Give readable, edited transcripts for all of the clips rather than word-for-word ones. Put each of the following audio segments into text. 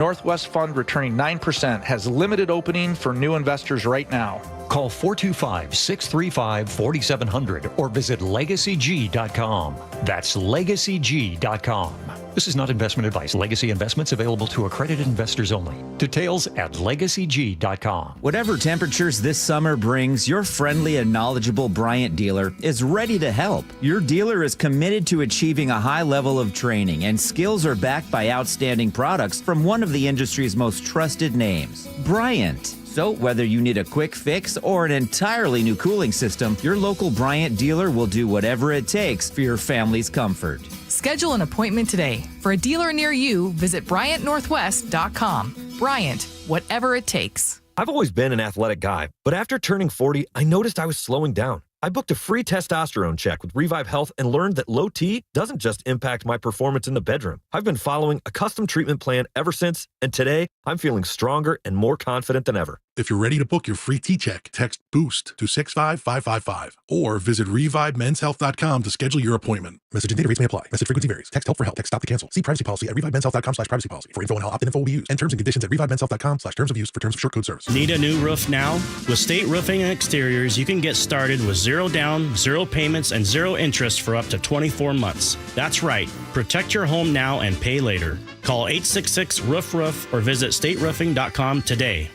Northwest Fund returning 9% has limited opening for new investors right now. Call 425-635-4700 or visit LegacyG.com. That's LegacyG.com. This is not investment advice. Legacy investments available to accredited investors only. Details at LegacyG.com. Whatever temperatures this summer brings, your friendly and knowledgeable Bryant dealer is ready to help. Your dealer is committed to achieving a high level of training, and skills are backed by outstanding products from one of the industry's most trusted names, Bryant. So whether you need a quick fix or an entirely new cooling system, your local Bryant dealer will do whatever it takes for your family's comfort. Schedule an appointment today. For a dealer near you, visit BryantNorthwest.com. Bryant, whatever it takes. I've always been an athletic guy, but after turning 40, I noticed I was slowing down. I booked a free testosterone check with Revive Health and learned that low T doesn't just impact my performance in the bedroom. I've been following a custom treatment plan ever since, and today I'm feeling stronger and more confident than ever. If you're ready to book your free T-check, text BOOST to 65555 or visit ReviveMen'sHealth.com to schedule your appointment. Message and data rates may apply. Message frequency varies. Text help for help. Text stop to cancel. See privacy policy at ReviveMen'sHealth.com/privacy policy. For info on how opt-in info will be used and terms and conditions at ReviveMen'sHealth.com/terms of use for terms of short code service. Need a new roof now? With State Roofing and Exteriors, you can get started with 0 down, 0 payments, and 0 interest for up to 24 months. That's right. Protect your home now and pay later. Call 866-ROOF-ROOF or visit stateroofing.com today.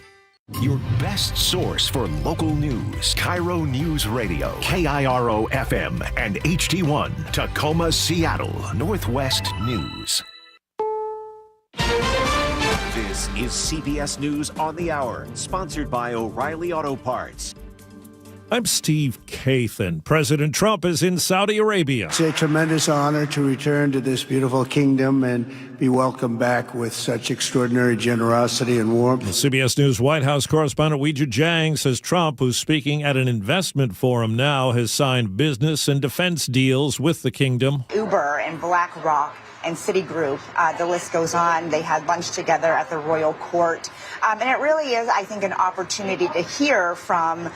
Your best source for local news. KIRO Newsradio, KIRO FM and HD1, Tacoma, Seattle, Northwest News. This is CBS News on the Hour, sponsored by O'Reilly Auto Parts. I'm Steve Kathan. President Trump is in Saudi Arabia. It's a tremendous honor to return to this beautiful kingdom and be welcomed back with such extraordinary generosity and warmth. The CBS News White House correspondent Weijia Jiang says Trump, who's speaking at an investment forum now, has signed business and defense deals with the kingdom. Uber and BlackRock and Citigroup, the list goes on. They had lunch together at the royal court. And it really is, I think, an opportunity to hear from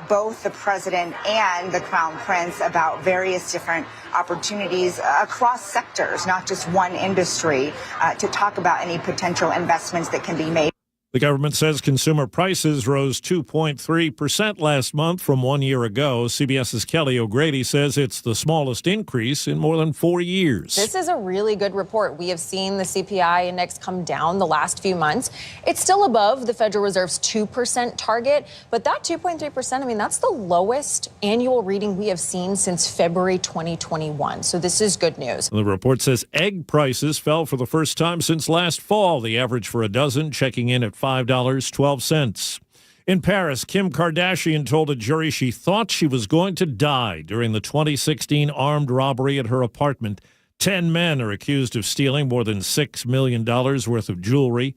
both the president and the crown prince about various different opportunities across sectors, not just one industry, to talk about any potential investments that can be made. The government says consumer prices rose 2.3% last month from 1 year ago. CBS's Kelly O'Grady says it's the smallest increase in more than 4 years. This is a really good report. We have seen the CPI index come down the last few months. It's still above the Federal Reserve's 2% target, but that 2.3%, I mean, that's the lowest annual reading we have seen since February 2021. So this is good news. The report says egg prices fell for the first time since last fall. The average for a dozen checking in at $5.12. In Paris, Kim Kardashian told a jury she thought she was going to die during the 2016 armed robbery at her apartment. 10 men are accused of stealing more than $6 million worth of jewelry.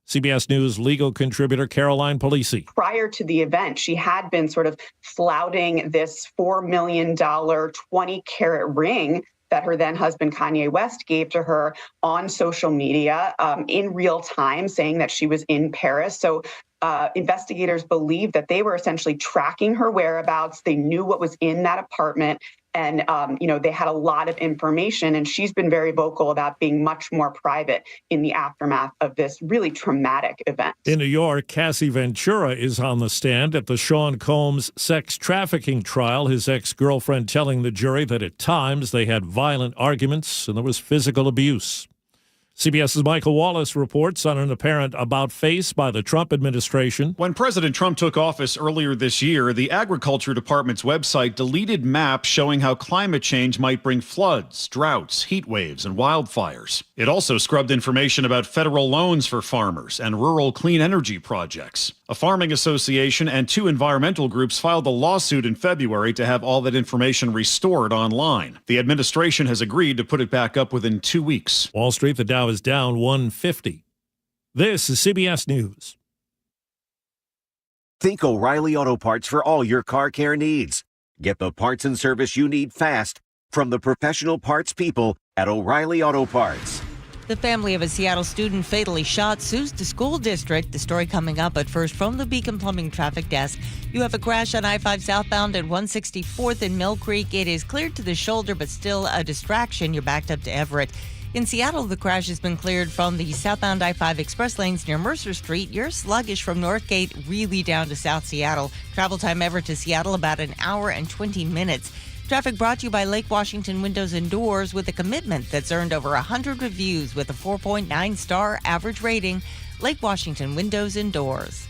CBS News legal contributor Caroline Polisi. Prior to the event, she had been sort of flouting this $4 million 20-carat ring that her then husband Kanye West gave to her on social media in real time, saying that she was in Paris. So investigators believe that they were essentially tracking her whereabouts. They knew what was in that apartment. And, they had a lot of information. And she's been very vocal about being much more private in the aftermath of this really traumatic event. In New York, Cassie Ventura is on the stand at the Sean Combs sex trafficking trial. His ex-girlfriend telling the jury that at times they had violent arguments and there was physical abuse. CBS's Michael Wallace reports on an apparent about-face by the Trump administration. When President Trump took office earlier this year, the Agriculture Department's website deleted maps showing how climate change might bring floods, droughts, heat waves, and wildfires. It also scrubbed information about federal loans for farmers and rural clean energy projects. A farming association and 2 environmental groups filed a lawsuit in February to have all that information restored online. The administration has agreed to put it back up within 2 weeks. Wall Street, the Dow is down 150. This is CBS News. Think O'Reilly Auto Parts for all your car care needs. Get the parts and service you need fast from the professional parts people at O'Reilly Auto Parts. The family of a Seattle student fatally shot sues the school district. The story coming up, but first from the Beacon Plumbing Traffic Desk. You have a crash on I-5 southbound at 164th in Mill Creek. It is cleared to the shoulder, but still a distraction. You're backed up to Everett. In Seattle, the crash has been cleared from the southbound I-5 express lanes near Mercer Street. You're sluggish from Northgate really down to South Seattle. Travel time ever to Seattle about an hour and 20 minutes. Traffic brought to you by Lake Washington Windows and Doors with a commitment that's earned over 100 reviews with a 4.9-star average rating. Lake Washington Windows and Doors.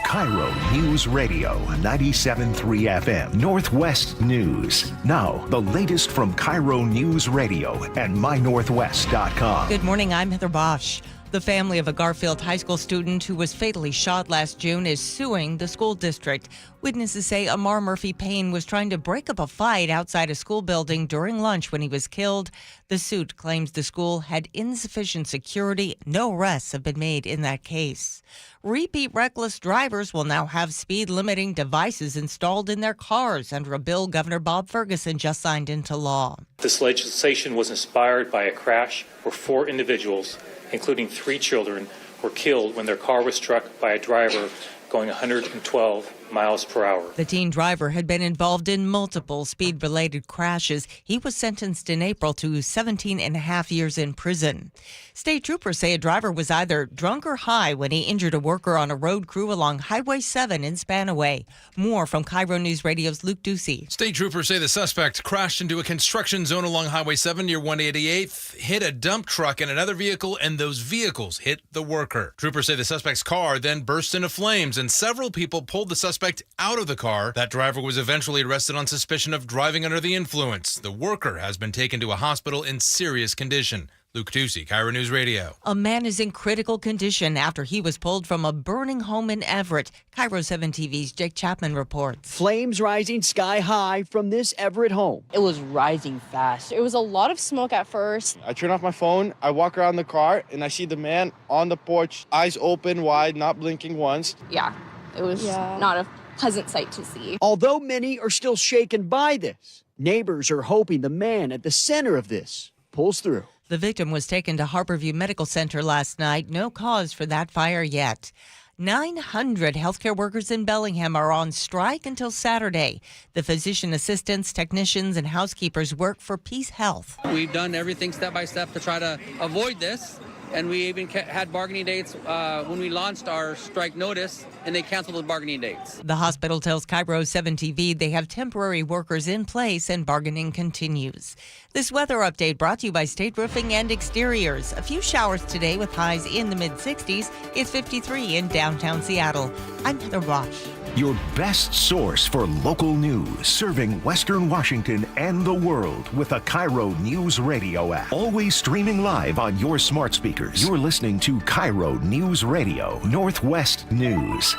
KIRO News Radio 97.3 FM Northwest News. Now, the latest from KIRO News Radio and mynorthwest.com. Good morning, I'm Heather Bosch. The family of a Garfield High School student who was fatally shot last June is suing the school district. Witnesses say Amar Murphy Payne was trying to break up a fight outside a school building during lunch when he was killed. The suit claims the school had insufficient security. No arrests have been made in that case. Repeat reckless drivers will now have speed limiting devices installed in their cars under a bill Governor Bob Ferguson just signed into law. This legislation was inspired by a crash where 4 individuals, including 3 children, were killed when their car was struck by a driver going 112 miles per hour. The teen driver had been involved in multiple speed-related crashes. He was sentenced in April to 17 and a half years in prison. State troopers say a driver was either drunk or high when he injured a worker on a road crew along Highway 7 in Spanaway. More from KIRO News Radio's Luke Ducey. State troopers say the suspect crashed into a construction zone along Highway 7 near 188th, hit a dump truck and another vehicle, and those vehicles hit the worker. Troopers say the suspect's car then burst into flames, and several people pulled the suspect out of the car. That driver was eventually arrested on suspicion of driving under the influence. The worker has been taken to a hospital in serious condition. Luke Ducey, KIRO News Radio. A man is in critical condition after he was pulled from a burning home in Everett. KIRO 7 TV's Jake Chapman reports. Flames rising sky high from this Everett home. It was rising fast. It was a lot of smoke at first. I turn off my phone, I walk around the car, and I see the man on the porch, eyes open wide, not blinking once. Yeah, it was not a pleasant sight to see. Although many are still shaken by this, neighbors are hoping the man at the center of this pulls through. The victim was taken to Harborview Medical Center last night. No cause for that fire yet. 900 healthcare workers in Bellingham are on strike until Saturday. The physician assistants, technicians, and housekeepers work for Peace Health. We've done everything step by step to try to avoid this. And we even had bargaining dates when we launched our strike notice, and they canceled the bargaining dates. The hospital tells KIRO 7 TV they have temporary workers in place and bargaining continues. This weather update brought to you by State Roofing and Exteriors. A few showers today with highs in the mid-60s. It's 53 in downtown Seattle. I'm Heather Bosch. Your best source for local news, serving Western Washington and the world with the KIRO News Radio app. Always streaming live on your smart speakers. You're listening to KIRO News Radio, Northwest News.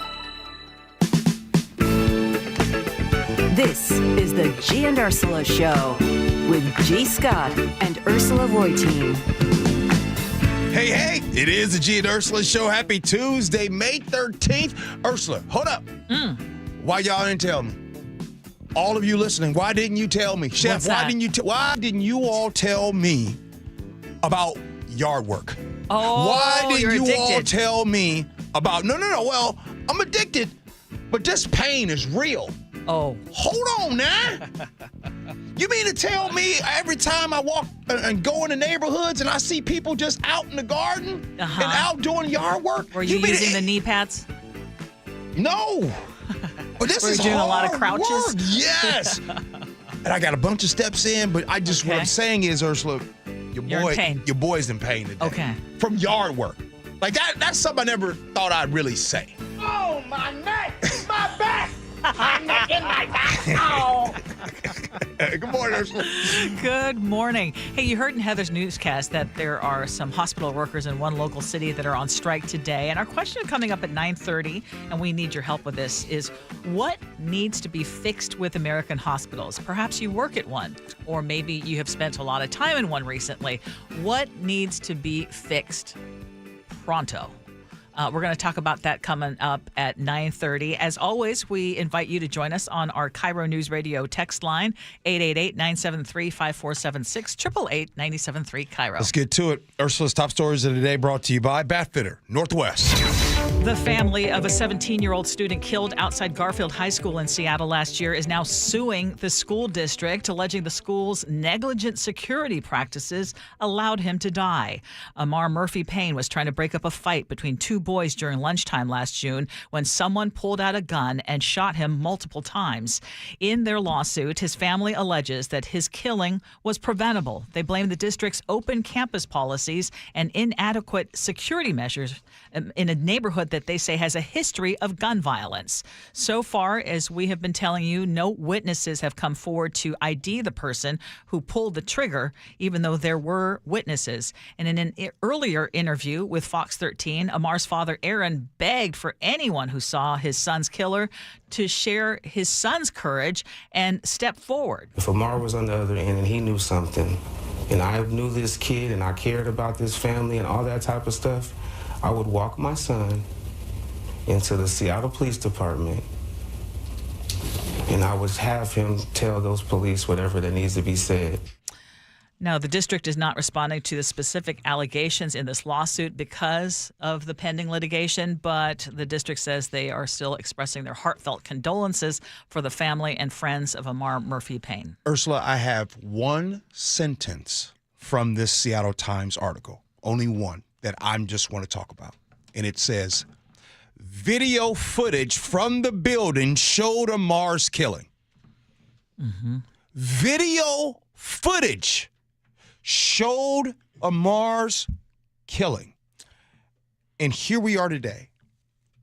This is the Gee and Ursula Show with G. Scott and Ursula Reutin. Hey, hey, it is the Gee and Ursula Show. Happy Tuesday, May 13th. Ursula, hold up. Why y'all didn't tell me? All of you listening, why didn't you tell me? Chef, why didn't you all tell me about yard work? Oh, why didn't you addicted. all tell me about, no. Well, I'm addicted, but this pain is real. Oh. Hold on now. You mean to tell me every time I walk and go in the neighborhoods and I see people just out in the garden and out doing yard work? Were you using the knee pads? No. But this Were you is doing a lot of hard crouches? work. Yes. And I got a bunch of steps in, but I just what I'm saying is, Ursula, You're in pain. Your boy's in pain today. Okay. From yard work. Like that's something I never thought I'd really say. Oh, my neck, my back. My neck and my back. Oh. Good morning, Ursula. Good morning. Hey, you heard in Heather's newscast that there are some hospital workers in one local city that are on strike today. And our question coming up at 9:30, and we need your help with this, is what needs to be fixed with American hospitals? Perhaps you work at one, or maybe you have spent a lot of time in one recently. What needs to be fixed pronto? We're going to talk about that coming up at 9:30. As always, we invite you to join us on our KIRO News Radio text line, 888-973-5476, 888-973-KIRO. Let's get to it. Ursula's top stories of the day brought to you by Bath Fitter Northwest. The family of a 17-year-old student killed outside Garfield High School in Seattle last year is now suing the school district, alleging the school's negligent security practices allowed him to die. Amar Murphy Payne was trying to break up a fight between two boys during lunchtime last June when someone pulled out a gun and shot him multiple times. In their lawsuit, his family alleges that his killing was preventable. They blame the district's open campus policies and inadequate security measures in a neighborhood that they say has a history of gun violence. So far, as we have been telling you, no witnesses have come forward to ID the person who pulled the trigger, even though there were witnesses. And in an earlier interview with Fox 13, Amar's father, Aaron, begged for anyone who saw his son's killer to share his son's courage and step forward. If Amar was on the other end and he knew something, and I knew this kid and I cared about this family and all that type of stuff, I would walk my son into the Seattle Police Department, and I would have him tell those police whatever that needs to be said. Now, the district is not responding to the specific allegations in this lawsuit because of the pending litigation, but the district says they are still expressing their heartfelt condolences for the family and friends of Amar Murphy Payne. Ursula, I have one sentence from this Seattle Times article, only one, that I just want to talk about. And it says, video footage from the building showed Amar's killing. Mm-hmm. Video footage showed Amar's killing. And here we are today,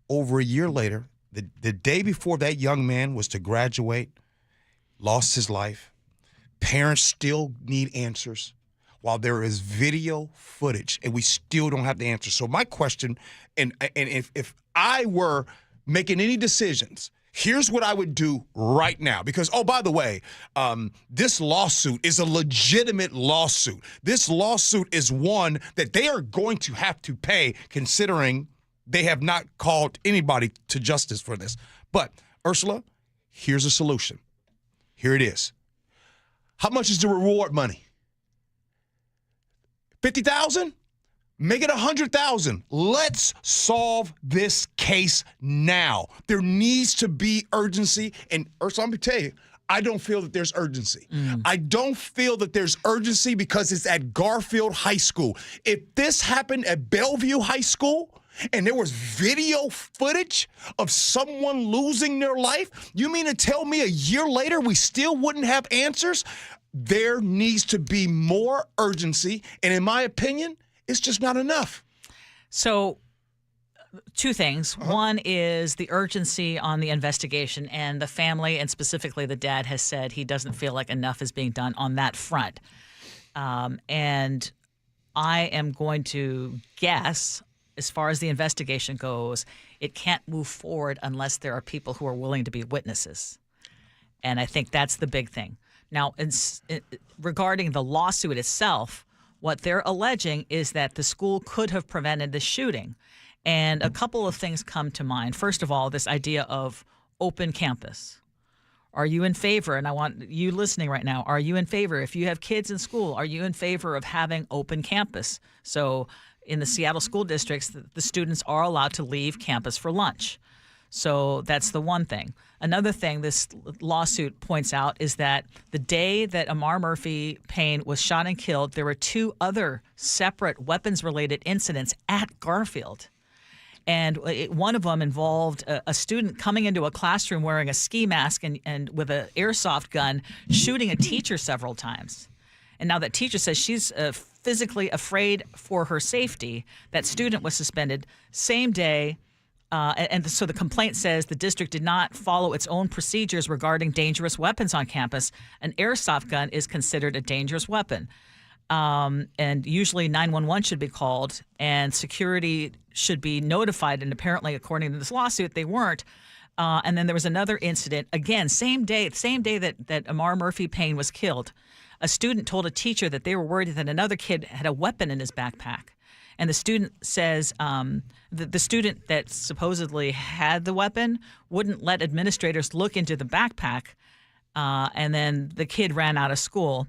over a year later, the day before that young man was to graduate, lost his life. Parents still need answers while there is video footage, and we still don't have the answer. So my question, and if I were making any decisions, here's what I would do right now. Because, oh, by the way, this lawsuit is a legitimate lawsuit. This lawsuit is one that they are going to have to pay, considering they have not called anybody to justice for this. But, Ursula, here's a solution. Here it is. How much is the reward money? $50,000? Make it $100,000. Let's solve this case now. There needs to be urgency. And Ursula, let me tell you, I don't feel that there's urgency. I don't feel that there's urgency because it's at Garfield High School. If this happened at Bellevue High School and there was video footage of someone losing their life, you mean to tell me a year later we still wouldn't have answers? There needs to be more urgency. And in my opinion, it's just not enough. So, two things. One is the urgency on the investigation, and the family, and specifically the dad, has said he doesn't feel like enough is being done on that front. And I am going to guess, as far as the investigation goes, it can't move forward unless there are people who are willing to be witnesses. And I think that's the big thing. Now, regarding the lawsuit itself, what they're alleging is that the school could have prevented the shooting. And a couple of things come to mind. First of all, this idea of open campus. Are you in favor? And I want you listening right now. Are you in favor? If you have kids in school, are you in favor of having open campus? So in the Seattle school districts, the students are allowed to leave campus for lunch. So that's the one thing. Another thing this lawsuit points out is that the day that Amar Murphy Payne was shot and killed, there were two other separate weapons-related incidents at Garfield. And one of them involved a student coming into a classroom wearing a ski mask and with an airsoft gun, shooting a teacher several times. And now that teacher says she's physically afraid for her safety. That student was suspended same day. And so the complaint says the district did not follow its own procedures regarding dangerous weapons on campus. An airsoft gun is considered a dangerous weapon. And usually 911 should be called and security should be notified. And apparently, according to this lawsuit, they weren't. And then there was another incident, again, same day that Amar Murphy Payne was killed. A student told a teacher that they were worried that another kid had a weapon in his backpack. And the student says the student that supposedly had the weapon wouldn't let administrators look into the backpack, and then the kid ran out of school.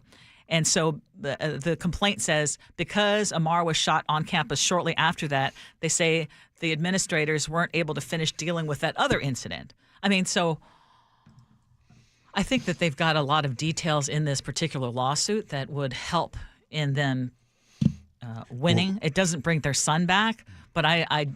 And so the complaint says because Amar was shot on campus shortly after that, they say the administrators weren't able to finish dealing with that other incident. I mean, so I think that they've got a lot of details in this particular lawsuit that would help in them winning. It doesn't bring their son back, but I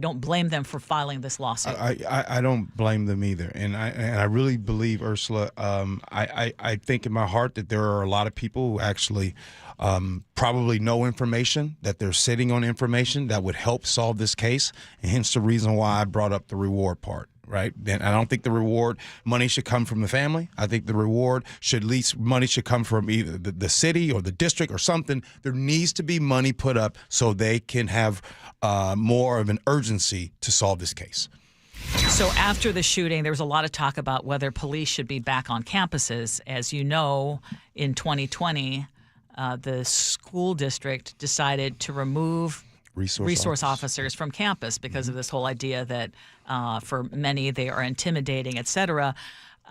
don't blame them for filing this lawsuit. I don't blame them either, and I really believe, Ursula. I think in my heart that there are a lot of people who actually probably know information, that they're sitting on information that would help solve this case, and hence the reason why I brought up the reward part. Right. And I don't think the reward money should come from the family. I think the reward should, at least money should come from either the city or the district or something. There needs to be money put up so they can have more of an urgency to solve this case. So after the shooting, there was a lot of talk about whether police should be back on campuses. As you know, in 2020, the school district decided to remove resource officers from campus because of this whole idea that for many they are intimidating, et cetera.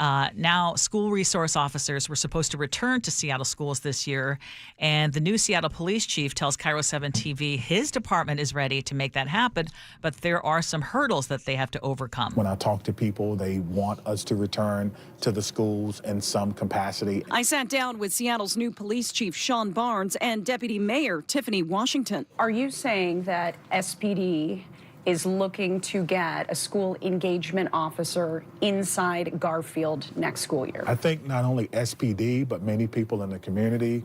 Now, school resource officers were supposed to return to Seattle schools this year, and the new Seattle police chief tells KIRO 7 TV his department is ready to make that happen, but there are some hurdles that they have to overcome. When I talk to people, they want us to return to the schools in some capacity. I sat down with Seattle's new police chief, Sean Barnes, and Deputy Mayor Tiffany Washington. Are you saying that SPD is looking to get a school engagement officer inside Garfield next school year? I think not only SPD, but many people in the community,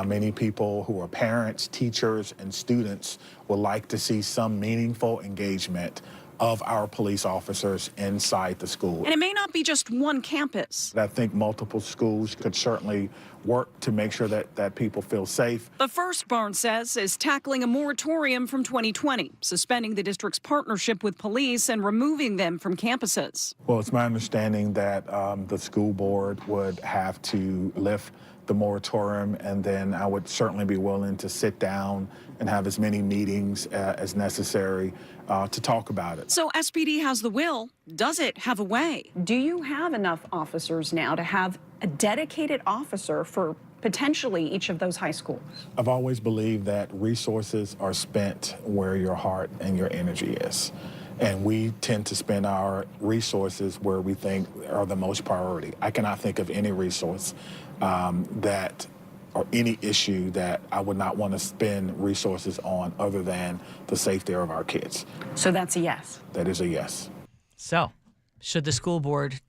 many people who are parents, teachers, and students would like to see some meaningful engagement of our police officers inside the school. And it may not be just one campus. I think multiple schools could certainly work to make sure that people feel safe. The first, Barnes says, is tackling a moratorium from 2020, suspending the district's partnership with police and removing them from campuses. Well, it's my understanding that the school board would have to lift the moratorium, and then I would certainly be willing to sit down and have as many meetings as necessary to talk about it. So SPD has the will. Does it have a way? Do you have enough officers now to have a dedicated officer for potentially each of those high schools? I've always believed that resources are spent where your heart and your energy is. And we tend to spend our resources where we think are the most priority. I cannot think of any resource or any issue that I would not want to spend resources on other than the safety of our kids. So that's a yes? That is a yes. So, should the school board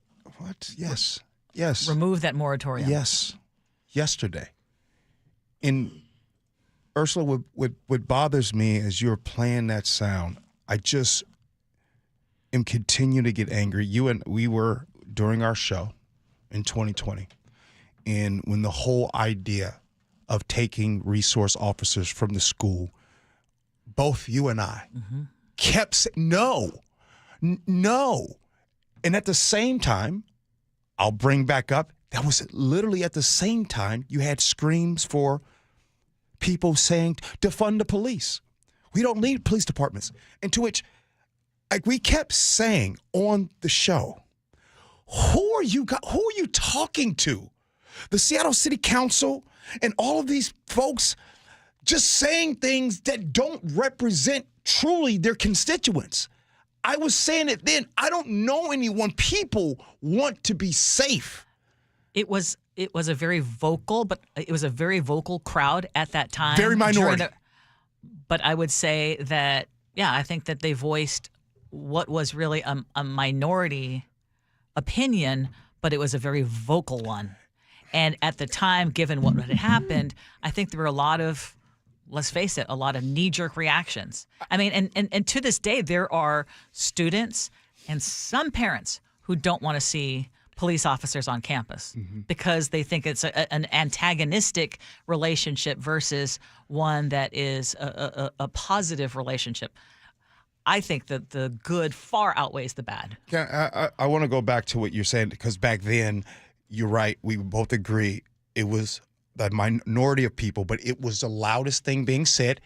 Yes. remove that moratorium? Yes. Yesterday. In Ursula, what bothers me as you're playing that sound, I just am continuing to get angry. We were during our show in 2020. And when the whole idea of taking resource officers from the school, both you and I kept saying, no. And at the same time, I'll bring back up, that was literally at the same time you had screams for people saying, defund the police. We don't need police departments. And to which, we kept saying on the show, who are you talking to? The Seattle City Council and all of these folks just saying things that don't represent truly their constituents. I was saying it then. I don't know anyone. People want to be safe. It was a very vocal, crowd at that time. Very minority. But I would say that, I think that they voiced what was really a minority opinion, but it was a very vocal one. And at the time, given what had happened, I think there were a lot of, let's face it, a lot of knee-jerk reactions. I mean, and to this day, there are students and some parents who don't want to see police officers on campus because they think it's an antagonistic relationship versus one that is a positive relationship. I think that the good far outweighs the bad. I want to go back to what you're saying, because back then, you're right, we both agree it was the minority of people, but it was the loudest thing being said.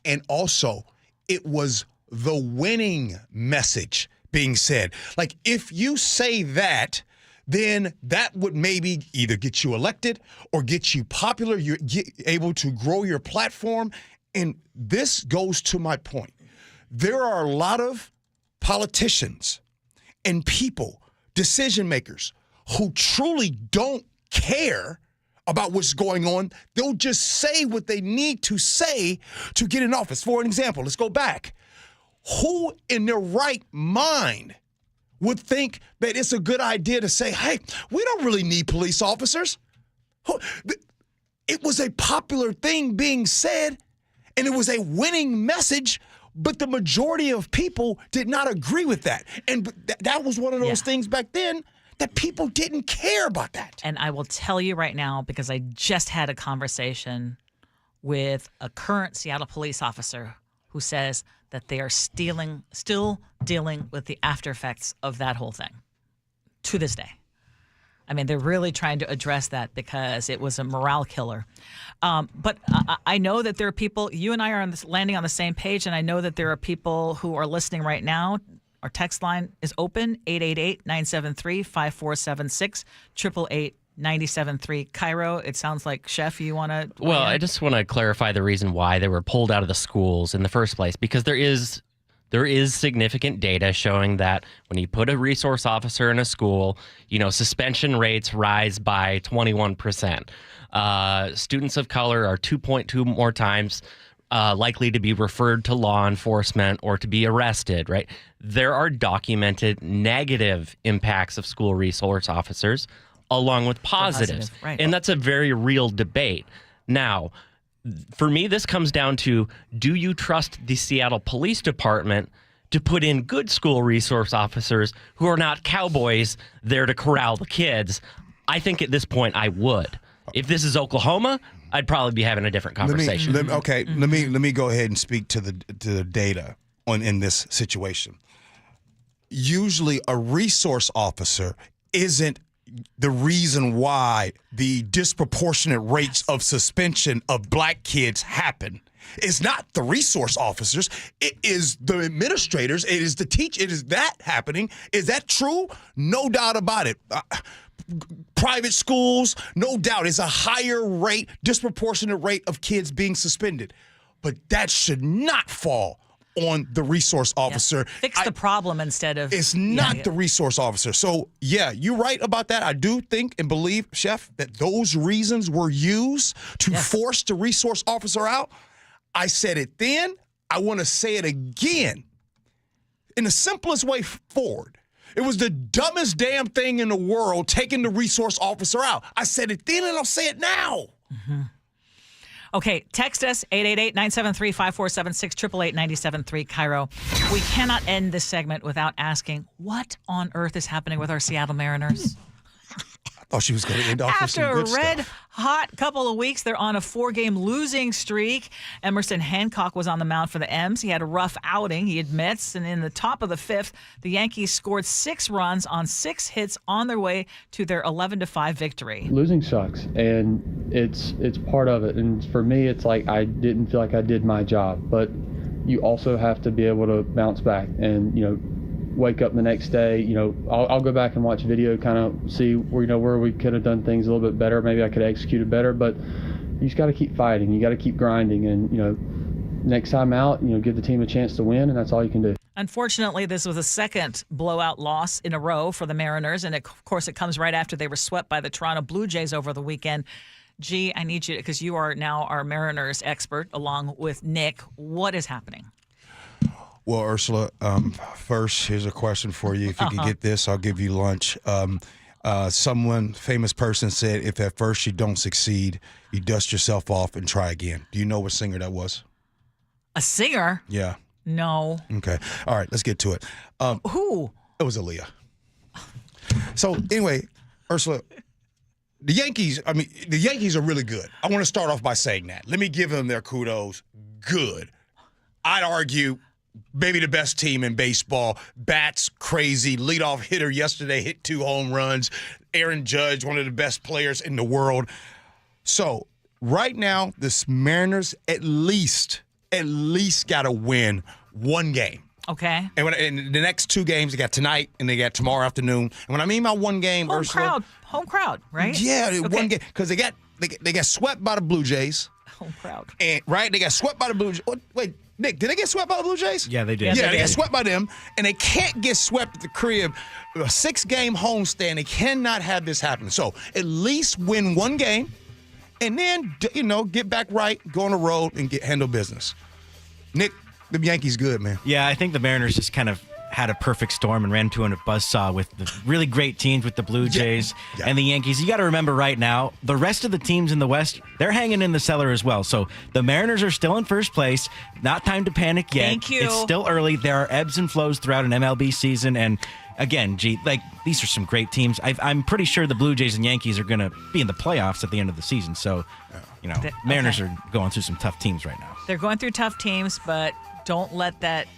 And also, it was the winning message being said. Like, if you say that, then that would maybe either get you elected or get you popular. You're able to grow your platform. And this goes to my point. there are a lot of politicians and people, decision makers, who truly don't care about what's going on. They'll just say what they need to say to get in office. For an example, let's go back. Who in their right mind would think that it's a good idea to say, hey, we don't really need police officers? It was a popular thing being said, and it was a winning message, but the majority of people did not agree with that. And that was one of those things back then that people didn't care about that. And I will tell you right now, because I just had a conversation with a current Seattle police officer who says that they are still dealing with the after effects of that whole thing to this day. I mean, they're really trying to address that because it was a morale killer. But I know that there are people, you and I are landing on the same page, and I know that there are people who are listening right now. Our text line is open, 888-973-5476, 888-973 KIRO. It sounds like, Chef, you want to... Well, I just want to clarify the reason why they were pulled out of the schools in the first place, because there is significant data showing that when you put a resource officer in a school, suspension rates rise by 21%. Students of color are 2.2 more times likely to be referred to law enforcement or to be arrested, right? There are documented negative impacts of school resource officers along with positives. Right. And that's a very real debate. Now, for me, this comes down to, do you trust the Seattle Police Department to put in good school resource officers who are not cowboys there to corral the kids? I think at this point I would. If this is Oklahoma, I'd probably be having a different conversation. Let me go ahead and speak to the data in this situation. Usually a resource officer isn't the reason why the disproportionate rates of suspension of black kids happen. It's not the resource officers. It is the administrators. It is the teacher. It is that happening. Is that true? No doubt about it. Private schools, no doubt, is a higher rate, disproportionate rate of kids being suspended. But that should not fall on the resource officer. Fix the problem instead of... It's not the resource officer. So, yeah, you're right about that. I do think and believe, Chef, that those reasons were used to force the resource officer out. I said it then. I want to say it again in the simplest way forward. It was the dumbest damn thing in the world taking the resource officer out. I said it then and I'll say it now. Mm-hmm. Okay, text us, 888-973-5476, 888-973 KIRO. We cannot end this segment without asking, what on earth is happening with our Seattle Mariners? I thought she was going to end off with some good stuff. After a red-hot couple of weeks, they're on a 4-game losing streak. Emerson Hancock was on the mound for the M's. He had a rough outing, he admits. And in the top of the 5th, the Yankees scored 6 runs on 6 hits on their way to their 11-5 victory. Losing sucks, and it's part of it. And for me, it's like I didn't feel like I did my job. But you also have to be able to bounce back and, wake up the next day. I'll go back and watch video, kind of see where we could have done things a little bit better. Maybe I could have executed better, but you just got to keep fighting. You got to keep grinding, and next time out, give the team a chance to win, and that's all you can do. Unfortunately, this was a second blowout loss in a row for the Mariners, and of course, it comes right after they were swept by the Toronto Blue Jays over the weekend. Gee, I need you, because you are now our Mariners expert along with Nick. What is happening? Well, Ursula, first, here's a question for you. If you can get this, I'll give you lunch. Someone, famous person, said, if at first you don't succeed, you dust yourself off and try again. Do you know what singer that was? A singer? Yeah. No. Okay. All right, let's get to it. Who? It was Aaliyah. So, anyway, Ursula, the Yankees are really good. I want to start off by saying that. Let me give them their kudos. Good. I'd argue maybe the best team in baseball. Bats, crazy. Leadoff hitter yesterday hit 2 home runs. Aaron Judge, one of the best players in the world. So right now, the Mariners at least got to win 1 game. Okay. And in the next 2 games, they got tonight and they got tomorrow afternoon. And when I mean by 1 game, Ursula, home crowd, right? Yeah, okay. 1 game, because they got swept by the Blue Jays. Home crowd. And right, they got swept by the Blue Jays. Wait. Nick, did they get swept by the Blue Jays? Yeah, they did. Yeah, they got swept by them, and they can't get swept at the crib. A 6-game homestand, they cannot have this happen. So at least win one game, and then, get back right, go on the road, and handle business. Nick, the Yankees good, man. Yeah, I think the Mariners just kind of had a perfect storm and ran into a buzzsaw with the really great teams with the Blue Jays and the Yankees. You got to remember right now, the rest of the teams in the West, they're hanging in the cellar as well. So the Mariners are still in first place. Not time to panic yet. Thank you. It's still early. There are ebbs and flows throughout an MLB season. And again, these are some great teams. I'm pretty sure the Blue Jays and Yankees are going to be in the playoffs at the end of the season. So, Mariners are going through some tough teams right now. They're going through tough teams, but don't let that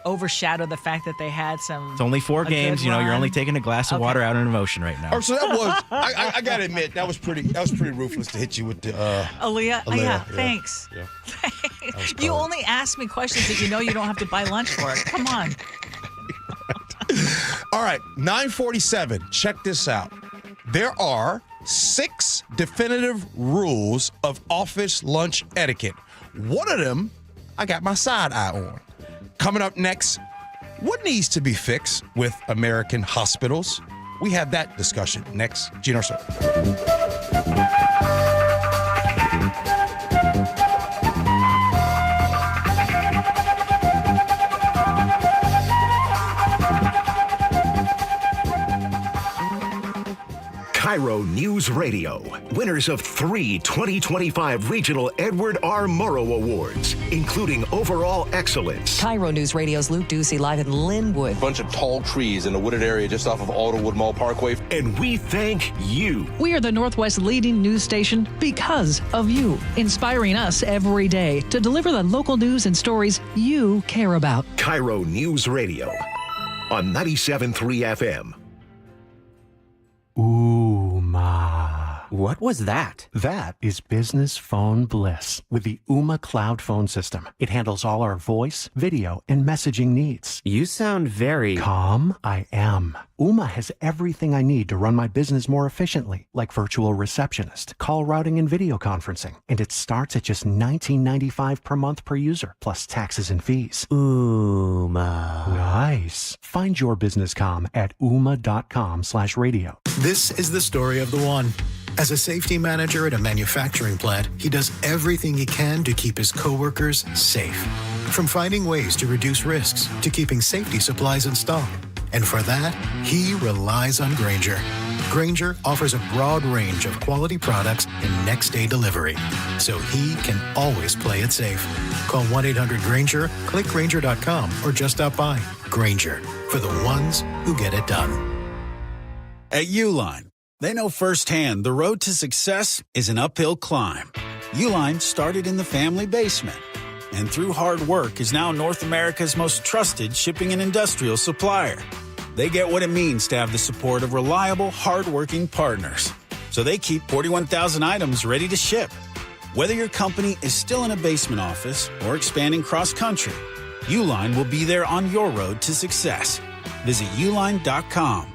overshadow the fact that they had some. It's only 4 games. You're only taking a glass of water out on emotion right now. So that was. I gotta admit that was pretty ruthless to hit you with the. Aaliyah. Yeah, thanks. Yeah. You only ask me questions that you know you don't have to buy lunch for. Come on. All right, 9:47. Check this out. There are 6 definitive rules of office lunch etiquette. One of them, I got my side eye on. Coming up next, what needs to be fixed with American hospitals? We have that discussion next. Gee Ursula. KIRO News Radio, winners of 3 2025 Regional Edward R. Murrow Awards, including Overall Excellence. KIRO News Radio's Luke Ducey live in Linwood. Bunch of tall trees in a wooded area just off of Alderwood Mall Parkway. And we thank you. We are the Northwest leading news station because of you, inspiring us every day to deliver the local news and stories you care about. KIRO News Radio on 97.3 FM. Ooma. What was that? That is business phone bliss with the Ooma Cloud Phone System. It handles all our voice, video, and messaging needs. You sound very calm. I am. Ooma has everything I need to run my business more efficiently, like virtual receptionist, call routing, and video conferencing. And it starts at just $19.95 per month per user, plus taxes and fees. Ooma. Nice. Find your business comm at ooma.com/radio. This is the story of the one. As a safety manager at a manufacturing plant, he does everything he can to keep his coworkers safe. From finding ways to reduce risks to keeping safety supplies in stock. And for that, he relies on Grainger. Grainger offers a broad range of quality products and next-day delivery, so he can always play it safe. Call 1-800-GRAINGER, click Grainger.com, or just stop by. Grainger, for the ones who get it done. At Uline, they know firsthand the road to success is an uphill climb. Uline started in the family basement, and through hard work is now North America's most trusted shipping and industrial supplier. They get what it means to have the support of reliable, hard-working partners. So they keep 41,000 items ready to ship. Whether your company is still in a basement office or expanding cross-country, Uline will be there on your road to success. Visit uline.com.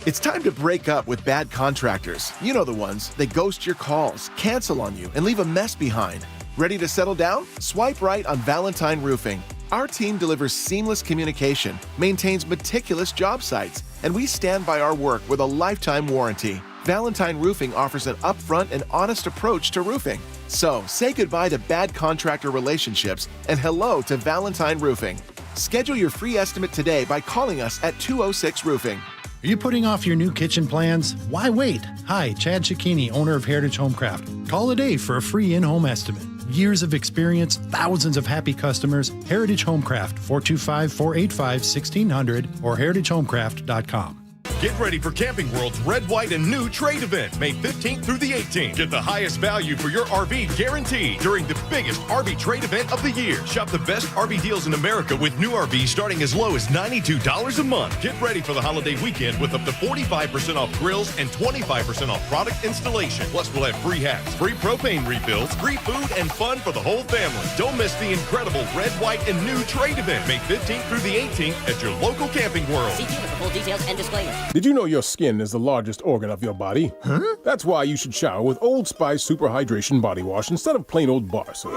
It's time to break up with bad contractors. You know the ones. They ghost your calls, cancel on you, and leave a mess behind. Ready to settle down? Swipe right on Valentine Roofing. Our team delivers seamless communication, maintains meticulous job sites, and we stand by our work with a lifetime warranty. Valentine Roofing offers an upfront and honest approach to roofing. So, say goodbye to bad contractor relationships and hello to Valentine Roofing. Schedule your free estimate today by calling us at 206 Roofing. Are you putting off your new kitchen plans? Why wait? Hi, Chad Cicchini, owner of Heritage Homecraft. Call today for a free in-home estimate. Years of experience, thousands of happy customers. Heritage Homecraft, 425-485-1600 or heritagehomecraft.com. Get ready for Camping World's Red, White, and New Trade event, May 15th through the 18th. Get the highest value for your RV guaranteed during the biggest RV trade event of the year. Shop the best RV deals in America with new RVs starting as low as $92 a month. Get ready for the holiday weekend with up to 45% off grills and 25% off product installation. Plus, we'll have free hats, free propane refills, free food, and fun for the whole family. Don't miss the incredible Red, White, and New Trade event, May 15th through the 18th at your local Camping World. See dealer for full details and disclaimer. Did you know your skin is the largest organ of your body? Huh? That's why you should shower with Old Spice Super Hydration Body Wash instead of plain old bar soap.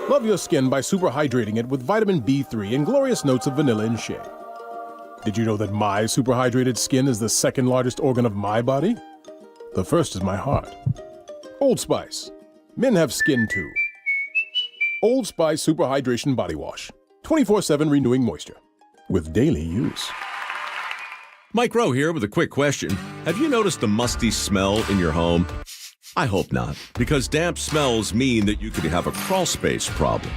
Love your skin by super hydrating it with vitamin B3 and glorious notes of vanilla and shea. Did you know that my super hydrated skin is the second largest organ of my body? The first is my heart. Old Spice. Men have skin too. Old Spice Super Hydration Body Wash. 24/7 renewing moisture. With daily use. Mike Rowe here with a quick question. Have you noticed a musty smell in your home? I hope not, because damp smells mean that you could have a crawl space problem.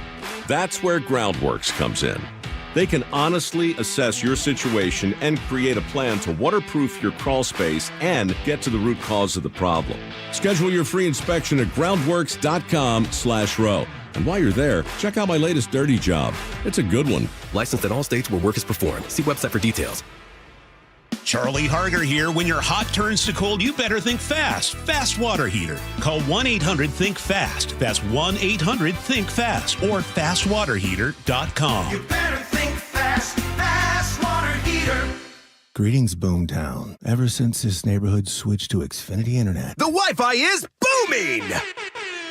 That's where Groundworks comes in. They can honestly assess your situation and create a plan to waterproof your crawl space and get to the root cause of the problem. Schedule your free inspection at groundworks.com/row. And while you're there, check out my latest dirty job. It's a good one. Licensed in all states where work is performed. See website for details. Charlie Harder here. When your hot turns to cold, you better think fast. Fast Water Heater. Call 1-800-THINK-FAST. That's 1-800-THINK-FAST or fastwaterheater.com. You better think fast. Fast Water Heater. Greetings, Boomtown. Ever since this neighborhood switched to Xfinity Internet, The Wi-Fi is booming!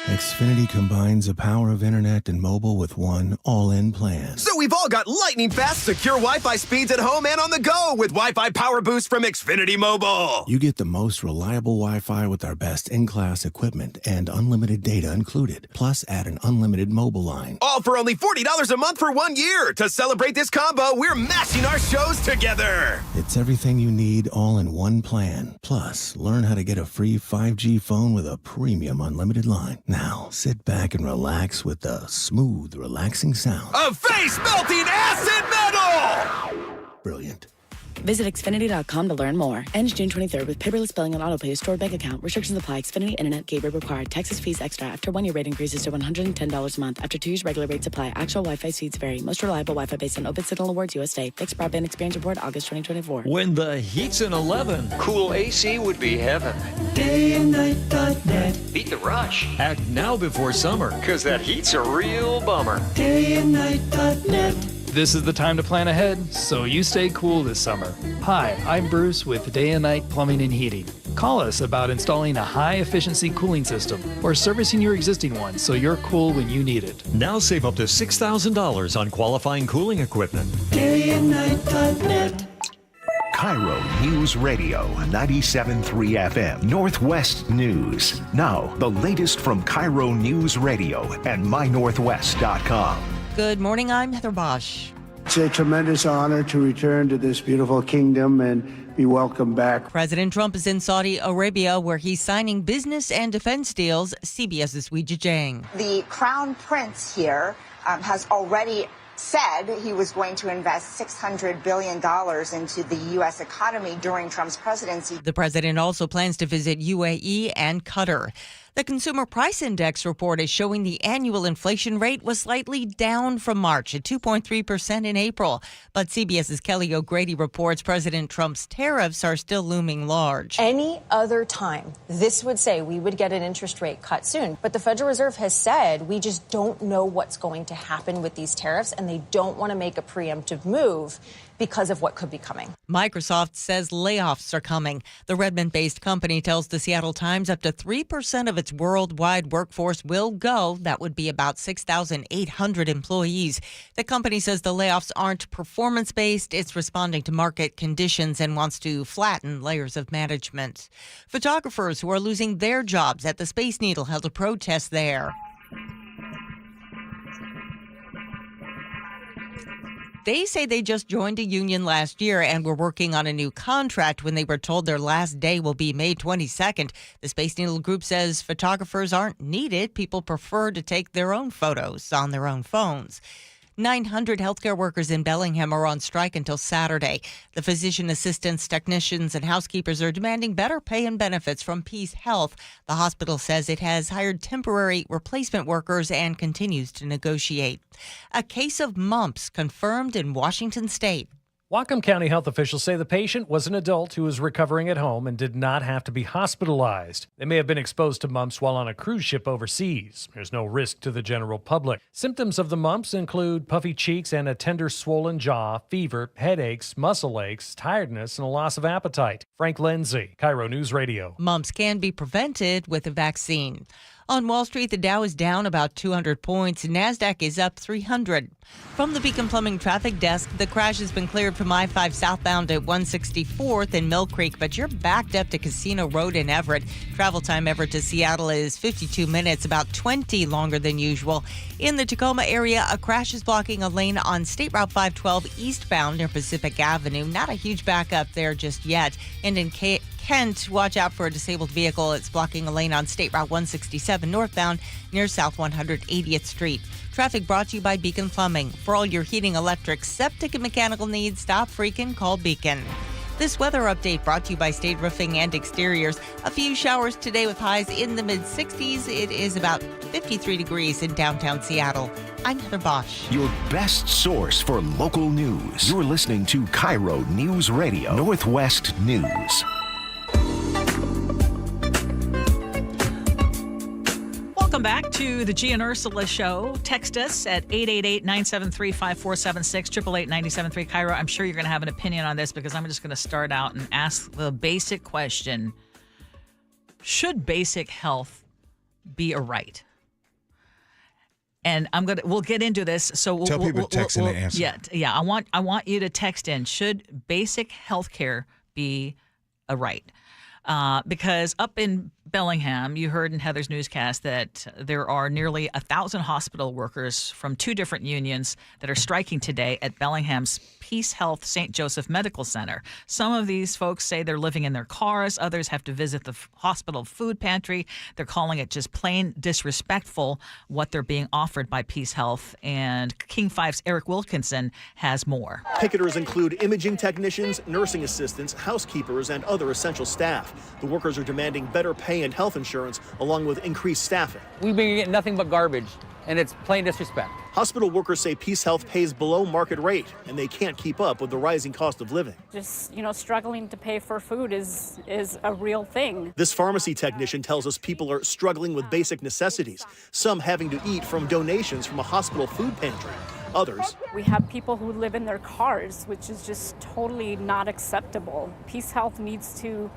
Xfinity combines the power of internet and mobile with one all-in plan. So we've all got lightning-fast, secure Wi-Fi speeds at home and on the go with Wi-Fi Power Boost from Xfinity Mobile. You get the most reliable Wi-Fi with our best in-class equipment and unlimited data included. Plus, add an unlimited mobile line. All for only $40 a month for 1 year. To celebrate this combo, we're mashing our shows together. It's everything you need all in one plan. Plus, learn how to get a free 5G phone with a premium unlimited line. Now, sit back and relax with the smooth, relaxing sound of face-melting acid metal! Brilliant. Visit Xfinity.com to learn more. Ends June 23rd with paperless billing and autopay stored bank account. Restrictions apply. Xfinity Internet gateway required. Taxes, fees extra. After 1 year rate increases to $110 a month. After 2 years regular rates apply. Actual Wi-Fi speeds vary. Most reliable Wi-Fi based on Open Signal Awards USA. Fixed Broadband Experience Report August 2024. When the heat's an 11, cool AC would be heaven. Dayandnight.net. Beat the rush. Act now before summer. Because that heat's a real bummer. Dayandnight.net. This is the time to plan ahead, so you stay cool this summer. Hi, I'm Bruce with Day and Night Plumbing and Heating. Call us about installing a high-efficiency cooling system or servicing your existing one so you're cool when you need it. Now save up to $6,000 on qualifying cooling equipment. Dayandnight.net. KIRO News Radio 97.3 FM Northwest News. Now, the latest from KIRO News Radio and mynorthwest.com. Good morning, I'm Heather Bosch. It's a tremendous honor to return to this beautiful kingdom and be welcomed back. President Trump is in Saudi Arabia where he's signing business and defense deals. CBS's Weijia Jiang. The Crown Prince here has already said he was going to invest $600 billion into the U.S. economy during Trump's presidency. The president also plans to visit UAE and Qatar. The Consumer Price Index report is showing the annual inflation rate was slightly down from March at 2.3% in April. But CBS's Kelly O'Grady reports President Trump's tariffs are still looming large. Any other time, this would say we would get an interest rate cut soon. But the Federal Reserve has said we just don't know what's going to happen with these tariffs, and they don't want to make a preemptive move because of what could be coming. Microsoft says layoffs are coming. The Redmond-based company tells the Seattle Times up to 3% of its worldwide workforce will go. That would be about 6,800 employees. The company says the layoffs aren't performance-based. It's responding to market conditions and wants to flatten layers of management. Photographers who are losing their jobs at the Space Needle held a protest there. They say they just joined a union last year and were working on a new contract when they were told their last day will be May 22nd. The Space Needle Group says photographers aren't needed. People prefer to take their own photos on their own phones. 900 healthcare workers in Bellingham are on strike until Saturday. The physician assistants, technicians, and housekeepers are demanding better pay and benefits from Peace Health. The hospital says it has hired temporary replacement workers and continues to negotiate. A case of mumps confirmed in Washington state. Whatcom County health officials say the patient was an adult who was recovering at home and did not have to be hospitalized. They may have been exposed to mumps while on a cruise ship overseas. There's no risk to the general public. Symptoms of the mumps include puffy cheeks and a tender swollen jaw, fever, headaches, muscle aches, tiredness, and a loss of appetite. Frank Lindsay, KIRO News Radio. Mumps can be prevented with a vaccine. On Wall Street, the Dow is down about 200 points. NASDAQ is up 300. From the Beacon Plumbing Traffic Desk, the crash has been cleared from I-5 southbound at 164th and Mill Creek, but you're backed up to Casino Road in Everett. Travel time Everett to Seattle is 52 minutes, about 20 longer than usual. In the Tacoma area, a crash is blocking a lane on State Route 512 eastbound near Pacific Avenue. Not a huge backup there just yet. And in Kent, watch out for a disabled vehicle. It's blocking a lane on State Route 167 northbound near South 180th Street. Traffic brought to you by Beacon Plumbing. For all your heating, electric, septic, and mechanical needs, stop freaking, call Beacon. This weather update brought to you by State Roofing and Exteriors. A few showers today with highs in the mid-60s. It is about 53 degrees in downtown Seattle. I'm Heather Bosch. Your best source for local news. You're listening to KIRO News Radio, Northwest News. Welcome back to the Gee and Ursula Show. Text us at 888-973-5476, 888-973 KIRO. I'm sure you're going to have an opinion on this because I'm just going to start out and ask the basic question. Should basic health be a right? And we'll get into this. So tell people to text in the answer. Yeah. I want you to text in. Should basic health care be a right? Because up in Bellingham, you heard in Heather's newscast that there are nearly 1,000 hospital workers from two different unions that are striking today at Bellingham's Peace Health St. Joseph Medical Center. Some of these folks say they're living in their cars. Others have to visit the hospital food pantry. They're calling it just plain disrespectful what they're being offered by Peace Health. And King 5's Eric Wilkinson has more. Picketers include imaging technicians, nursing assistants, housekeepers, and other essential staff. The workers are demanding better pay and health insurance, along with increased staffing. We've been getting nothing but garbage, and it's plain disrespect. Hospital workers say Peace Health pays below market rate, and they can't keep up with the rising cost of living. Just, struggling to pay for food is a real thing. This pharmacy technician tells us people are struggling with basic necessities, some having to eat from donations from a hospital food pantry. Others. We have people who live in their cars, which is just totally not acceptable. Peace Health needs to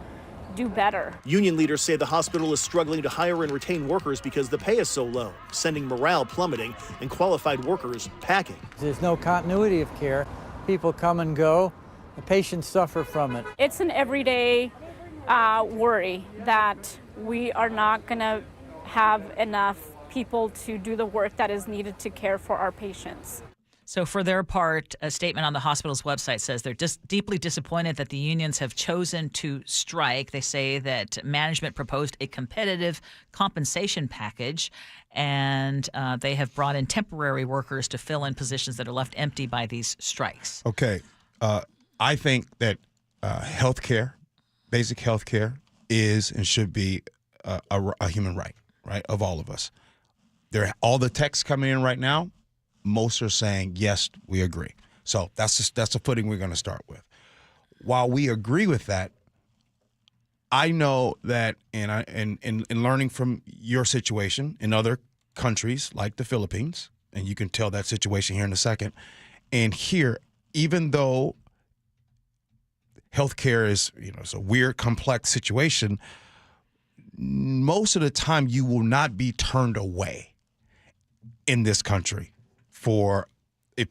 do better. Union leaders say the hospital is struggling to hire and retain workers because the pay is so low, sending morale plummeting and qualified workers packing. There's no continuity of care. People come and go. The patients suffer from it. It's an everyday worry that we are not going to have enough people to do the work that is needed to care for our patients. So for their part, a statement on the hospital's website says they're just deeply disappointed that the unions have chosen to strike. They say that management proposed a competitive compensation package, and they have brought in temporary workers to fill in positions that are left empty by these strikes. Okay. I think that healthcare, basic healthcare, is and should be a human right of all of us. All the texts coming in right now, most are saying, yes, we agree. So that's the footing we're going to start with. While we agree with that, I know that in learning from your situation in other countries like the Philippines, and you can tell that situation here in a second, and here, even though healthcare is, it's a weird, complex situation, most of the time you will not be turned away in this country. For if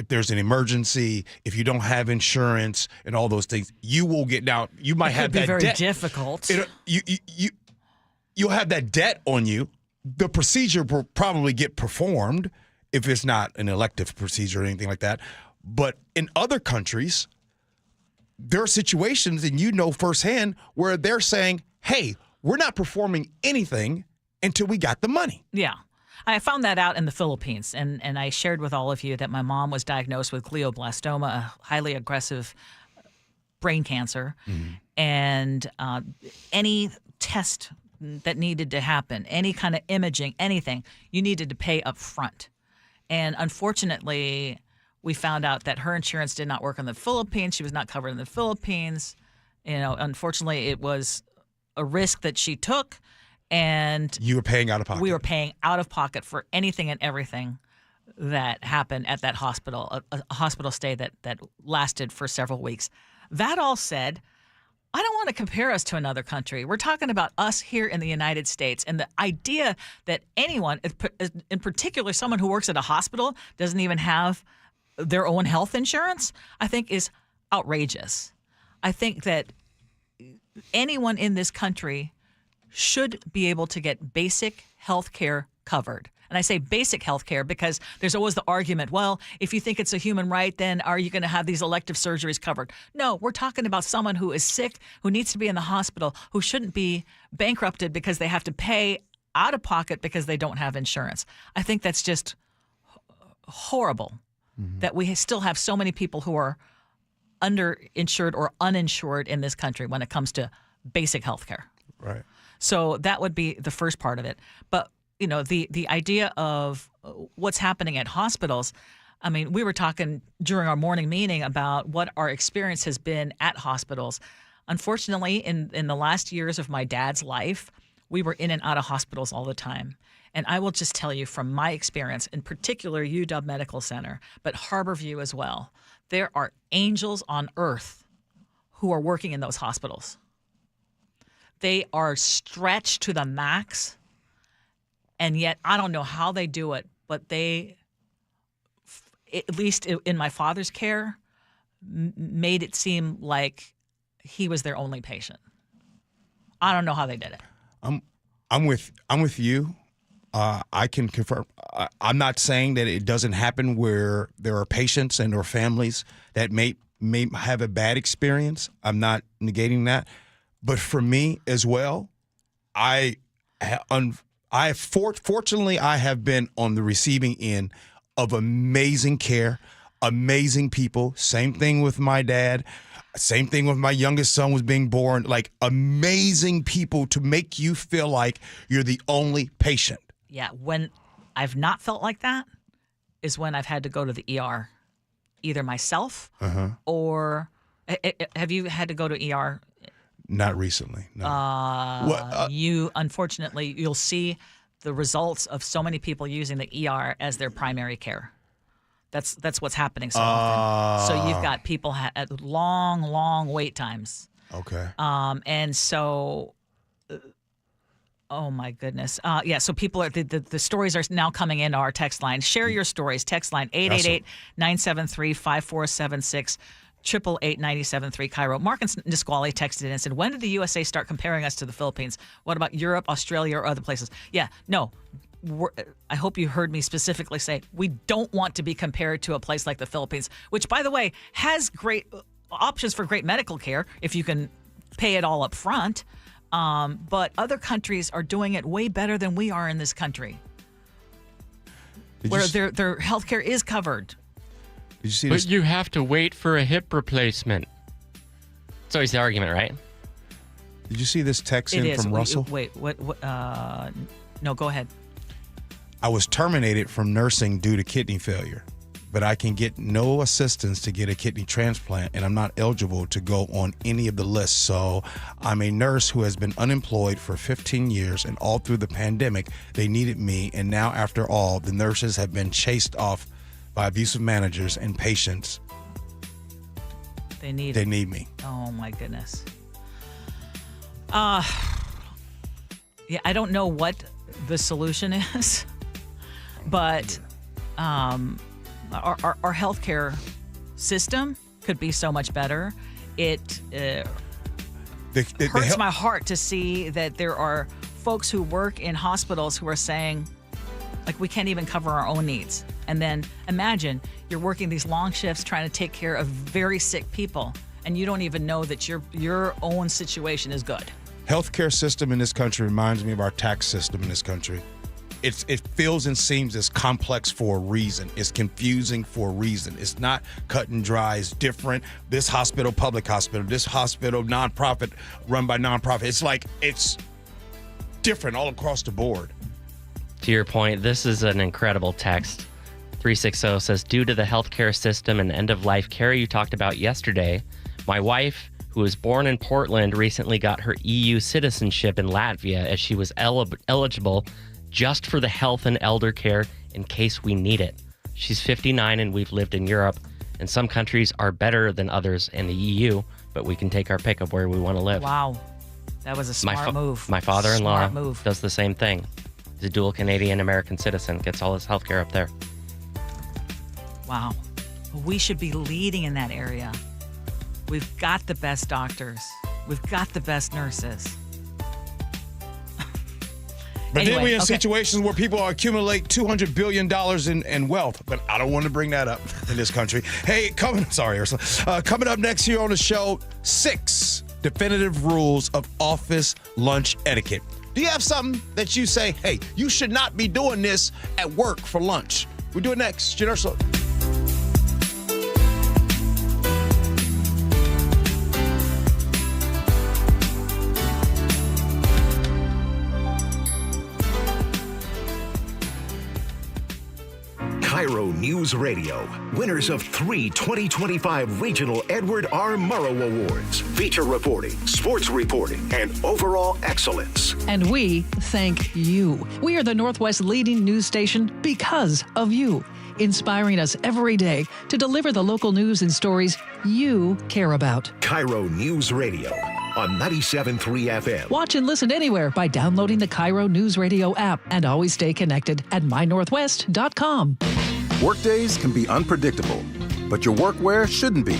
there's an emergency, if you don't have insurance and all those things, you will get down. You might have that debt. It could be very difficult. You'll have that debt on you. The procedure will probably get performed if it's not an elective procedure or anything like that. But in other countries, there are situations, and firsthand, where they're saying, hey, we're not performing anything until we got the money. Yeah. I found that out in the Philippines, and I shared with all of you that my mom was diagnosed with glioblastoma, a highly aggressive brain cancer, and any test that needed to happen, any kind of imaging, anything, you needed to pay up front. And unfortunately, we found out that her insurance did not work in the Philippines. She was not covered in the Philippines. Unfortunately, it was a risk that she took. And you were paying out of pocket. We were paying out of pocket for anything and everything that happened at that hospital, a hospital stay that lasted for several weeks. That all said, I don't want to compare us to another country. We're talking about us here in the United States. And the idea that anyone, in particular someone who works at a hospital, doesn't even have their own health insurance, I think is outrageous. I think that anyone in this country should be able to get basic health care covered. And I say basic health care because there's always the argument, well, if you think it's a human right, then are you going to have these elective surgeries covered? No, we're talking about someone who is sick, who needs to be in the hospital, who shouldn't be bankrupted because they have to pay out of pocket because they don't have insurance. I think that's just horrible that we still have so many people who are underinsured or uninsured in this country when it comes to basic health care. Right. So that would be the first part of it. But you know, the idea of what's happening at hospitals, I mean, we were talking during our morning meeting about what our experience has been at hospitals. Unfortunately, in the last years of my dad's life, we were in and out of hospitals all the time. And I will just tell you from my experience, in particular UW Medical Center, but Harborview as well, there are angels on earth who are working in those hospitals. They are stretched to the max. And yet, I don't know how they do it, but they, at least in my father's care, made it seem like he was their only patient. I don't know how they did it. I'm with you. I can confirm. I'm not saying that it doesn't happen where there are patients and or families that may have a bad experience. I'm not negating that, but for me as well, fortunately, I have been on the receiving end of amazing care, amazing people. Same thing with my dad. Same thing with my youngest son was being born. Like amazing people to make you feel like you're the only patient. Yeah, when I've not felt like that is when I've had to go to the ER, either myself or have you had to go to ER? Not recently. No. Unfortunately, you'll see the results of so many people using the ER as their primary care. That's what's happening so often. So you've got people at long wait times. Okay. And so, oh my goodness. Yeah. So people are the stories are now coming into our text line. Share your stories. Text line 888-973-5476. 888-973 KIRO. Mark and Nisqually texted in and said, when did the USA start comparing us to the Philippines? What about Europe, Australia, or other places? Yeah, no. I hope you heard me specifically say we don't want to be compared to a place like the Philippines, which, by the way, has great options for great medical care if you can pay it all up front. But other countries are doing it way better than we are in this country, where their health care is covered. Did you see but this? You have to wait for a hip replacement. It's always the argument, right? Did you see this text in from Russell? Wait, what? No, go ahead. I was terminated from nursing due to kidney failure, but I can get no assistance to get a kidney transplant, and I'm not eligible to go on any of the lists. So I'm a nurse who has been unemployed for 15 years, and all through the pandemic, they needed me. And now, after all, the nurses have been chased off by abusive managers and patients. They need me. Oh my goodness. Yeah, I don't know what the solution is, but our healthcare system could be so much better. It hurts my heart to see that there are folks who work in hospitals who are saying, like, we can't even cover our own needs. And then imagine you're working these long shifts trying to take care of very sick people, and you don't even know that your own situation is good. Healthcare system in this country reminds me of our tax system in this country. It feels and seems as complex for a reason. It's confusing for a reason. It's not cut and dry. It's different. This hospital, public hospital. This hospital, nonprofit, run by nonprofit. It's like it's different all across the board. To your point, this is an incredible text. 360 says, due to the healthcare system and end-of-life care you talked about yesterday, my wife, who was born in Portland, recently got her EU citizenship in Latvia as she was eligible just for the health and elder care in case we need it. She's 59 and we've lived in Europe And some countries are better than others in the EU, but we can take our pick of where we want to live. Wow. That was a smart move. My father-in-law Smart move. does the same thing. He's a dual Canadian-American citizen, gets all his health care up there. Wow. We should be leading in that area. We've got the best doctors. We've got the best nurses. But Anyway, then we're in okay. situations where people accumulate $200 billion in wealth. But I don't want to bring that up in this country. Hey, coming up next here on the show, 6 definitive rules of office lunch etiquette. Do you have something that you say, hey, you should not be doing this at work for lunch? We'll do it next. Gee Ursula. KIRO News Radio, winners of 3 2025 Regional Edward R. Murrow Awards. Feature reporting, sports reporting, and overall excellence. And we thank you. We are the Northwest leading news station because of you, inspiring us every day to deliver the local news and stories you care about. KIRO News Radio on 97.3 FM. Watch and listen anywhere by downloading the KIRO Newsradio app, and always stay connected at mynorthwest.com. Workdays can be unpredictable, but your workwear shouldn't be.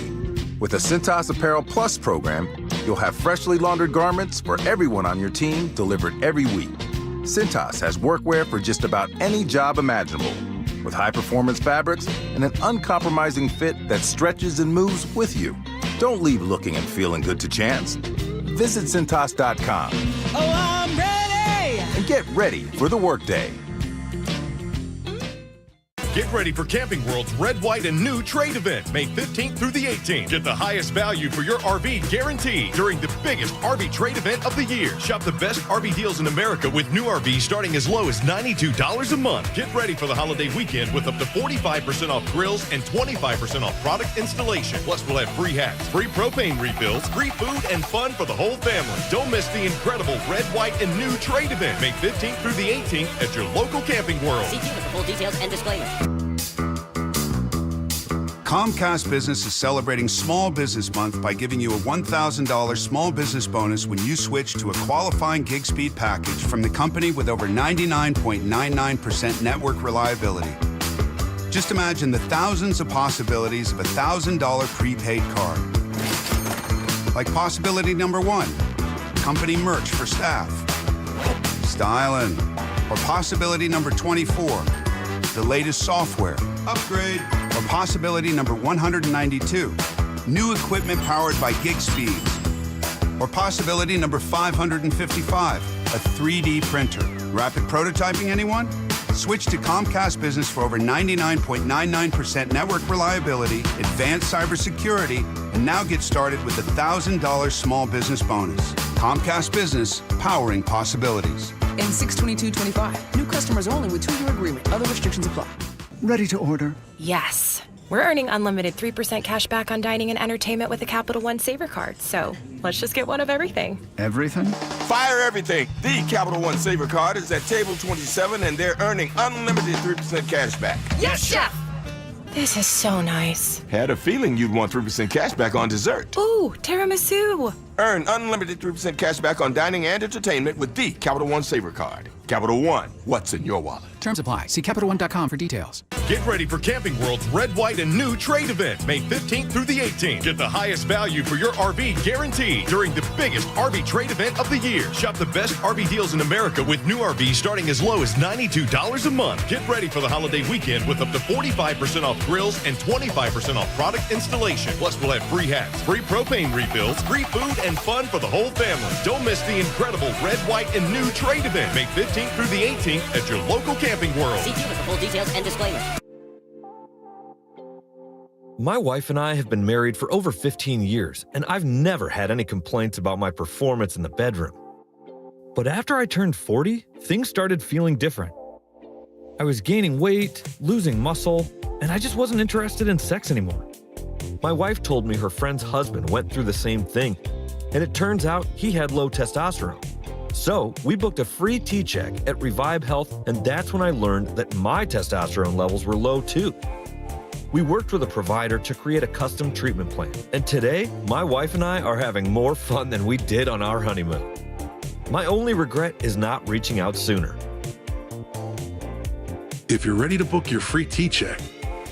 With the Cintas Apparel Plus program, you'll have freshly laundered garments for everyone on your team delivered every week. Cintas has workwear for just about any job imaginable, with high-performance fabrics and an uncompromising fit that stretches and moves with you. Don't leave looking and feeling good to chance. Visit Cintas.com. Oh, I'm ready! And get ready for the workday. Get ready for Camping World's Red, White, and New trade event, May 15th through the 18th. Get the highest value for your RV guaranteed during the biggest RV trade event of the year. Shop the best RV deals in America with new RVs starting as low as $92 a month. Get ready for the holiday weekend with up to 45% off grills and 25% off product installation. Plus, we'll have free hats, free propane refills, free food, and fun for the whole family. Don't miss the incredible Red, White, and New trade event, May 15th through the 18th at your local Camping World. See with the full details and disclaimer. Comcast Business is celebrating Small Business Month by giving you a $1,000 small business bonus when you switch to a qualifying gig speed package from the company with over 99.99% network reliability. Just imagine the thousands of possibilities of a $1,000 prepaid card. Like possibility number 1, company merch for staff. Styling. Or possibility number 24, the latest software. Upgrade. Or possibility number 192, new equipment powered by gig speeds. Or possibility number 555, a 3D printer. Rapid prototyping, anyone? Switch to Comcast Business for over 99.99% network reliability, advanced cybersecurity, and now get started with a $1,000 small business bonus. Comcast Business, powering possibilities. In 6/22/25, new customers only with 2-year agreement. Other restrictions apply. Ready to order? Yes. We're earning unlimited 3% cash back on dining and entertainment with a Capital One Saver card. So let's just get one of everything. Everything? Fire everything. The Capital One Saver card is at table 27 and they're earning unlimited 3% cash back. Yes, Chef! This is so nice. Had a feeling you'd want 3% cash back on dessert. Ooh, tiramisu. Earn unlimited 3% cash back on dining and entertainment with the Capital One Saver card. Capital One, what's in your wallet? Terms apply. See CapitalOne.com for details. Get ready for Camping World's Red, White, and New trade event, May 15th through the 18th. Get the highest value for your RV guaranteed during the biggest RV trade event of the year. Shop the best RV deals in America with new RVs starting as low as $92 a month. Get ready for the holiday weekend with up to 45% off grills and 25% off product installation. Plus, we'll have free hats, free propane refills, free food, and fun for the whole family. Don't miss the incredible Red, White, and New trade event, May 15th through the 18th at your local Camping World. See with the full details and disclaimer. My wife and I have been married for over 15 years, and I've never had any complaints about my performance in the bedroom. But after I turned 40, things started feeling different. I was gaining weight, losing muscle, and I just wasn't interested in sex anymore. My wife told me her friend's husband went through the same thing, and it turns out he had low testosterone. So we booked a free T-check at Revive Health, and that's when I learned that my testosterone levels were low too. We worked with a provider to create a custom treatment plan. And today, my wife and I are having more fun than we did on our honeymoon. My only regret is not reaching out sooner. If you're ready to book your free T-check,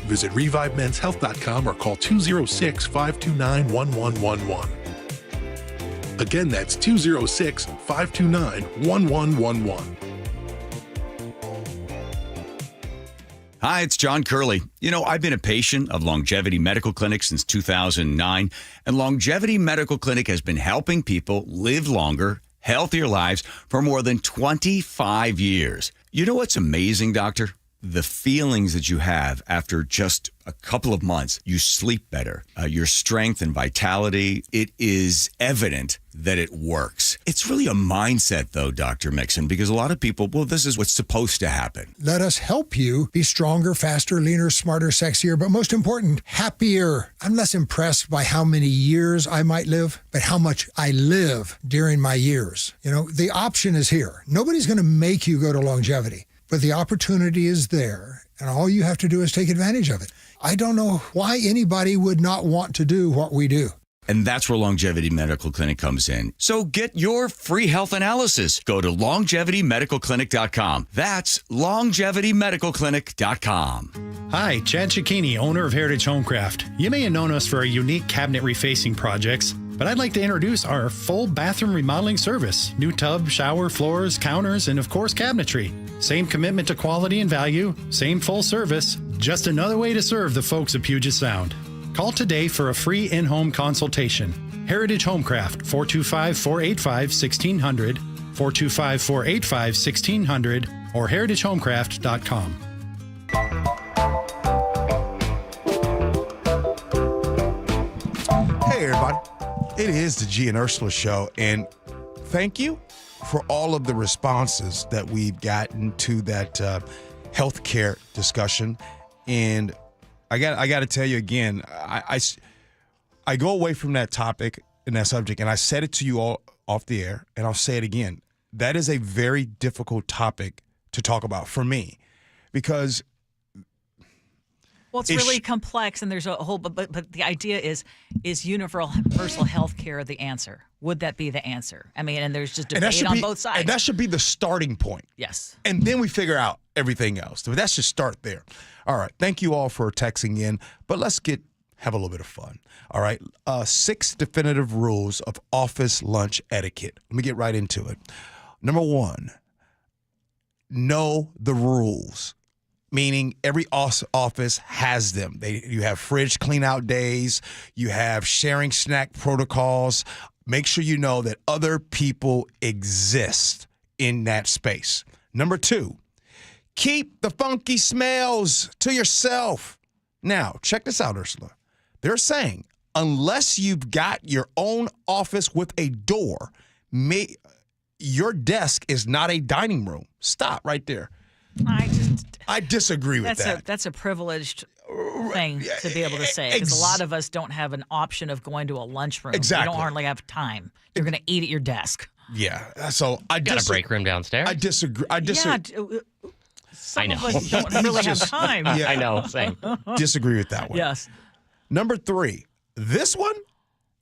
visit ReviveMen'sHealth.com or call 206-529-1111. Again, that's 206-529-1111. Hi, it's John Curley. You know, I've been a patient of Longevity Medical Clinic since 2009, and Longevity Medical Clinic has been helping people live longer, healthier lives for more than 25 years. You know what's amazing, Doctor? The feelings that you have after just a couple of months. You sleep better. Your strength and vitality, it is evident that it works. It's really a mindset, though, Dr. Mixon, because a lot of people, well, this is what's supposed to happen. Let us help you be stronger, faster, leaner, smarter, sexier, but most important, happier. I'm less impressed by how many years I might live, but how much I live during my years. You know, the option is here. Nobody's going to make you go to longevity. But the opportunity is there, and all you have to do is take advantage of it. I don't know why anybody would not want to do what we do. And that's where Longevity Medical Clinic comes in. So get your free health analysis. Go to longevitymedicalclinic.com. That's longevitymedicalclinic.com. Hi, Chad Cicchini, owner of Heritage Homecraft. You may have known us for our unique cabinet refacing projects, but I'd like to introduce our full bathroom remodeling service. New tub, shower, floors, counters, and of course, cabinetry. Same commitment to quality and value, same full service, just another way to serve the folks of Puget Sound. Call today for a free in-home consultation. Heritage Homecraft, 425-485-1600, 425-485-1600, or heritagehomecraft.com. Hey, everybody. It is the Gee and Ursula Show, and thank you for all of the responses that we've gotten to that healthcare discussion. And I got to tell you again, I go away from that topic and that subject, and I said it to you all off the air, and I'll say it again. That is a very difficult topic to talk about for me, because well, it's really complex, and there's a whole. But the idea is universal health care the answer? Would that be the answer? I mean, and there's just debate on both sides. And that should be the starting point. Yes. And then we figure out everything else. So that should start there. All right. Thank you all for texting in, but let's have a little bit of fun. All right. 6 definitive rules of office lunch etiquette. Let me get right into it. Number 1, know the rules. Meaning every office has them. You have fridge clean out days. You have sharing snack protocols. Make sure you know that other people exist in that space. Number 2, keep the funky smells to yourself. Now, check this out, Ursula. They're saying unless you've got your own office with a door, your desk is not a dining room. Stop right there. I disagree with that. That's a privileged thing to be able to say, because a lot of us don't have an option of going to a lunchroom. Exactly. You don't hardly have time. You're going to eat at your desk. Yeah. So I got a break room downstairs. I disagree. Some of us don't really have time. Yeah. I know. Same. Disagree with that one. Yes. Number 3, this one,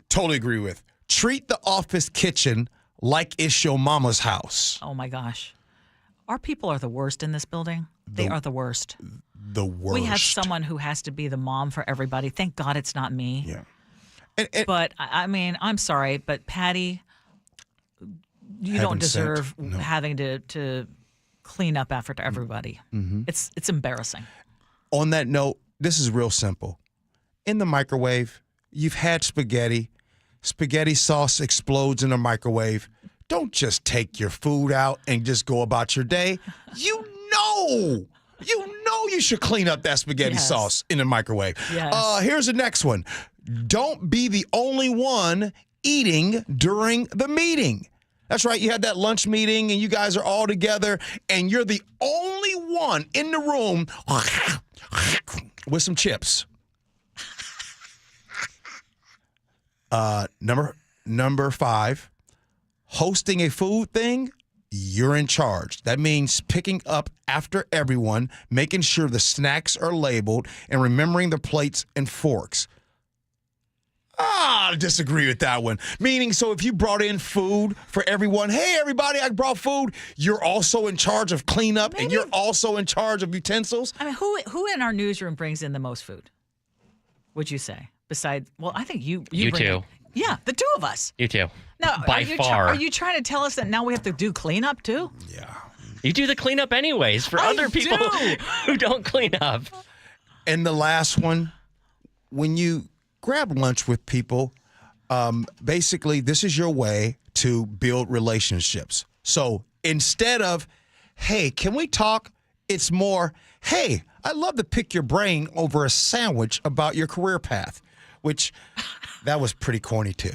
totally agree with. Treat the office kitchen like it's your mama's house. Oh my gosh. Our people are the worst in this building. They are the worst. The worst. We have someone who has to be the mom for everybody. Thank God it's not me. Yeah. But, I mean, I'm sorry, but Patty, you don't deserve having to clean up after everybody. Mm-hmm. It's embarrassing. On that note, this is real simple. In the microwave, you've had spaghetti. Spaghetti sauce explodes in the microwave. Don't just take your food out and just go about your day. You know you should clean up that spaghetti sauce in the microwave. Yes. Here's the next one. Don't be the only one eating during the meeting. That's right. You had that lunch meeting and you guys are all together and you're the only one in the room with some chips. Number 5. Hosting a food thing, you're in charge. That means picking up after everyone, making sure the snacks are labeled, and remembering the plates and forks. I disagree with that one. Meaning, so if you brought in food for everyone, hey, everybody, I brought food, you're also in charge of cleanup, and you're also in charge of utensils? I mean, who in our newsroom brings in the most food, would you say? Besides, well, I think you bring two. in. Yeah, the two of us. You too. No, by far. Are you trying to tell us that now we have to do cleanup too? Yeah. You do the cleanup anyways for other people who don't clean up. And the last one, when you grab lunch with people, basically this is your way to build relationships. So instead of, hey, can we talk? It's more, hey, I'd love to pick your brain over a sandwich about your career path, which that was pretty corny too.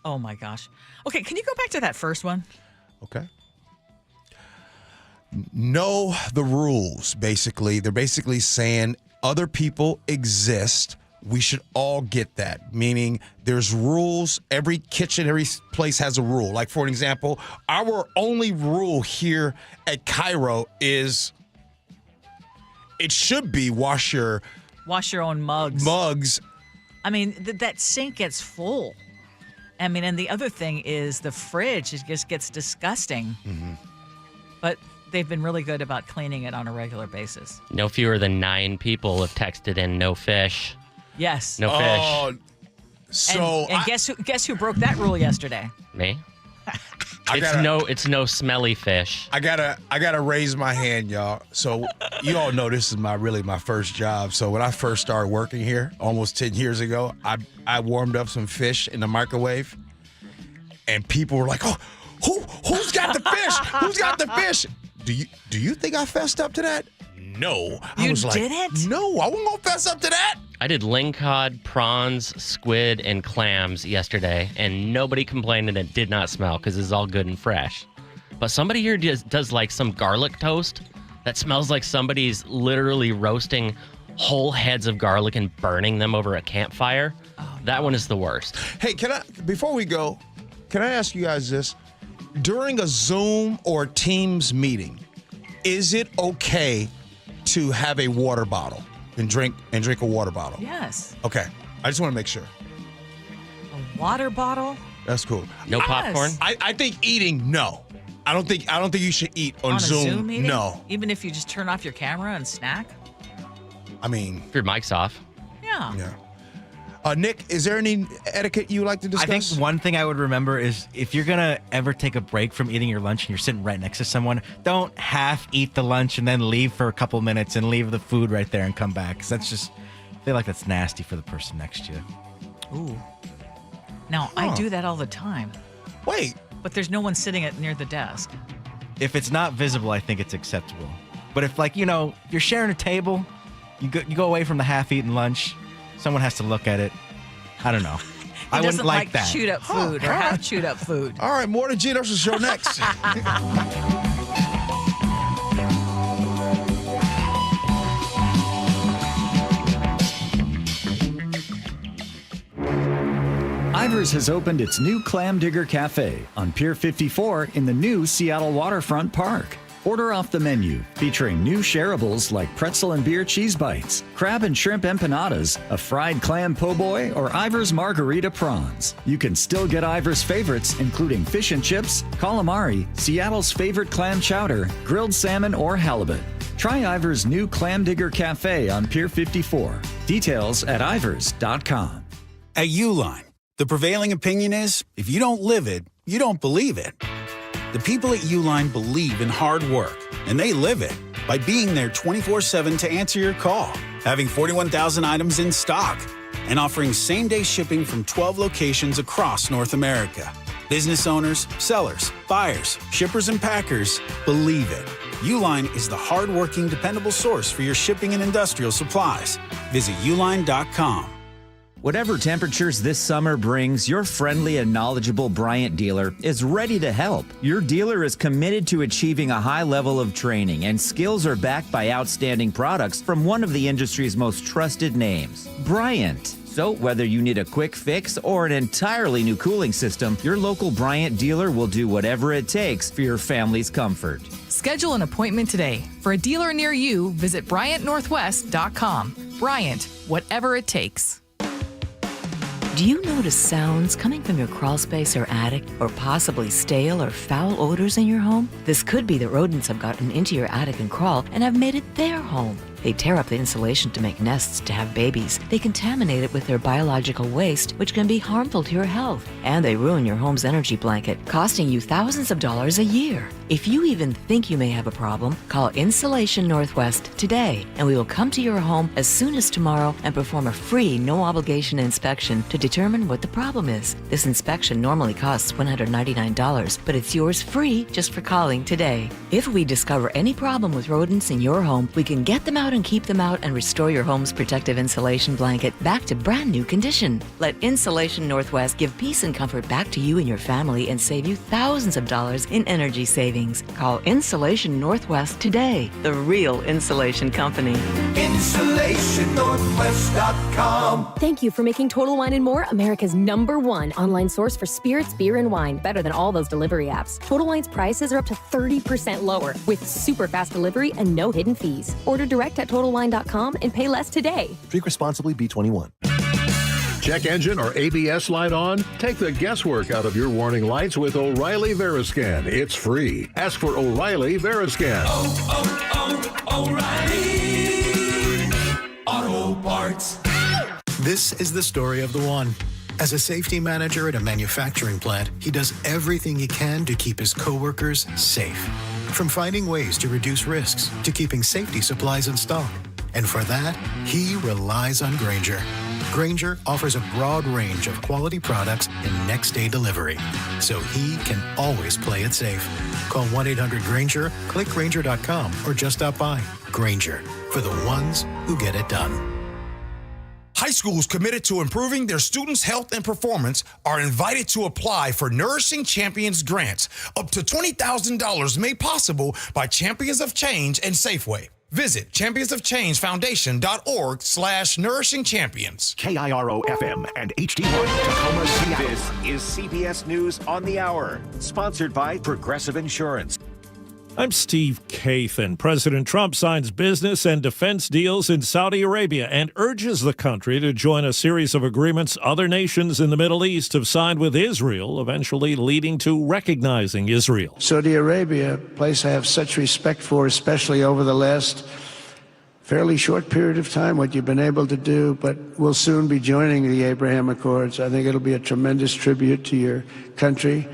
Oh my gosh. Okay, can you go back to that first one? Okay. Know the rules, basically. They're basically saying other people exist. We should all get that, meaning there's rules. Every kitchen, every place has a rule. Like, for an example, our only rule here at KIRO is it should be wash your own mugs. Mugs. I mean, that sink gets full. I mean, and the other thing is the fridge just gets disgusting. Mm-hmm. But they've been really good about cleaning it on a regular basis. No fewer than 9 people have texted in no fish. Yes. No fish. So and guess who broke that rule yesterday? Me? It's no smelly fish. I gotta raise my hand, y'all. So you all know this is my first job. So when I first started working here almost 10 years ago, I warmed up some fish in the microwave, and people were like, "Oh, who's got the fish? Who's got the fish?" Do you think I fessed up to that? No. I was like, didn't? No, I wasn't gonna fess up to that. I did lingcod, prawns, squid, and clams yesterday, and nobody complained, and it did not smell because it's all good and fresh. But somebody here does like some garlic toast that smells like somebody's literally roasting whole heads of garlic and burning them over a campfire. Oh, that one is the worst. Hey, before we go, can I ask you guys this? During a Zoom or Teams meeting, is it okay to have a water bottle and drink a water bottle? Yes. Okay. I just want to make sure. A water bottle? That's cool. No popcorn? I think eating, no. I don't think you should eat on a Zoom. meeting? No. Even if you just turn off your camera and snack? I mean, if your mic's off. Yeah. Yeah. Nick, is there any etiquette you would like to discuss? I think one thing I would remember is if you're going to ever take a break from eating your lunch and you're sitting right next to someone, don't half eat the lunch and then leave for a couple minutes and leave the food right there and come back. Because that's just, I feel like that's nasty for the person next to you. Ooh. Now, I do that all the time. Wait. But there's no one sitting near the desk. If it's not visible, I think it's acceptable. But if, you're sharing a table, you go away from the half-eaten lunch, someone has to look at it. I don't know. I wouldn't like that. Chewed up food or half chewed up food. All right, more to Gee Ursula Show next. Ivers has opened its new Clam Digger Cafe on Pier 54 in the new Seattle Waterfront Park. Order off the menu, featuring new shareables like pretzel and beer cheese bites, crab and shrimp empanadas, a fried clam po' boy, or Ivers margarita prawns. You can still get Ivers favorites, including fish and chips, calamari, Seattle's favorite clam chowder, grilled salmon, or halibut. Try Ivers' new Clam Digger Cafe on Pier 54. Details at ivers.com. At Uline, the prevailing opinion is, if you don't live it, you don't believe it. The people at Uline believe in hard work, and they live it by being there 24/7 to answer your call, having 41,000 items in stock, and offering same-day shipping from 12 locations across North America. Business owners, sellers, buyers, shippers, and packers believe it. Uline is the hard-working, dependable source for your shipping and industrial supplies. Visit uline.com. Whatever temperatures this summer brings, your friendly and knowledgeable Bryant dealer is ready to help. Your dealer is committed to achieving a high level of training, and skills are backed by outstanding products from one of the industry's most trusted names, Bryant. So whether you need a quick fix or an entirely new cooling system, your local Bryant dealer will do whatever it takes for your family's comfort. Schedule an appointment today. For a dealer near you, visit BryantNorthwest.com. Bryant, whatever it takes. Do you notice sounds coming from your crawl space or attic, or possibly stale or foul odors in your home? This could be that rodents have gotten into your attic and crawl and have made it their home. They tear up the insulation to make nests to have babies. They contaminate it with their biological waste, which can be harmful to your health. And they ruin your home's energy blanket, costing you thousands of dollars a year. If you even think you may have a problem, call Insulation Northwest today, and we will come to your home as soon as tomorrow and perform a free, no-obligation inspection to determine what the problem is. This inspection normally costs $199, but it's yours free just for calling today. If we discover any problem with rodents in your home, we can get them out and keep them out and restore your home's protective insulation blanket back to brand new condition. Let Insulation Northwest give peace and comfort back to you and your family and save you thousands of dollars in energy savings. Call Insulation Northwest today, the real insulation company. InsulationNorthwest.com. Thank you for making Total Wine & More America's #1 online source for spirits, beer, and wine. Better than all those delivery apps. Total Wine's prices are up to 30% lower with super fast delivery and no hidden fees. Order direct at TotalWine.com and pay less today. Drink responsibly, B21. Check engine or ABS light on? Take the guesswork out of your warning lights with O'Reilly Veriscan. It's free. Ask for O'Reilly Veriscan. O'Reilly Auto Parts. This is the story of the one. As a safety manager at a manufacturing plant, he does everything he can to keep his coworkers safe. From finding ways to reduce risks to keeping safety supplies in stock. And for that, he relies on Grainger. Grainger offers a broad range of quality products and next-day delivery, so he can always play it safe. Call 1-800-GRAINGER, click Grainger.com, or just stop by. Grainger, for the ones who get it done. High schools committed to improving their students' health and performance are invited to apply for Nourishing Champions grants. Up to $20,000 made possible by Champions of Change and Safeway. Visit championsofchangefoundation.org/nourishing champions. KIRO FM and HD1 Tacoma, Seattle. This is CBS News on the Hour, sponsored by Progressive Insurance. I'm Steve Kathan. President Trump signs business and defense deals in Saudi Arabia and urges the country to join a series of agreements other nations in the Middle East have signed with Israel, eventually leading to recognizing Israel. Saudi Arabia, a place I have such respect for, especially over the last fairly short period of time, what you've been able to do, but we'll soon be joining the Abraham Accords. I think it'll be a tremendous tribute to your country.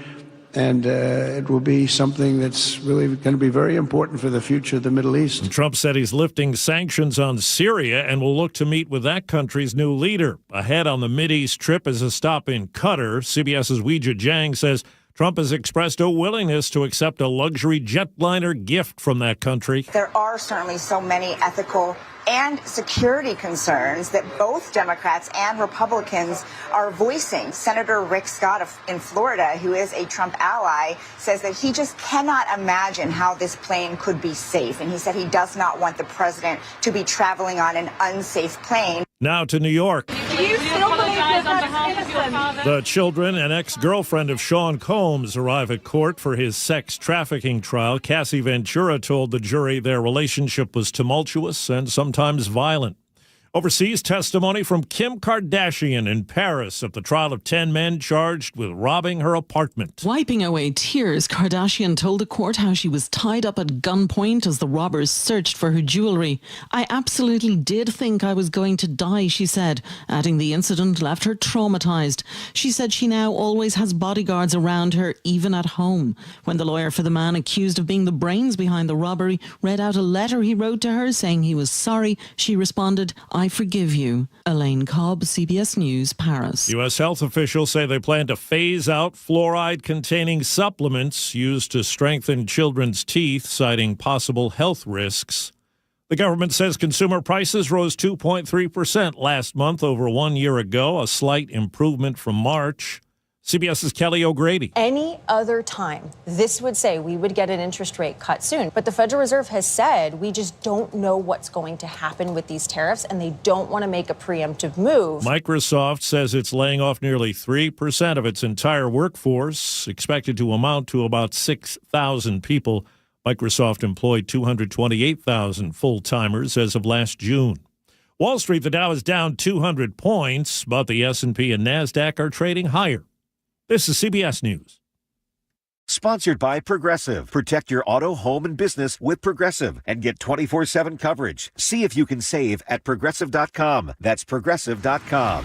And it will be something that's really going to be very important for the future of the Middle East. And Trump said he's lifting sanctions on Syria and will look to meet with that country's new leader. Ahead on the Mideast trip is a stop in Qatar. CBS's Weijia Jiang says Trump has expressed a willingness to accept a luxury jetliner gift from that country. There are certainly so many ethical and security concerns that both Democrats and Republicans are voicing. Senator Rick Scott in Florida, who is a Trump ally, says that he just cannot imagine how this plane could be safe. And he said he does not want the president to be traveling on an unsafe plane. Now to New York. Do you still apologize on behalf of your father? The children and ex-girlfriend of Sean Combs arrive at court for his sex trafficking trial. Cassie Ventura told the jury their relationship was tumultuous and sometimes violent. Overseas testimony from Kim Kardashian in Paris at the trial of 10 men charged with robbing her apartment. Wiping away tears, Kardashian told the court how she was tied up at gunpoint as the robbers searched for her jewelry. "I absolutely did think I was going to die," she said, adding the incident left her traumatized. She said she now always has bodyguards around her, even at home. When the lawyer for the man accused of being the brains behind the robbery read out a letter he wrote to her saying he was sorry, she responded, "I forgive you." Elaine Cobb, CBS News, Paris. U.S. health officials say they plan to phase out fluoride-containing supplements used to strengthen children's teeth, citing possible health risks. The government says consumer prices rose 2.3% last month over 1 year ago, a slight improvement from March. CBS's Kelly O'Grady. Any other time, this would say we would get an interest rate cut soon. But the Federal Reserve has said we just don't know what's going to happen with these tariffs, and they don't want to make a preemptive move. Microsoft says it's laying off nearly 3% of its entire workforce, expected to amount to about 6,000 people. Microsoft employed 228,000 full-timers as of last June. Wall Street, the Dow is down 200 points, but the S&P and NASDAQ are trading higher. This is CBS News. Sponsored by Progressive. Protect your auto, home, and business with Progressive and get 24/7 coverage. See if you can save at Progressive.com. That's Progressive.com.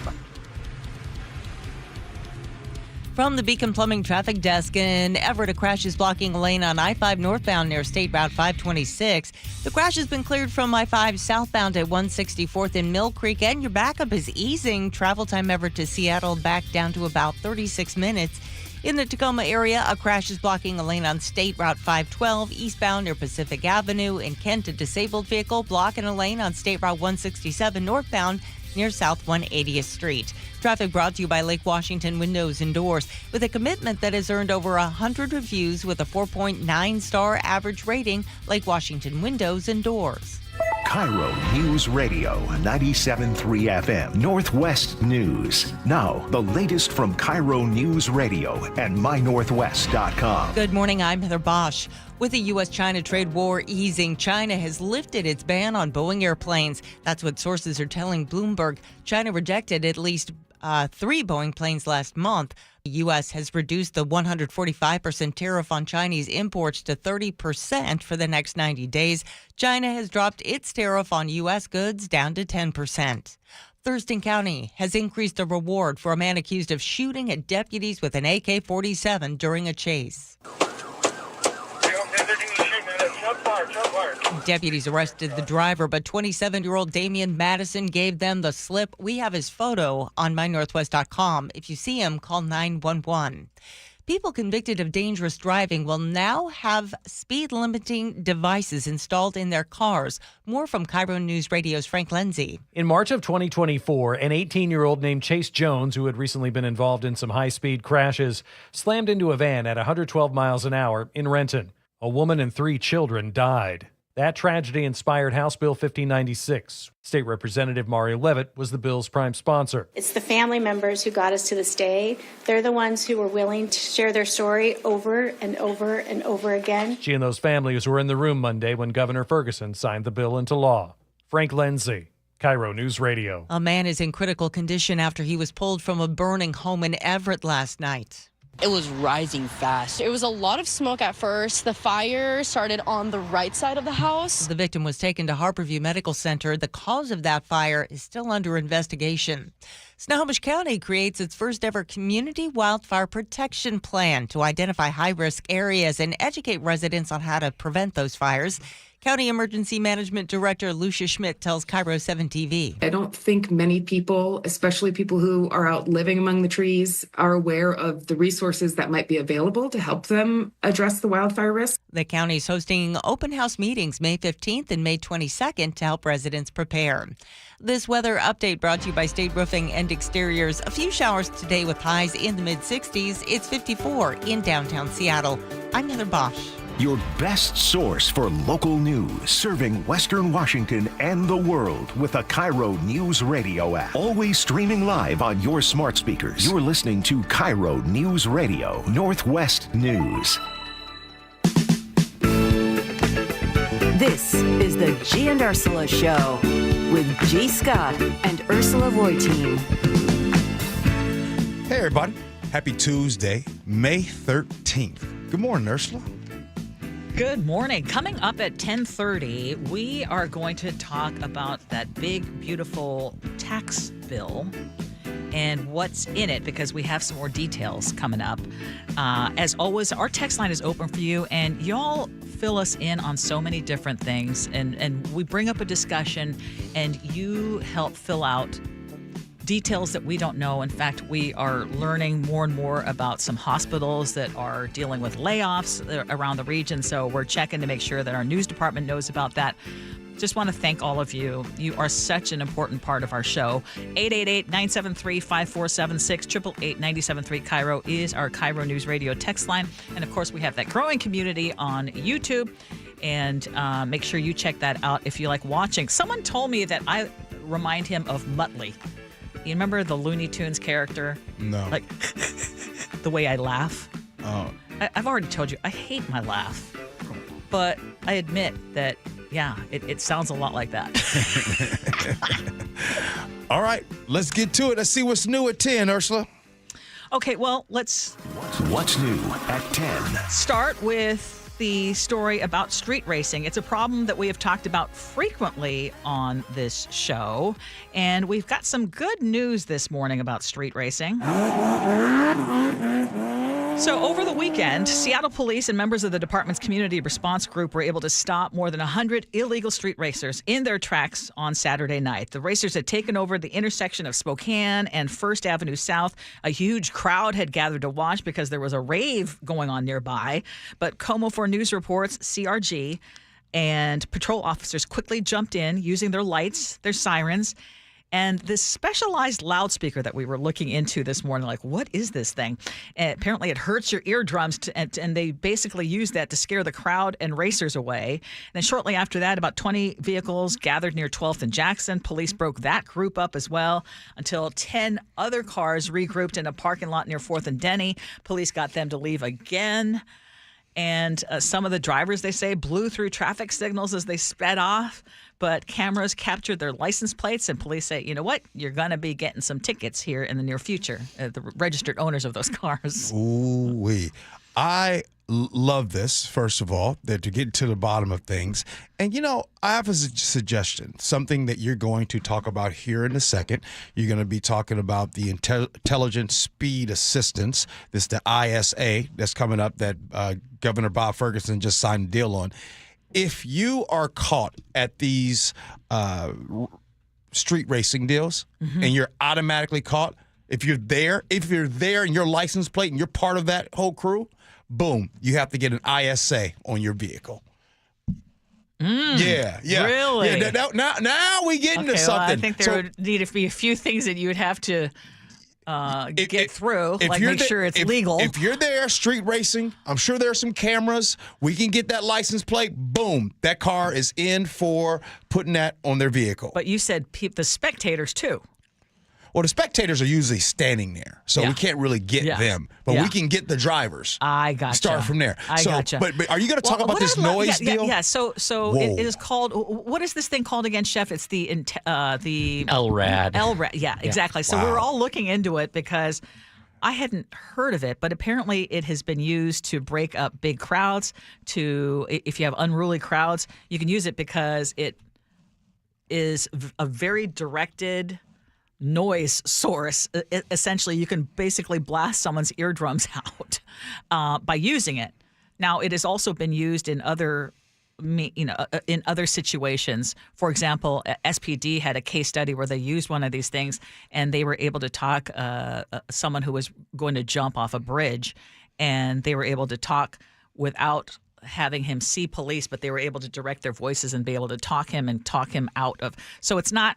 From the Beacon Plumbing Traffic Desk in Everett, a crash is blocking a lane on I-5 northbound near State Route 526. The crash has been cleared from I-5 southbound at 164th in Mill Creek, and your backup is easing. Travel time Everett to Seattle back down to about 36 minutes. In the Tacoma area, a crash is blocking a lane on State Route 512 eastbound near Pacific Avenue. In Kent, a disabled vehicle blocking a lane on State Route 167 northbound near South 180th Street. Traffic brought to you by Lake Washington Windows and Doors, with a commitment that has earned over 100 reviews with a 4.9-star average rating. Lake Washington Windows and Doors. KIRO News Radio 97.3 FM Northwest News. Now, the latest from KIRO News Radio and mynorthwest.com. Good morning, I'm Heather Bosch. With the U.S.-China trade war easing, China has lifted its ban on Boeing airplanes. That's what sources are telling Bloomberg. China rejected at least 3 Boeing planes last month. The U.S. has reduced the 145% tariff on Chinese imports to 30% for the next 90 days. China has dropped its tariff on U.S. goods down to 10%. Thurston County has increased the reward for a man accused of shooting at deputies with an AK-47 during a chase. Deputies arrested the driver, but 27-year-old Damian Madison gave them the slip. We have his photo on mynorthwest.com. If you see him, call 911. People convicted of dangerous driving will now have speed limiting devices installed in their cars. More from KIRO News Radio's Frank Lindsay. In March of 2024, an 18-year-old named Chase Jones, who had recently been involved in some high-speed crashes, slammed into a van at 112 miles an hour in Renton. A woman and 3 children died. That tragedy inspired House Bill 1596. State Representative Mario Levitt was the bill's prime sponsor. It's the family members who got us to this day. They're the ones who were willing to share their story over and over and over again. She and those families were in the room Monday when Governor Ferguson signed the bill into law. Frank Lindsay, KIRO News Radio. A man is in critical condition after he was pulled from a burning home in Everett last night. It was rising fast. It was a lot of smoke at first. The fire started on the right side of the house. The victim was taken to Harborview Medical Center. The cause of that fire is still under investigation. Snohomish County creates its first ever community wildfire protection plan to identify high-risk areas and educate residents on how to prevent those fires. County Emergency Management Director Lucia Schmidt tells KIRO 7 TV. I don't think many people, especially people who are out living among the trees, are aware of the resources that might be available to help them address the wildfire risk. The county's hosting open house meetings May 15th and May 22nd to help residents prepare. This weather update brought to you by State Roofing and Exteriors. A few showers today with highs in the mid-60s. It's 54 in downtown Seattle. I'm Heather Bosch. Your best source for local news, serving Western Washington and the world with a KIRO News Radio app. Always streaming live on your smart speakers. You're listening to KIRO News Radio, Northwest News. This is the Gee and Ursula Show with G. Scott and Ursula Reutin. Hey, everybody. Happy Tuesday, May 13th. Good morning, Ursula. Good morning. Coming up at 10:30, we are going to talk about that big, beautiful tax bill and what's in it, because we have some more details coming up. As always, our text line is open for you, and y'all fill us in on so many different things, and we bring up a discussion, and you help fill out details that we don't know. In fact, we are learning more and more about some hospitals that are dealing with layoffs around the region, so we're checking to make sure that our news department knows about that. just want to thank all of you. You are such an important part of our show. 888-973-5476, 888-973 KIRO is our KIRO News Radio text line. And of course, we have that growing community on YouTube. And make sure you check that out if you like watching. Someone told me that I remind him of Muttley. You remember the Looney Tunes character? No. Like the way I laugh. Oh. I've already told you, I hate my laugh. But I admit that, yeah, it sounds a lot like that. All right, let's get to it. Let's see what's new at 10, Ursula. Okay, well, let's... What's new at 10? Start with the story about street racing. It's a problem that we have talked about frequently on this show, and we've got some good news this morning about street racing. So over the weekend, Seattle police and members of the department's community response group were able to stop more than 100 illegal street racers in their tracks on Saturday night. The racers had taken over the intersection of Spokane and First Avenue South. A huge crowd had gathered to watch because there was a rave going on nearby. But Como 4 News reports CRG and patrol officers quickly jumped in using their lights, their sirens, and this specialized loudspeaker that we were looking into this morning, like, what is this thing? And apparently it hurts your eardrums, and they basically use that to scare the crowd and racers away. And then shortly after that, about 20 vehicles gathered near 12th and Jackson. Police broke that group up as well until 10 other cars regrouped in a parking lot near 4th and Denny. Police got them to leave again. And some of the drivers, they say, blew through traffic signals as they sped off. But cameras captured their license plates, and police say, you know what? You're going to be getting some tickets here in the near future, the registered owners of those cars. Ooh-wee. I love this, first of all, that to get to the bottom of things. And, you know, I have a suggestion, something that you're going to talk about here in a second. You're going to be talking about the Intelligent Speed Assistance. This is the ISA that's coming up that Governor Bob Ferguson just signed a deal on. If you are caught at these street racing deals and you're automatically caught, if you're there and your license plate and you're part of that whole crew, boom, you have to get an ISA on your vehicle. Yeah. Really? Yeah, now we get into something. Well, I think there would need to be a few things that you would have to get through, like make sure it's legal. If you're there street racing, I'm sure there are some cameras. We can get that license plate. Boom, that car is in for putting that on their vehicle. But you said the spectators too. Well, the spectators are usually standing there, so we can't really get them. But we can get the drivers. I got Start from there. I gotcha. But are you going to talk about this noise deal? Yeah. So it is called. What is this thing called again, Chef? It's the LRAD. LRAD. Yeah, exactly. So we're all looking into it because I hadn't heard of it, but apparently it has been used to break up big crowds. If you have unruly crowds, you can use it because it is a very directed noise source. Essentially, you can basically blast someone's eardrums out by using it. Now, it has also been used in other situations. For example, SPD had a case study where they used one of these things, and they were able to talk someone who was going to jump off a bridge, and they were able to talk without having him see police, but they were able to direct their voices and be able to talk him out of. So it's not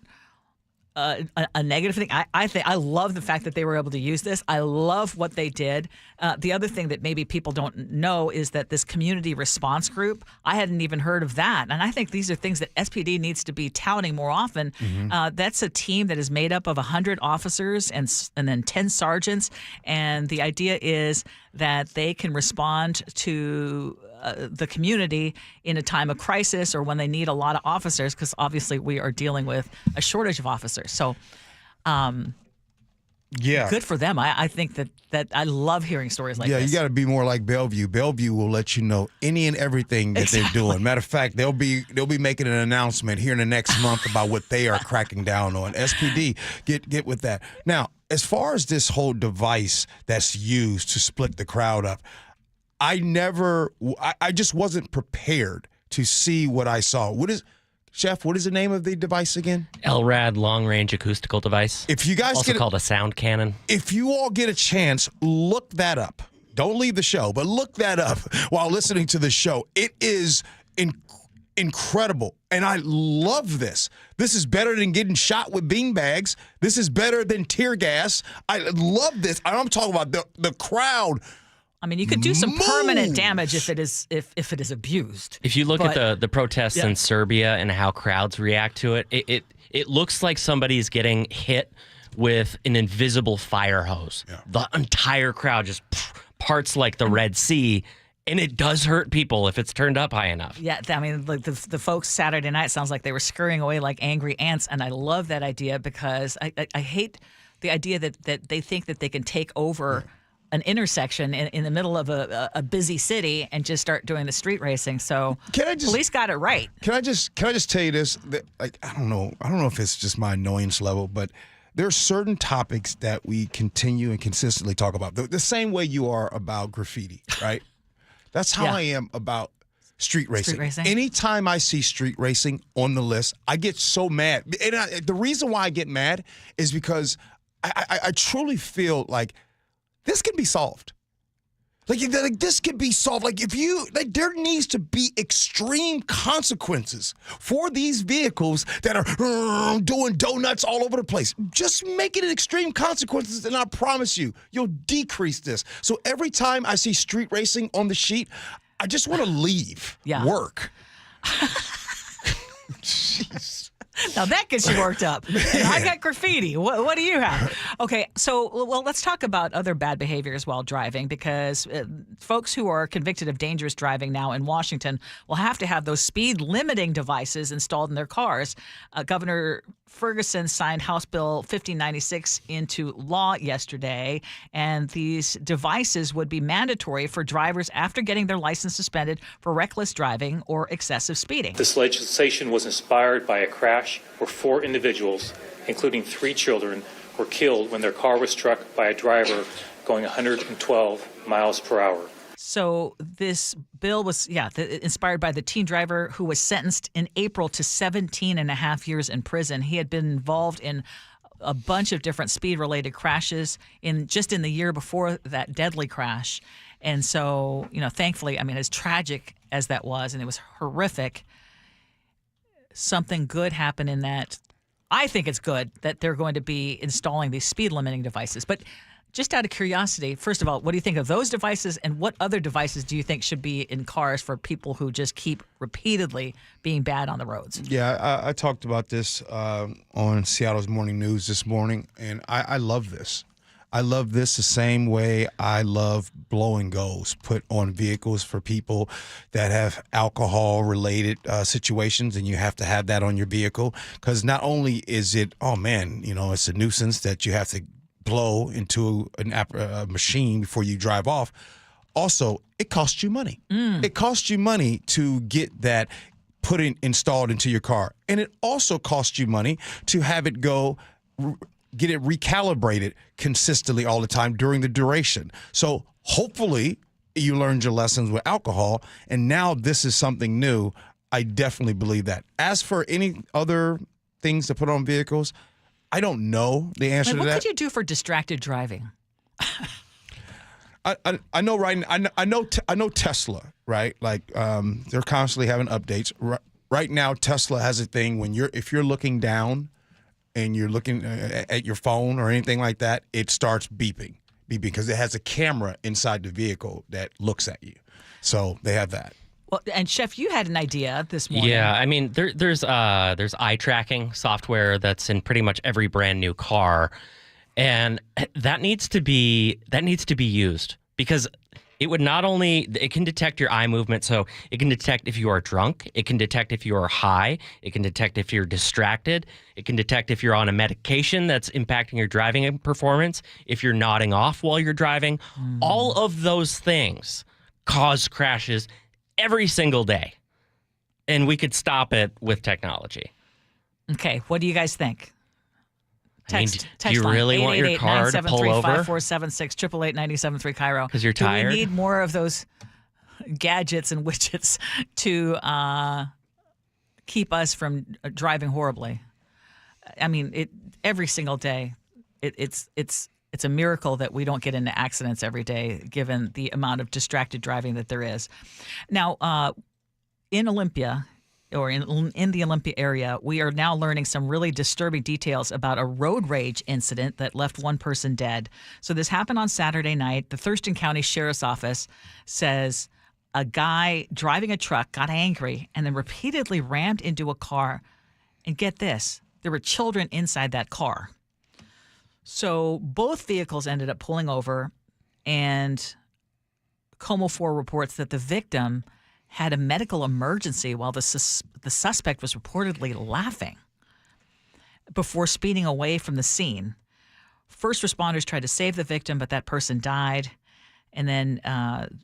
a negative thing. I love the fact that they were able to use this. I love what they did. The other thing that maybe people don't know is that this community response group, I hadn't even heard of that. And I think these are things that SPD needs to be touting more often. That's a team that is made up of 100 officers and then 10 sergeants. And the idea is that they can respond to the community in a time of crisis or when they need a lot of officers, because obviously we are dealing with a shortage of officers. So, good for them. I think that I love hearing stories like this. Yeah, you got to be more like Bellevue. Bellevue will let you know any and everything that they're doing. Matter of fact, they'll be making an announcement here in the next month about what they are cracking down on. SPD, get with that. Now, as far as this whole device that's used to split the crowd up, I just wasn't prepared to see what I saw. Chef, what is the name of the device again? LRAD, long range acoustical device. If you guys also called a sound cannon. If you all get a chance, look that up. Don't leave the show, but look that up while listening to the show. It is incredible. And I love this. This is better than getting shot with beanbags. This is better than tear gas. I love this. I'm talking about the crowd. I mean, you could do some permanent damage if it is abused. If you look at the protests in Serbia and how crowds react to it, it looks like somebody's getting hit with an invisible fire hose. Yeah. The entire crowd just parts like the Red Sea. And it does hurt people if it's turned up high enough. Yeah, I mean, like the folks Saturday night sounds like they were scurrying away like angry ants, and I love that idea because I hate the idea that they think that they can take over an intersection in the middle of a busy city and just start doing the street racing. So police got it right. Can I just tell you this? That, like, I don't know if it's just my annoyance level, but there are certain topics that we continue and consistently talk about. The same way you are about graffiti, right? That's how I am about street racing. Anytime I see street racing on the list, I get so mad. And the reason why I get mad is because I truly feel like this can be solved. Like this can be solved. There needs to be extreme consequences for these vehicles that are doing donuts all over the place. Just make it an extreme consequences, and I promise you'll decrease this. So every time I see street racing on the sheet, I just want to leave work. Jeez. Now that gets you worked up. I got graffiti. What do you have? Okay, so let's talk about other bad behaviors while driving, because folks who are convicted of dangerous driving now in Washington will have to have those speed limiting devices installed in their cars. Governor Ferguson signed House Bill 1596 into law yesterday, and these devices would be mandatory for drivers after getting their license suspended for reckless driving or excessive speeding. This legislation was inspired by a crash where 4 individuals, including 3 children, were killed when their car was struck by a driver going 112 miles per hour. So this bill was, inspired by the teen driver who was sentenced in April to 17 and a half years in prison. He had been involved in a bunch of different speed-related crashes in the year before that deadly crash. And so, thankfully, I mean, as tragic as that was, and it was horrific, something good happened in that. I think it's good that they're going to be installing these speed-limiting devices. But just out of curiosity, first of all, what do you think of those devices, and what other devices do you think should be in cars for people who just keep repeatedly being bad on the roads? Yeah, I talked about this on Seattle's Morning News this morning, and I love this. I love this the same way I love blow and goes put on vehicles for people that have alcohol-related situations, and you have to have that on your vehicle, because not only is it, it's a nuisance that you have to blow into a machine before you drive off. Also, it costs you money. It costs you money to get that installed into your car. And it also costs you money to have it get it recalibrated consistently all the time during the duration. So hopefully you learned your lessons with alcohol, and now this is something new. I definitely believe that. As for any other things to put on vehicles, I don't know the answer to that. What could you do for distracted driving? I know I know Tesla, right? Like they're constantly having updates. Right now, Tesla has a thing when if you're looking down and you're looking at your phone or anything like that, it starts beeping because it has a camera inside the vehicle that looks at you. So they have that. Well, and Chef, you had an idea this morning. Yeah, I mean, there's eye tracking software that's in pretty much every brand new car, and that needs to be used, because it can detect your eye movement, so it can detect if you are drunk, it can detect if you are high, it can detect if you're distracted, it can detect if you're on a medication that's impacting your driving performance, if you're nodding off while you're driving. All of those things cause crashes every single day, and we could stop it with technology. Okay, what do you guys think? Text do you really want your car to pull over? 5476 888-973 KIRO. Because you're tired? Do we need more of those gadgets and widgets to keep us from driving horribly? I mean, every single day, it's a miracle that we don't get into accidents every day, given the amount of distracted driving that there is. Now, in Olympia, or in the Olympia area, we are now learning some really disturbing details about a road rage incident that left one person dead. So this happened on Saturday night. The Thurston County Sheriff's Office says a guy driving a truck got angry and then repeatedly rammed into a car. And get this, there were children inside that car. So both vehicles ended up pulling over, and Como 4 reports that the victim had a medical emergency while the suspect was reportedly laughing before speeding away from the scene. First responders tried to save the victim, but that person died. And then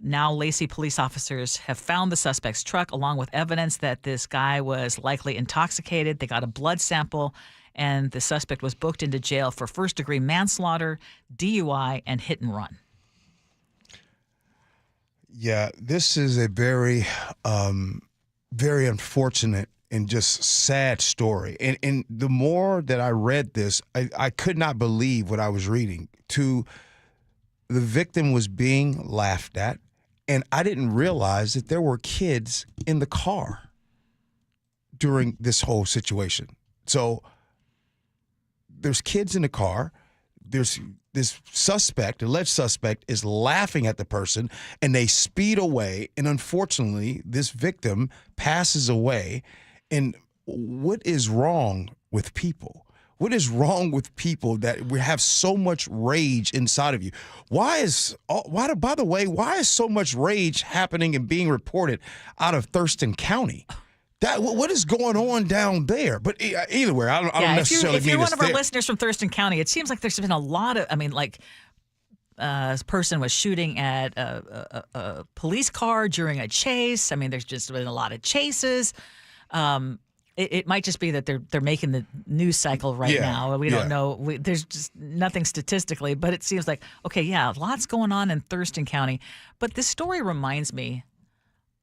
now Lacey police officers have found the suspect's truck along with evidence that this guy was likely intoxicated. They got a blood sample, and the suspect was booked into jail for first-degree manslaughter, DUI, and hit and run. Yeah, this is a very, very unfortunate and just sad story. And the more that I read this, I could not believe what I was reading. The victim was being laughed at, and I didn't realize that there were kids in the car during this whole situation. So there's kids in the car. There's this suspect, alleged suspect, is laughing at the person, and they speed away. And unfortunately, this victim passes away. And what is wrong with people? What is wrong with people that we have so much rage inside of you? By the way, why is so much rage happening and being reported out of Thurston County? What is going on down there? But either way, I don't necessarily mean it's there. If you're one of our listeners from Thurston County, it seems like there's been a lot of, this person was shooting at a police car during a chase. I mean, there's just been a lot of chases. It might just be that they're making the news cycle right now. We don't know. There's just nothing statistically, but it seems like, lots going on in Thurston County. But this story reminds me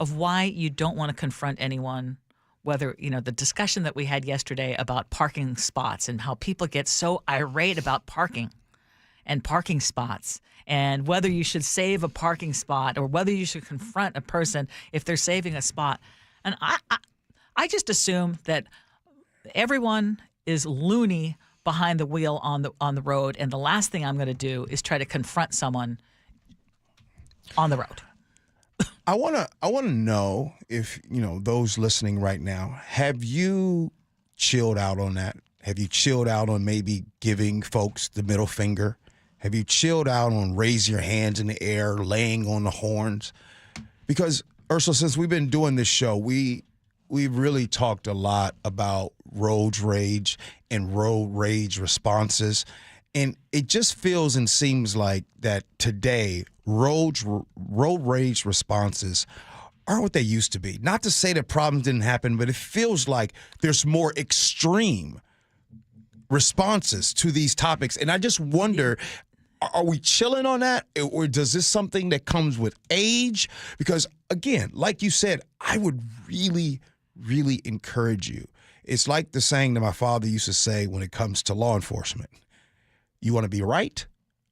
of why you don't want to confront anyone, whether, the discussion that we had yesterday about parking spots and how people get so irate about parking and parking spots and whether you should save a parking spot or whether you should confront a person if they're saving a spot. And I just assume that everyone is loony behind the wheel on the road, and the last thing I'm going to do is try to confront someone on the road. I want to know if, those listening right now, have you chilled out on that? Have you chilled out on maybe giving folks the middle finger? Have you chilled out on raise your hands in the air, laying on the horns? Because, Ursula, since we've been doing this show, we've really talked a lot about road rage and road rage responses. And it just feels and seems like that today, road rage responses aren't what they used to be. Not to say that problems didn't happen, but it feels like there's more extreme responses to these topics. And I just wonder, are we chilling on that? Or does this something that comes with age? Because, again, like you said, I would really, really encourage you. It's like the saying that my father used to say when it comes to law enforcement. You want to be right,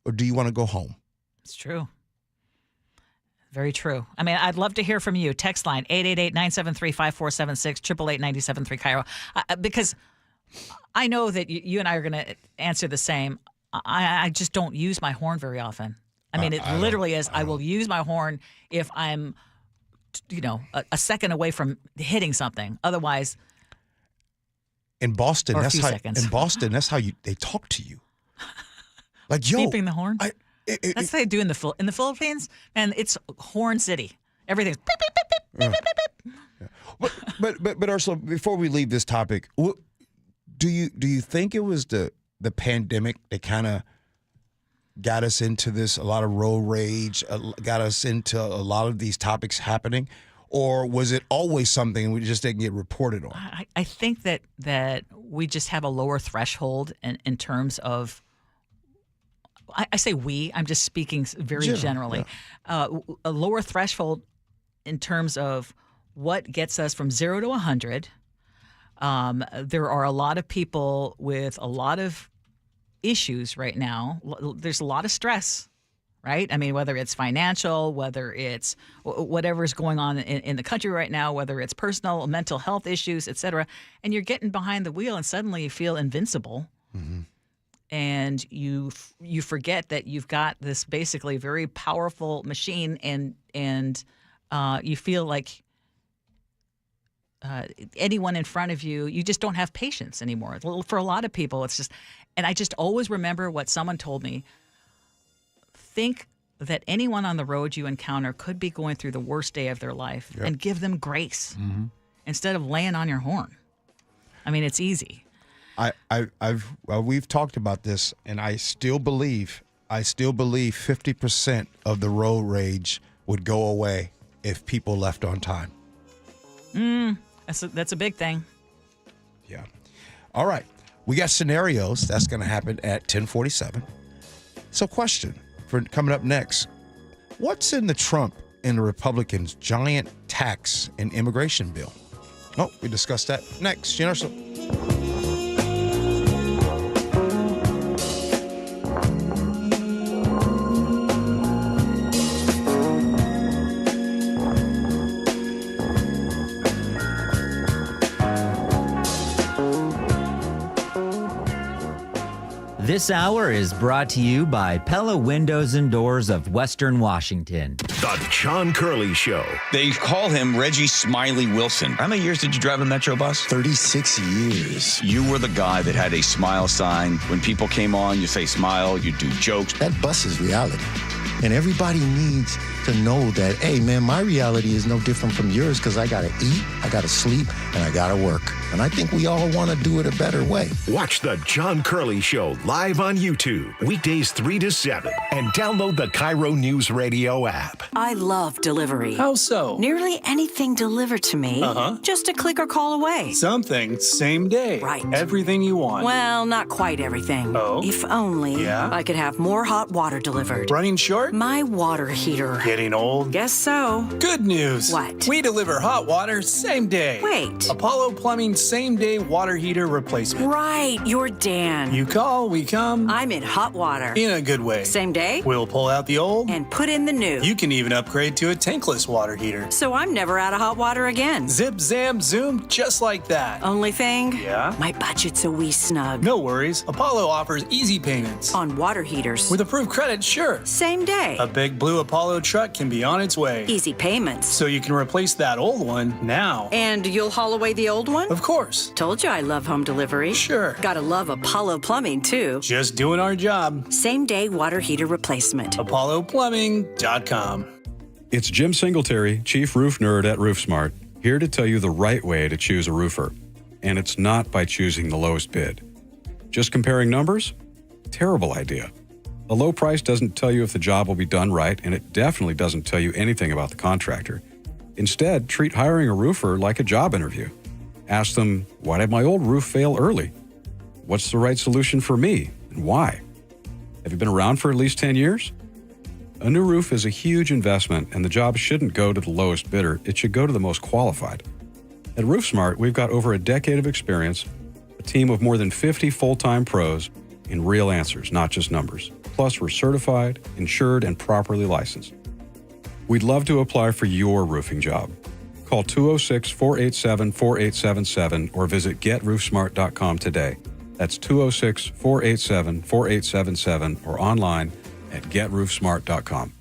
or do you want to go home? It's true. Very true. I mean, I'd love to hear from you. Text line 888-973-5476, 888-973 KIRO. Because I know that you and I are going to answer the same. I just don't use my horn very often. I mean, it literally is. I will use my horn if I'm, a second away from hitting something. Otherwise, in Boston, or a that's few how. seconds. In Boston, that's how they talk to you. Like, yo, beeping the horn. That's what they do in the Philippines, and it's horn city. Everything's beep beep beep beep beep beep beep. But Ursula, before we leave this topic, do you think it was the pandemic that kind of got us into this, a lot of road rage, got us into a lot of these topics happening, or was it always something we just didn't get reported on? I think that we just have a lower threshold in terms of. I say we. I'm just speaking very generally. Yeah. A lower threshold in terms of what gets us from 0 to 100. There are a lot of people with a lot of issues right now. There's a lot of stress right? I mean, whether it's financial, whether it's whatever's going on in the country right now, whether it's personal, mental health issues, et cetera, and you're getting behind the wheel and suddenly you feel invincible. And you forget that you've got this basically very powerful machine, and you feel like anyone in front of you, you just don't have patience anymore. For a lot of people, it's just, and I just always remember what someone told me. Think that anyone on the road you encounter could be going through the worst day of their life, and give them grace instead of laying on your horn. I mean, it's easy. We've talked about this, and I still believe 50% of the road rage would go away if people left on time. That's a big thing. Yeah. All right. We got scenarios. That's going to happen at 10:47. So question for coming up next. What's in the Trump and the Republicans' giant tax and immigration bill? Oh, we discussed that next. Gee Ursula. This hour is brought to you by Pella Windows and Doors of Western Washington. The John Curley Show. They call him Reggie Smiley Wilson. How many years did you drive a Metro bus? 36 years. You were the guy that had a smile sign. When people came on, you say smile, you do jokes. That bus is reality. And everybody needs to know that, hey, man, my reality is no different from yours because I got to eat, I got to sleep, and I got to work. And I think we all want to do it a better way. Watch The John Curley Show live on YouTube, weekdays 3 to 7, and download the KIRO Newsradio app. I love delivery. How so? Nearly anything delivered to me, just a click or call away. Something, same day. Right. Everything you want. Well, not quite everything. Oh? If only I could have more hot water delivered. Running short? My water heater. Getting old? Guess so. Good news. What? We deliver hot water same day. Wait. Apollo Plumbing same day water heater replacement. Right, you're Dan. You call, we come. I'm in hot water. In a good way. Same day? We'll pull out the old and put in the new. You can even upgrade to a tankless water heater. So I'm never out of hot water again. Zip, zam, zoom, just like that. Only thing? Yeah? My budget's a wee snug. No worries. Apollo offers easy payments. On water heaters. With approved credit, sure. Same day. A big blue Apollo truck can be on its way. Easy payments. So you can replace that old one now. And you'll haul away the old one? Of course. Told you I love home delivery. Sure. Gotta love Apollo Plumbing, too. Just doing our job. Same day water heater replacement. ApolloPlumbing.com. It's Jim Singletary, Chief Roof Nerd at RoofSmart, here to tell you the right way to choose a roofer. And it's not by choosing the lowest bid. Just comparing numbers? Terrible idea. A low price doesn't tell you if the job will be done right, and it definitely doesn't tell you anything about the contractor. Instead, treat hiring a roofer like a job interview. Ask them, why did my old roof fail early? What's the right solution for me, and why? Have you been around for at least 10 years? A new roof is a huge investment, and the job shouldn't go to the lowest bidder. It should go to the most qualified. At RoofSmart, we've got over a decade of experience, a team of more than 50 full-time pros, and real answers, not just numbers. Plus, we're certified, insured, and properly licensed. We'd love to apply for your roofing job. Call 206-487-4877 or visit GetRoofSmart.com today. That's 206-487-4877 or online at GetRoofSmart.com.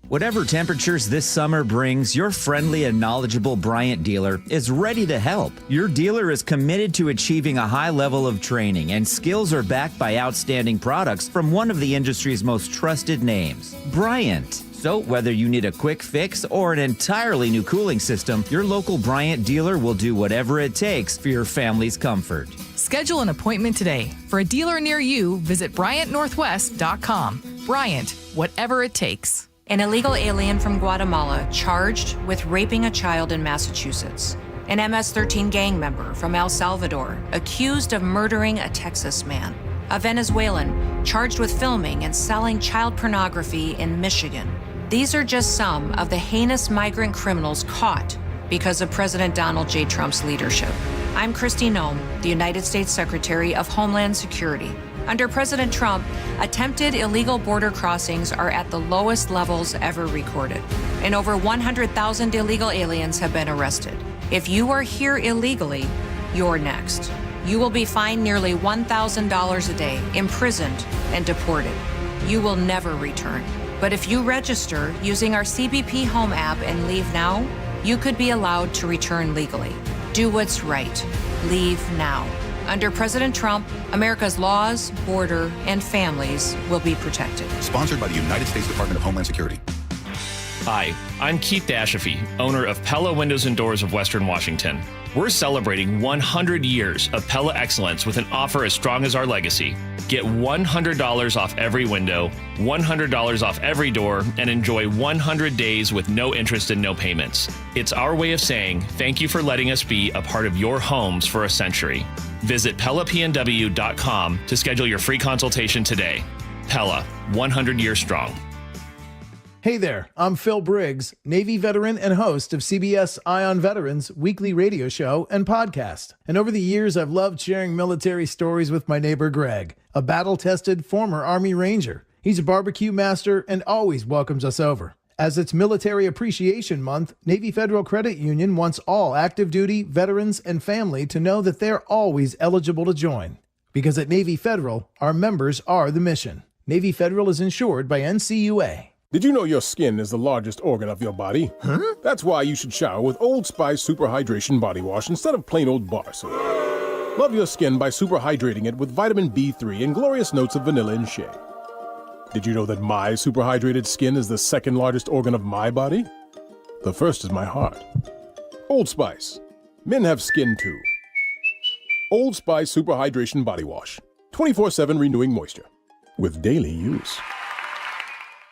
Whatever temperatures this summer brings, your friendly and knowledgeable Bryant dealer is ready to help. Your dealer is committed to achieving a high level of training, and skills are backed by outstanding products from one of the industry's most trusted names, Bryant. So whether you need a quick fix or an entirely new cooling system, your local Bryant dealer will do whatever it takes for your family's comfort. Schedule an appointment today. For a dealer near you, visit BryantNorthwest.com. Bryant, whatever it takes. An illegal alien from Guatemala charged with raping a child in Massachusetts. An MS-13 gang member from El Salvador accused of murdering a Texas man. A Venezuelan charged with filming and selling child pornography in Michigan. These are just some of the heinous migrant criminals caught because of President Donald J. Trump's leadership. I'm Kristi Noem, the United States Secretary of Homeland Security. Under President Trump, attempted illegal border crossings are at the lowest levels ever recorded, and over 100,000 illegal aliens have been arrested. If you are here illegally, you're next. You will be fined nearly $1,000 a day, imprisoned, and deported. You will never return. But if you register using our CBP Home app and leave now, you could be allowed to return legally. Do what's right. Leave now. Under President Trump, America's laws, border, and families will be protected. Sponsored by the United States Department of Homeland Security. Hi, I'm Keith Dashafee, owner of Pella Windows and Doors of Western Washington. We're celebrating 100 years of Pella excellence with an offer as strong as our legacy. Get $100 off every window, $100 off every door, and enjoy 100 days with no interest and no payments. It's our way of saying thank you for letting us be a part of your homes for a century. Visit PellaPNW.com to schedule your free consultation today. Pella, 100 years strong. Hey there, I'm Phil Briggs, Navy veteran and host of CBS Eye on Veterans weekly radio show and podcast. And over the years, I've loved sharing military stories with my neighbor Greg, a battle-tested former Army Ranger. He's a barbecue master and always welcomes us over. As it's Military Appreciation Month, Navy Federal Credit Union wants all active duty, veterans, and family to know that they're always eligible to join. Because at Navy Federal, our members are the mission. Navy Federal is insured by NCUA. Did you know your skin is the largest organ of your body? Huh? That's why you should shower with Old Spice Super Hydration Body Wash instead of plain old bar soap. Love your skin by super hydrating it with vitamin B3 and glorious notes of vanilla and shea. Did you know that my super hydrated skin is the second largest organ of my body? The first is my heart. Old Spice. Men have skin too. Old Spice Super Hydration Body Wash. 24/7 renewing moisture. With daily use.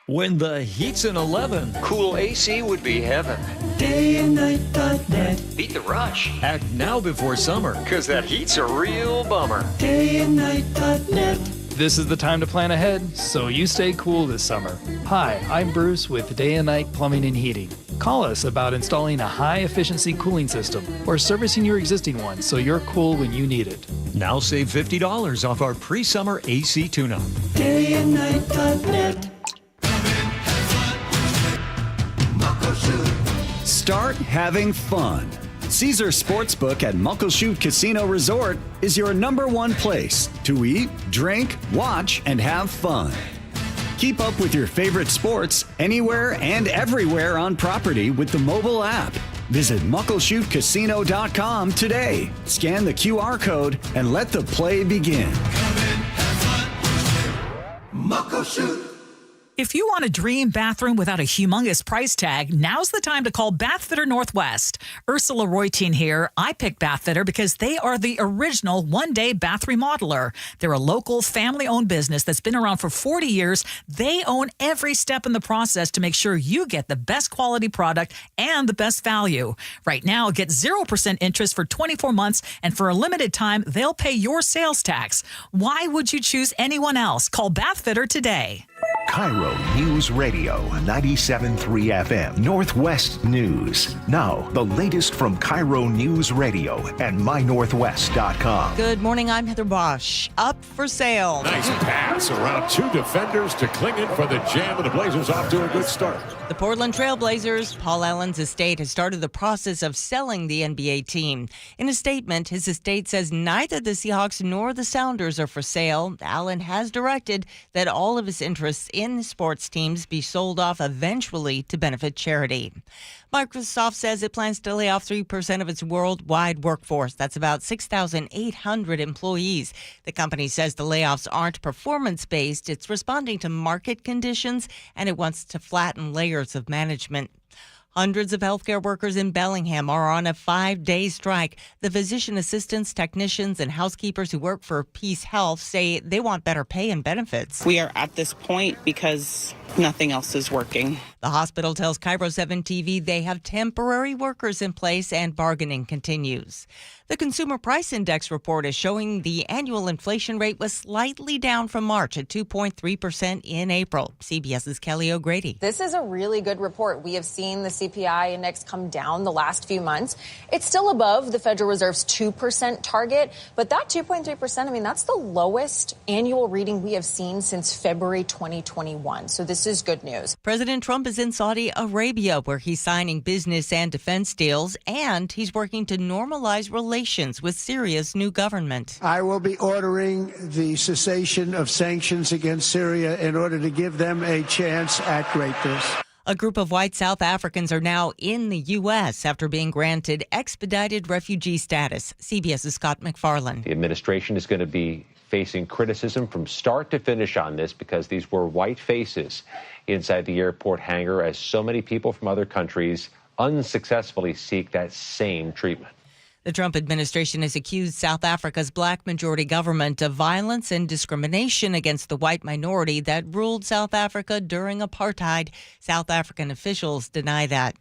When the heat's an 11, cool AC would be heaven. Dayandnight.net. Beat the rush. Act now before summer. Cause that heat's a real bummer. Dayandnight.net. This is the time to plan ahead so you stay cool this summer. Hi, I'm Bruce with Day and Night Plumbing and Heating. Call us about installing a high-efficiency cooling system or servicing your existing one so you're cool when you need it. Now save $50 off our pre-summer AC tune-up. Dayandnight.net. Start having fun. Caesar Sportsbook at Muckleshoot Casino Resort is your #1 place to eat, drink, watch, and have fun. Keep up with your favorite sports anywhere and everywhere on property with the mobile app. Visit MuckleshootCasino.com today. Scan the QR code and let the play begin. Muckleshoot. If you want a dream bathroom without a humongous price tag, now's the time to call Bathfitter Northwest. Ursula Reutin here. I picked Bathfitter because they are the original one-day bath remodeler. They're a local family-owned business that's been around for 40 years. They own every step in the process to make sure you get the best quality product and the best value. Right now, get 0% interest for 24 months, and for a limited time, they'll pay your sales tax. Why would you choose anyone else? Call Bathfitter today. KIRO Newsradio 97.3 FM Northwest News. Now, the latest from KIRO Newsradio and mynorthwest.com. Good morning, I'm Heather Bosch. Up for sale. Nice pass around two defenders to Klingon for the jam, and the Blazers off to a good start. The Portland Trail Blazers, Paul Allen's estate, has started the process of selling the NBA team. In a statement, his estate says neither the Seahawks nor the Sounders are for sale. Allen has directed that all of his interests in sports teams be sold off eventually to benefit charity. Microsoft says it plans to lay off 3% of its worldwide workforce. That's about 6,800 employees. The company says the layoffs aren't performance-based. It's responding to market conditions, and it wants to flatten layers of management. Hundreds of healthcare workers in Bellingham are on a 5-day strike. The physician assistants, technicians, and housekeepers who work for Peace Health say they want better pay and benefits. We are at this point because nothing else is working. The hospital tells KIRO 7 TV they have temporary workers in place and bargaining continues. The Consumer Price Index report is showing the annual inflation rate was slightly down from March at 2.3% in April. CBS's Kelly O'Grady. This is a really good report. We have seen the CPI index come down the last few months. It's still above the Federal Reserve's 2% target, but that 2.3%, I mean, that's the lowest annual reading we have seen since February 2021. So this is good news. President Trump is in Saudi Arabia, where he's signing business and defense deals, and he's working to normalize relations with Syria's new government. I will be ordering the cessation of sanctions against Syria in order to give them a chance at greatness. A group of white South Africans are now in the U.S. after being granted expedited refugee status. CBS's Scott McFarland. The administration is going to be facing criticism from start to finish on this because these were white faces inside the airport hangar as so many people from other countries unsuccessfully seek that same treatment. The Trump administration has accused South Africa's black majority government of violence and discrimination against the white minority that ruled South Africa during apartheid. South African officials deny that.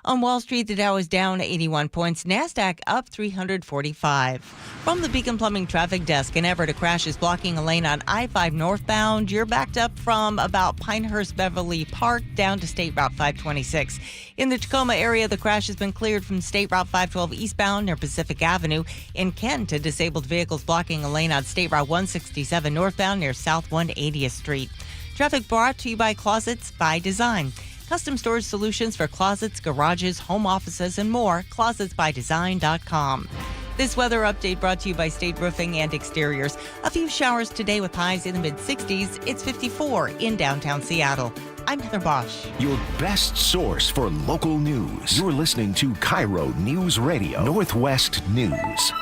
On Wall Street, the Dow is down 81 points, NASDAQ up 345. From the Beacon Plumbing Traffic Desk in Everett, a crash is blocking a lane on I-5 northbound. You're backed up from about Pinehurst Beverly Park down to State Route 526. In the Tacoma area, the crash has been cleared from State Route 512 eastbound near Pacific Avenue. In Kent, a disabled vehicle is blocking a lane on State Route 167 northbound near South 180th Street. Traffic brought to you by Closets by Design. Custom storage solutions for closets, garages, home offices, and more. ClosetsByDesign.com. This weather update brought to you by State Roofing and Exteriors. A few showers today with highs in the mid-60s. It's 54 in downtown Seattle. I'm Heather Bosch. Your best source for local news. You're listening to KIRO News Radio, Northwest News.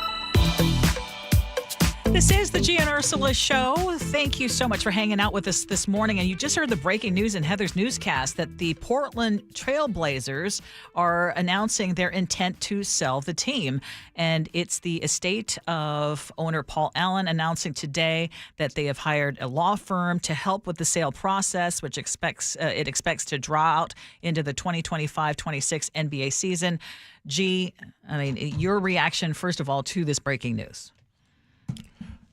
This is the Gee and Ursula Show. Thank you so much for hanging out with us this morning. And you just heard the breaking news in Heather's newscast that the Portland Trail Blazers are announcing their intent to sell the team. And it's the estate of owner Paul Allen announcing today that they have hired a law firm to help with the sale process, which expects to draw out into the 2025-26 NBA season. Gee, I mean, your reaction, first of all, to this breaking news.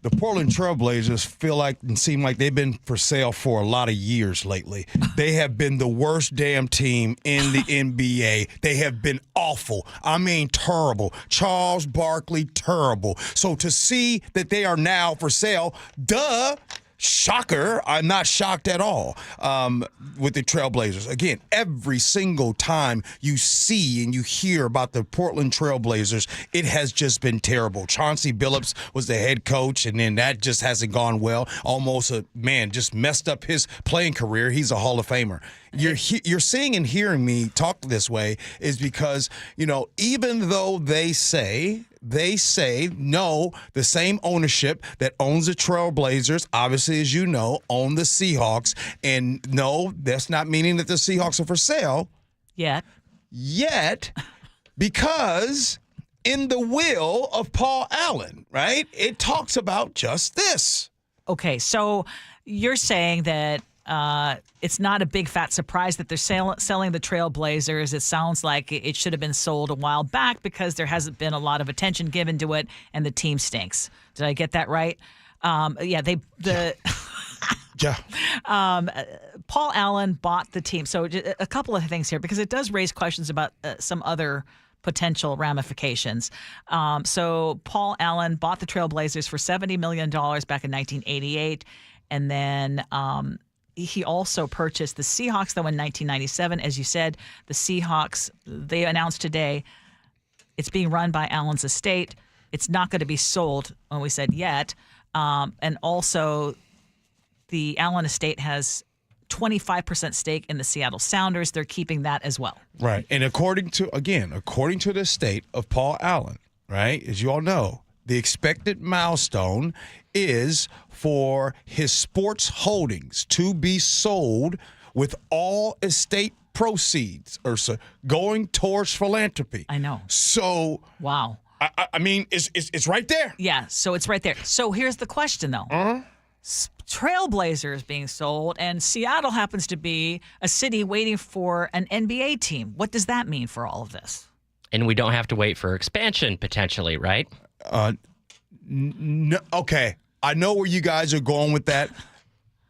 The Portland Trail Blazers feel like and seem like they've been for sale for a lot of years lately. They have been the worst damn team in the NBA. They have been awful. I mean, terrible. Charles Barkley, terrible. So to see that they are now for sale, duh. Shocker. I'm not shocked at all with the Trailblazers. Again, every single time you see and you hear about the Portland Trailblazers, it has just been terrible. Chauncey Billups was the head coach, and then that just hasn't gone well. Almost just messed up his playing career. He's a Hall of Famer. You're seeing and hearing me talk this way is because, even though they say no, the same ownership that owns the Trailblazers, obviously, as you know, own the Seahawks. And no, that's not meaning that the Seahawks are for sale. Yet, because in the will of Paul Allen, right, it talks about just this. Okay, so you're saying that it's not a big fat surprise that they're selling the Trailblazers. It sounds like it should have been sold a while back because there hasn't been a lot of attention given to it, and the team stinks. Did I get that right? Paul Allen bought the team. So a couple of things here because it does raise questions about some other potential ramifications. So Paul Allen bought the Trailblazers for $70 million back in 1988, and then he also purchased the Seahawks, though, in 1997. As you said, the Seahawks, they announced today it's being run by Allen's estate. It's not going to be sold, when we said yet. And also, the Allen estate has 25% stake in the Seattle Sounders. They're keeping that as well. Right. And according to the estate of Paul Allen, right, as you all know, the expected milestone is for his sports holdings to be sold with all estate proceeds, Ursa, going towards philanthropy. I know. So, wow. I mean, it's right there. Yeah, so it's right there. So here's the question, though. Trailblazers being sold, and Seattle happens to be a city waiting for an NBA team. What does that mean for all of this? And we don't have to wait for expansion potentially, right? No, okay. I know where you guys are going with that.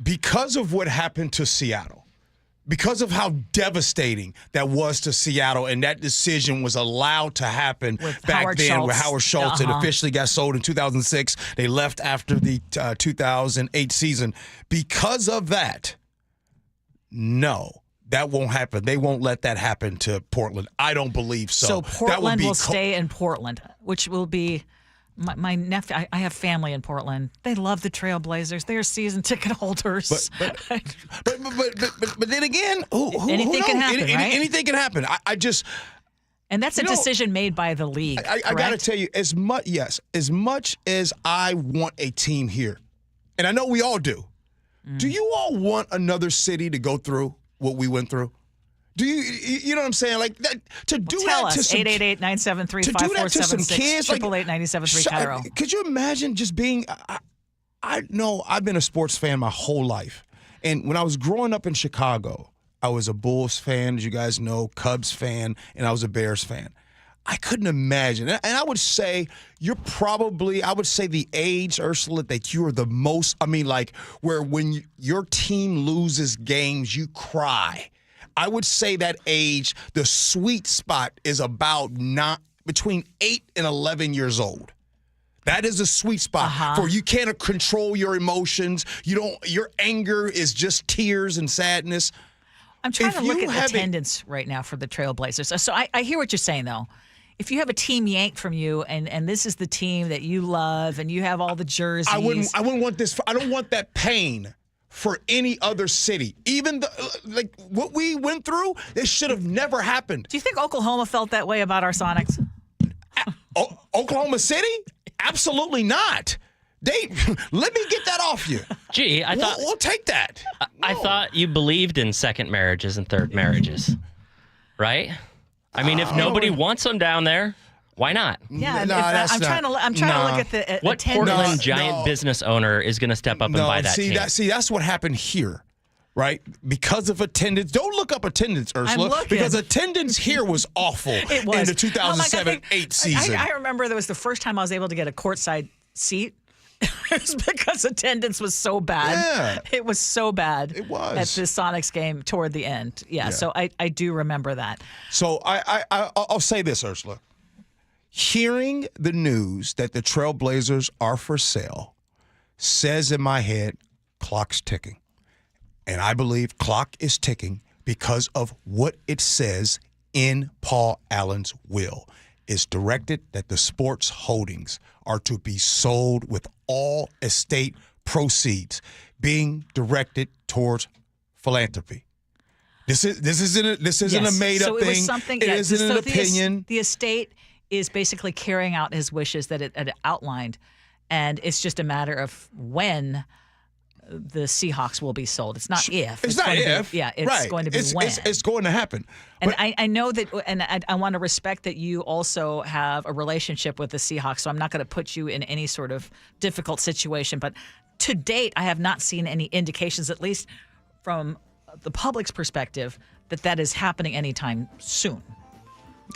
Because of what happened to Seattle, because of how devastating that was to Seattle, and that decision was allowed to happen back then with Howard Schultz. It officially got sold in 2006. They left after the 2008 season. Because of that, no, that won't happen. They won't let that happen to Portland. I don't believe so. So Portland will stay in Portland, which will be... My nephew, I have family in Portland. They love the Trailblazers. They're season ticket holders. But then again, anything can happen, right? Anything can happen. I just... And that's a decision made by the league, I got to tell you, as much as I want a team here, and I know we all do, do you all want another city to go through what we went through? Do you know what I'm saying? Like that, to do tell that to us, some 888-973-5476, kids, 888-973 KIRO. Could you imagine just being? I know I've been a sports fan my whole life, and when I was growing up in Chicago, I was a Bulls fan, as you guys know, Cubs fan, and I was a Bears fan. I couldn't imagine, and I would say I would say the age, Ursula, that you are the most. I mean, like where when your team loses games, you cry. I would say that age, the sweet spot is about between 8 and 11 years old. That is a sweet spot for you can't control your emotions. Your anger is just tears and sadness. I'm trying to look at attendance right now for the Trailblazers. So I hear what you're saying, though. If you have a team yanked from you, and this is the team that you love, and you have all the jerseys, I wouldn't want this. I don't want that pain for any other city. Even like what we went through, it should have never happened. Do you think Oklahoma felt that way about our Sonics? Oklahoma City? Absolutely not. Let me get that off you. Gee, we'll take that. I thought you believed in second marriages and third marriages, right? I mean, if nobody wants them down there, why not? Yeah, I'm trying to look at the what Portland Giant business owner is going to step up and buy that team? That's what happened here, right? Because of attendance. Don't look up attendance, Ursula, because attendance here was awful. It was in the 2007-8 season. I remember that was the first time I was able to get a courtside seat. It was because attendance was so bad. Yeah. It was so bad. It was. At the Sonics game toward the end. Yeah. So I do remember that. So I'll say this, Ursula. Hearing the news that the Trailblazers are for sale says in my head, clock's ticking. And I believe clock is ticking because of what it says in Paul Allen's will. It's directed that the sports holdings are to be sold with all estate proceeds being directed towards philanthropy. This isn't a made up thing. It isn't an opinion. The estate is basically carrying out his wishes that it outlined, and it's just a matter of when the Seahawks will be sold. It's not if. It's not if. It's going to be when. It's going to happen. And I know that, and I want to respect that you also have a relationship with the Seahawks, so I'm not going to put you in any sort of difficult situation. But to date, I have not seen any indications, at least from the public's perspective, that is happening anytime soon.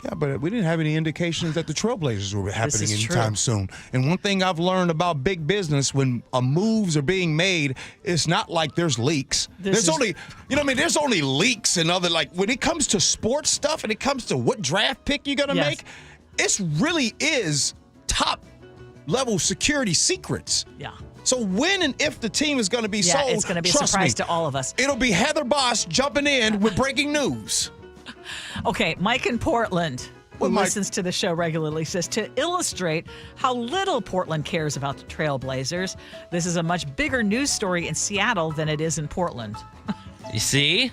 Yeah, but we didn't have any indications that the Trailblazers were happening anytime soon. And one thing I've learned about big business, when moves are being made, it's not like there's leaks. There's only leaks and other, like when it comes to sports stuff and it comes to what draft pick you're going to make, it really is top level security secrets. Yeah. So when and if the team is going to be sold, it's going to be a surprise to all of us. It'll be Heather Boss jumping in with breaking news. Okay, Mike in Portland, who listens to the show regularly, says, to illustrate how little Portland cares about the Trailblazers, this is a much bigger news story in Seattle than it is in Portland. You see?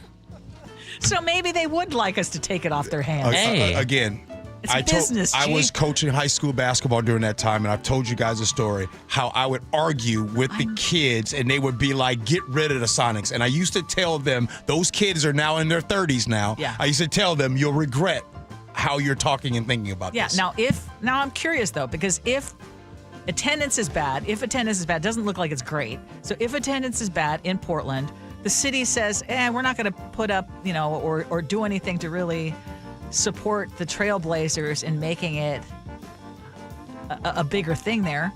So maybe they would like us to take it off their hands. Again, it's business, I was coaching high school basketball during that time, and I've told you guys a story how I would argue with the kids, and they would be like, get rid of the Sonics. And I used to tell them, those kids are now in their 30s now. Yeah. I used to tell them, you'll regret how you're talking and thinking about this. Now I'm curious, though, because if attendance is bad. If attendance is bad, it doesn't look like it's great. So if attendance is bad in Portland, the city says, we're not going to put up, or do anything to really support the Trailblazers in making it a bigger thing there.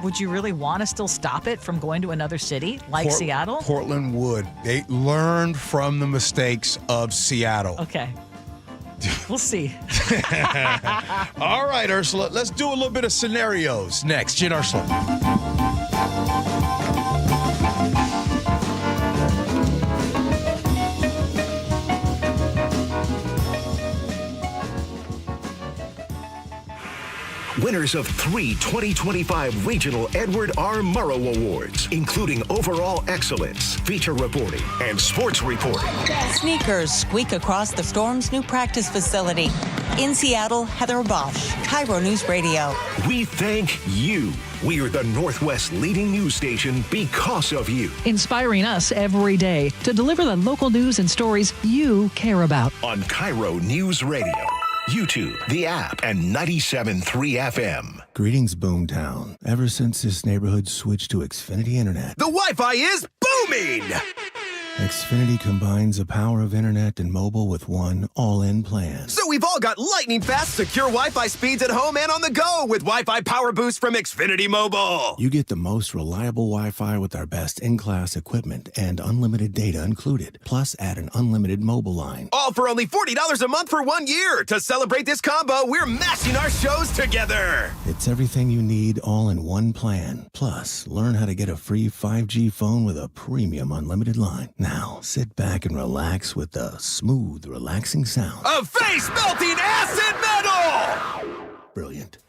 Would you really want to still stop it from going to another city like Seattle? Portland would. They learned from the mistakes of Seattle. Okay. We'll see. All right, Ursula, let's do a little bit of scenarios next. Gee Ursula. Winners of 3 2025 Regional Edward R. Murrow Awards, including Overall Excellence, Feature Reporting, and Sports Reporting. Sneakers squeak across the Storm's new practice facility. In Seattle, Heather Bosch, KIRO Newsradio. We thank you. We are the Northwest leading news station because of you. Inspiring us every day to deliver the local news and stories you care about. On KIRO News Radio, YouTube, the app, and 97.3 FM. Greetings, Boomtown. Ever since this neighborhood switched to Xfinity Internet, the Wi-Fi is booming! Xfinity combines the power of internet and mobile with one all-in plan. So we've all got lightning-fast, secure Wi-Fi speeds at home and on the go with Wi-Fi Power Boost from Xfinity Mobile. You get the most reliable Wi-Fi with our best in-class equipment and unlimited data included. Plus, add an unlimited mobile line. All for only $40 a month for 1 year. To celebrate this combo, we're mashing our shows together. It's everything you need all in one plan. Plus, learn how to get a free 5G phone with a premium unlimited line. Now, sit back and relax with the smooth, relaxing sound of face-melting acid metal! Brilliant.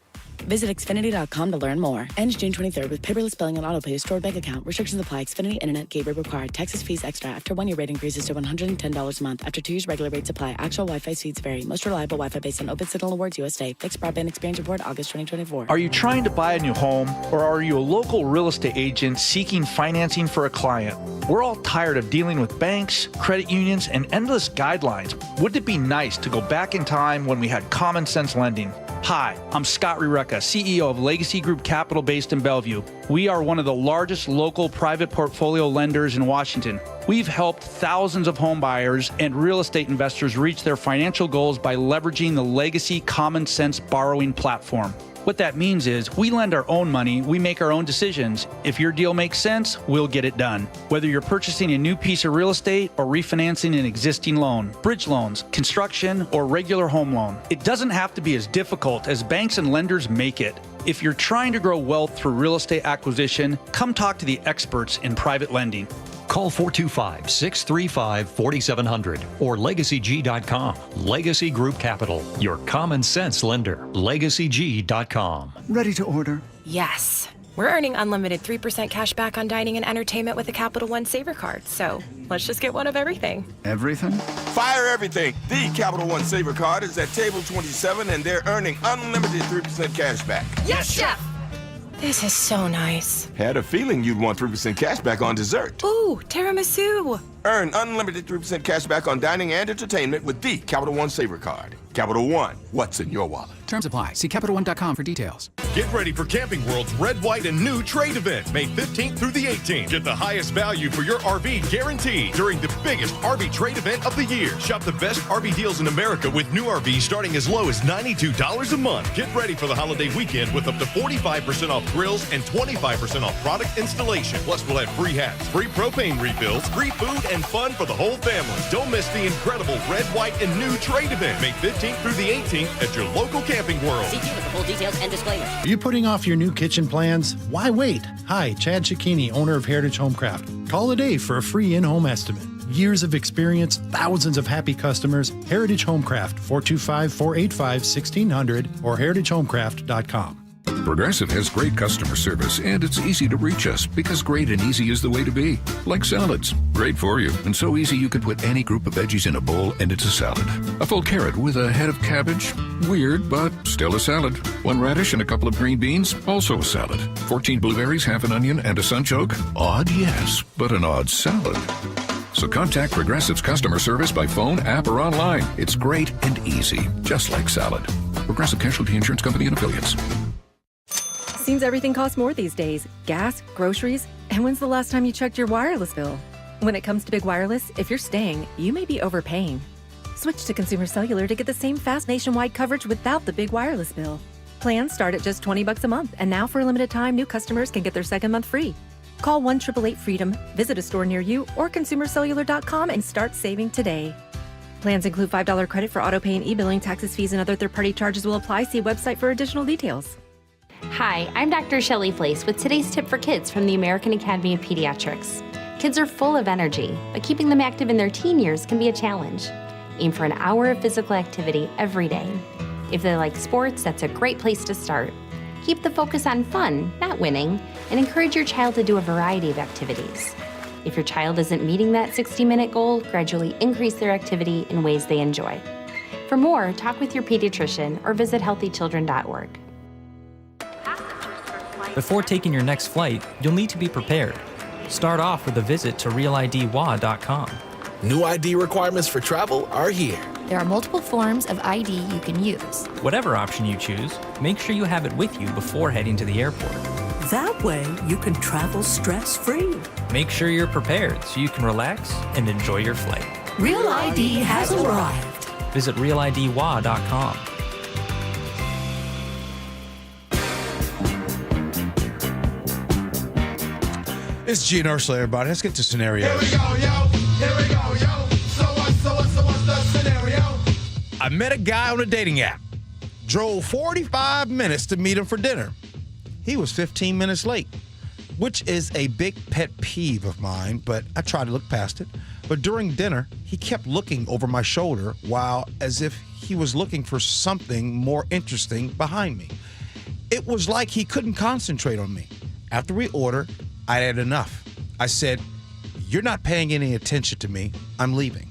Visit Xfinity.com to learn more. Ends June 23rd with paperless billing and autopay stored bank account. Restrictions apply. Xfinity Internet gateway required. Taxes, fees extra. After 1 year rate increases to $110 a month. After 2 years, regular rates apply. Actual Wi-Fi speeds vary. Most reliable Wi-Fi based on Open Signal Awards USA. Fixed Broadband Experience Report, August 2024. Are you trying to buy a new home, or are you a local real estate agent seeking financing for a client? We're all tired of dealing with banks, credit unions, and endless guidelines. Wouldn't it be nice to go back in time when we had common sense lending? Hi, I'm Scott Reutin, CEO of Legacy Group Capital based in Bellevue. We are one of the largest local private portfolio lenders in Washington. We've helped thousands of home buyers and real estate investors reach their financial goals by leveraging the Legacy Common Sense borrowing platform. What that means is we lend our own money, we make our own decisions. If your deal makes sense, we'll get it done. Whether you're purchasing a new piece of real estate or refinancing an existing loan, bridge loans, construction, or regular home loan, it doesn't have to be as difficult as banks and lenders make it. If you're trying to grow wealth through real estate acquisition, come talk to the experts in private lending. Call 425-635-4700 or LegacyG.com. Legacy Group Capital, your common sense lender. LegacyG.com. Ready to order? Yes. We're earning unlimited 3% cash back on dining and entertainment with a Capital One Saver card. So let's just get one of everything. Everything? Fire everything. The Capital One Saver card is at table 27 and they're earning unlimited 3% cash back. Yes, Chef! This is so nice. Had a feeling you'd want 3% cash back on dessert. Ooh, tiramisu. Earn unlimited 3% cash back on dining and entertainment with the Capital One Saver card. Capital One, what's in your wallet? Terms apply. See CapitalOne.com for details. Get ready for Camping World's Red, White, and New Trade Event, May 15th through the 18th. Get the highest value for your RV guaranteed during the biggest RV trade event of the year. Shop the best RV deals in America with new RVs starting as low as $92 a month. Get ready for the holiday weekend with up to 45% off grills and 25% off product installation. Plus, we'll have free hats, free propane refills, free food, and fun for the whole family. Don't miss the incredible Red, White, and New Trade Event, May 15th through the 18th at your local Camping World. See with the full details and disclaimers. Are you putting off your new kitchen plans? Why wait? Hi, Chad Cicchini, owner of Heritage Homecraft. Call today for a free in-home estimate. Years of experience, thousands of happy customers. Heritage Homecraft, 425-485-1600 or heritagehomecraft.com. Progressive has great customer service, and it's easy to reach us because great and easy is the way to be. Like salads. Great for you, and so easy you could put any group of veggies in a bowl and it's a salad. A full carrot with a head of cabbage? Weird, but still a salad. 1 radish and a couple of green beans? Also a salad. 14 blueberries, half an onion, and a sunchoke? Odd, yes, but an odd salad. So contact Progressive's customer service by phone, app, or online. It's great and easy, just like salad. Progressive Casualty Insurance Company and Affiliates. Seems everything costs more these days. Gas, groceries, and when's the last time you checked your wireless bill? When it comes to big wireless, if you're staying, you may be overpaying. Switch to Consumer Cellular to get the same fast nationwide coverage without the big wireless bill. Plans start at just $20 a month, and now for a limited time, new customers can get their second month free. Call 1-888-FREEDOM, visit a store near you, or consumercellular.com and start saving today. Plans include $5 credit for autopay and e-billing. Taxes, fees, and other third-party charges will apply. See website for additional details. Hi, I'm Dr. Shelley Flace with today's tip for kids from the American Academy of Pediatrics. Kids are full of energy, but keeping them active in their teen years can be a challenge. Aim for an hour of physical activity every day. If they like sports, that's a great place to start. Keep the focus on fun, not winning, and encourage your child to do a variety of activities. If your child isn't meeting that 60-minute goal, gradually increase their activity in ways they enjoy. For more, talk with your pediatrician or visit healthychildren.org. Before taking your next flight, you'll need to be prepared. Start off with a visit to realidwa.com. New ID requirements for travel are here. There are multiple forms of ID you can use. Whatever option you choose, make sure you have it with you before heading to the airport. That way, you can travel stress-free. Make sure you're prepared so you can relax and enjoy your flight. Real ID has arrived. Visit realidwa.com. It's Gee and Ursula, everybody. Let's get to scenarios. Here we go, yo. Here we go, yo. So what's the scenario? I met a guy on a dating app. Drove 45 minutes to meet him for dinner. He was 15 minutes late, which is a big pet peeve of mine, but I try to look past it. But during dinner, he kept looking over my shoulder while as if he was looking for something more interesting behind me. It was like he couldn't concentrate on me. After we ordered, I had enough. I said, "You're not paying any attention to me. I'm leaving."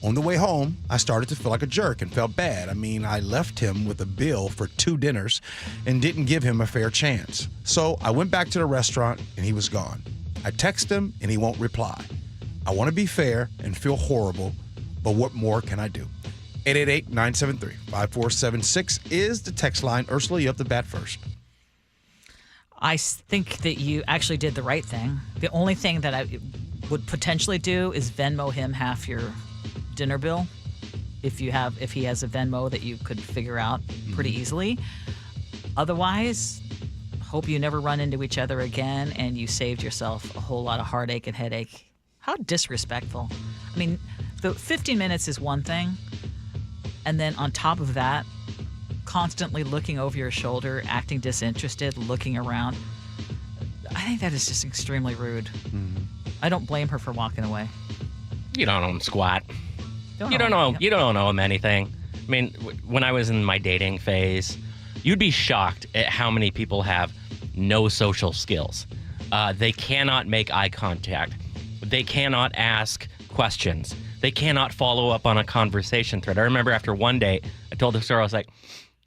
On the way home, I started to feel like a jerk and felt bad. I mean, I left him with a bill for 2 dinners and didn't give him a fair chance. So I went back to the restaurant and he was gone. I text him and he won't reply. I want to be fair and feel horrible, but what more can I do? 888-973-5476 is the text line. Ursula, you have to bat first. I think that you actually did the right thing. The only thing that I would potentially do is Venmo him half your dinner bill. If he has a Venmo that you could figure out pretty easily. Otherwise, hope you never run into each other again and you saved yourself a whole lot of heartache and headache. How disrespectful. I mean, the 15 minutes is one thing. And then on top of that, constantly looking over your shoulder, acting disinterested, looking around. I think that is just extremely rude. Mm-hmm. I don't blame her for walking away. You don't owe him squat. You don't owe him anything. I mean, when I was in my dating phase, you'd be shocked at how many people have no social skills. They cannot make eye contact. They cannot ask questions. They cannot follow up on a conversation thread. I remember after one date, I told this girl, I was like,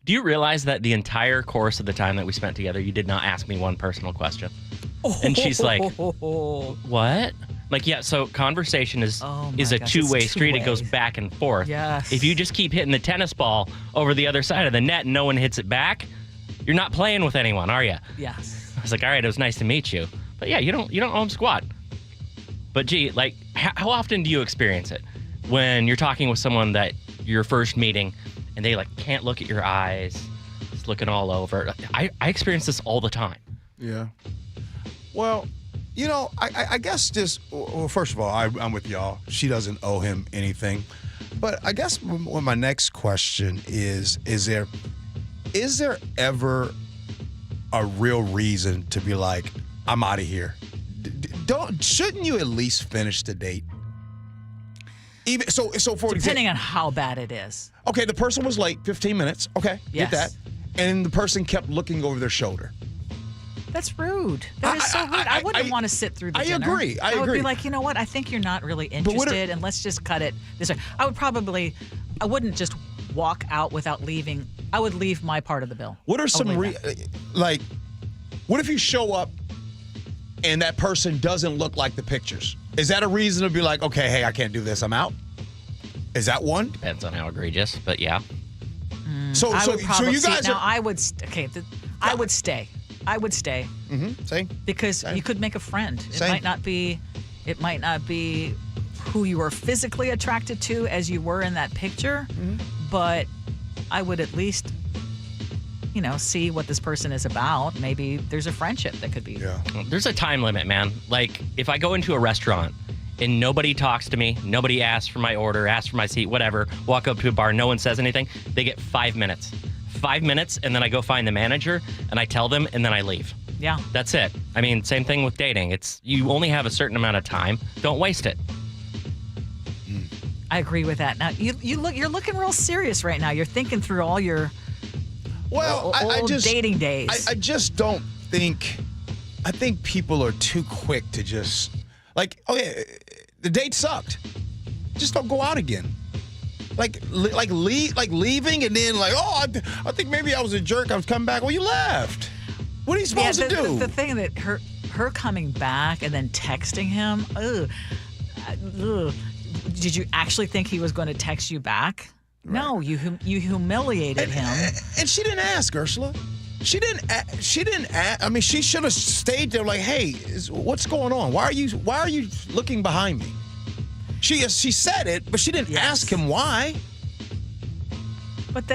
"Do you realize that the entire course of the time that we spent together, you did not ask me one personal question?" And she's like, "What?" Like, yeah, so conversation is a two-way street. It goes back and forth. Yes. If you just keep hitting the tennis ball over the other side of the net and no one hits it back, you're not playing with anyone, are you? Yes. I was like, all right, it was nice to meet you. But yeah, you don't owe him squat. But gee, like, how often do you experience it when you're talking with someone that you're first meeting and they like can't look at your eyes, just looking all over? I experience this all the time. Yeah. Well, you know, I guess just, well, first of all, I'm with y'all. She doesn't owe him anything. But I guess my next question is there ever a real reason to be like, I'm out of here? Shouldn't you at least finish the date? Even so for depending on how bad it is. Okay, the person was late 15 minutes. Okay, yes. Get that. And the person kept looking over their shoulder. That's rude. That is so rude. I wouldn't want to sit through the dinner. I would be like, you know what? I think you're not really interested, and let's just cut it this way. I wouldn't just walk out without leaving. I would leave my part of the bill. What are some what if you show up and that person doesn't look like the pictures? Is that a reason to be like, okay, hey, I can't do this, I'm out? Is that one? Depends on how egregious, but yeah. So you guys I would stay. I would stay. Same. Because you could make a friend. Same. It might not be who you were physically attracted to as you were in that picture, but I would at least, see what this person is about. Maybe there's a friendship that could be. Yeah. There's a time limit, man. Like, if I go into a restaurant and nobody talks to me, nobody asks for my order, asks for my seat, whatever, walk up to a bar, no one says anything, they get 5 minutes. 5 minutes, and then I go find the manager, and I tell them, and then I leave. Yeah. That's it. I mean, same thing with dating. You only have a certain amount of time. Don't waste it. I agree with that. Now, you're looking real serious right now. You're thinking through all your old dating days. I just don't think. I think people are too quick to just the date sucked. Just don't go out again. Leaving and then I think maybe I was a jerk. I was coming back. Well, you left. What are you supposed to do? The thing that her coming back and then texting him. Did you actually think he was going to text you back? Right. No, you humiliated him. And she didn't ask, Ursula. She didn't ask. I mean, she should have stayed there like, hey, what's going on? Why are you looking behind me? She said it, but she didn't ask him why. But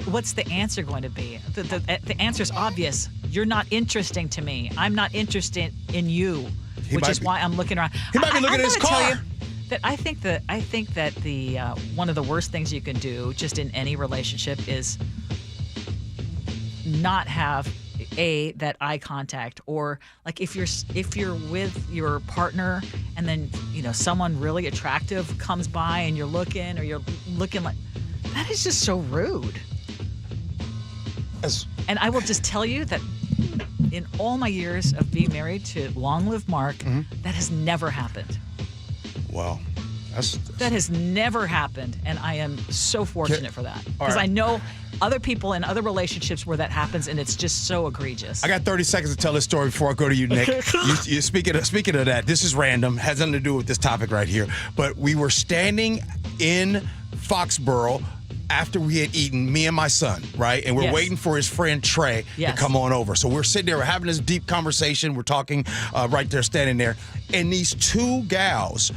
what's the answer going to be? The answer's obvious. You're not interesting to me. I'm not interested in you, which is why I'm looking around. He might be looking at his car. Tell you that I think that the one of the worst things you can do just in any relationship is not have that eye contact, or like if you're with your partner and then someone really attractive comes by and you're looking like that is just so rude. And I will just tell you that in all my years of being married to Long Live Mark, that has never happened. Wow. That has never happened, and I am so fortunate for that. Because I know other people in other relationships where that happens, and it's just so egregious. I got 30 seconds to tell this story before I go to you, Nick. you speaking of that, this is random, has nothing to do with this topic right here. But we were standing in Foxborough after we had eaten, me and my son, right? And we're waiting for his friend Trey to come on over. So we're sitting there, we're having this deep conversation. We're talking right there, standing there. And these two gals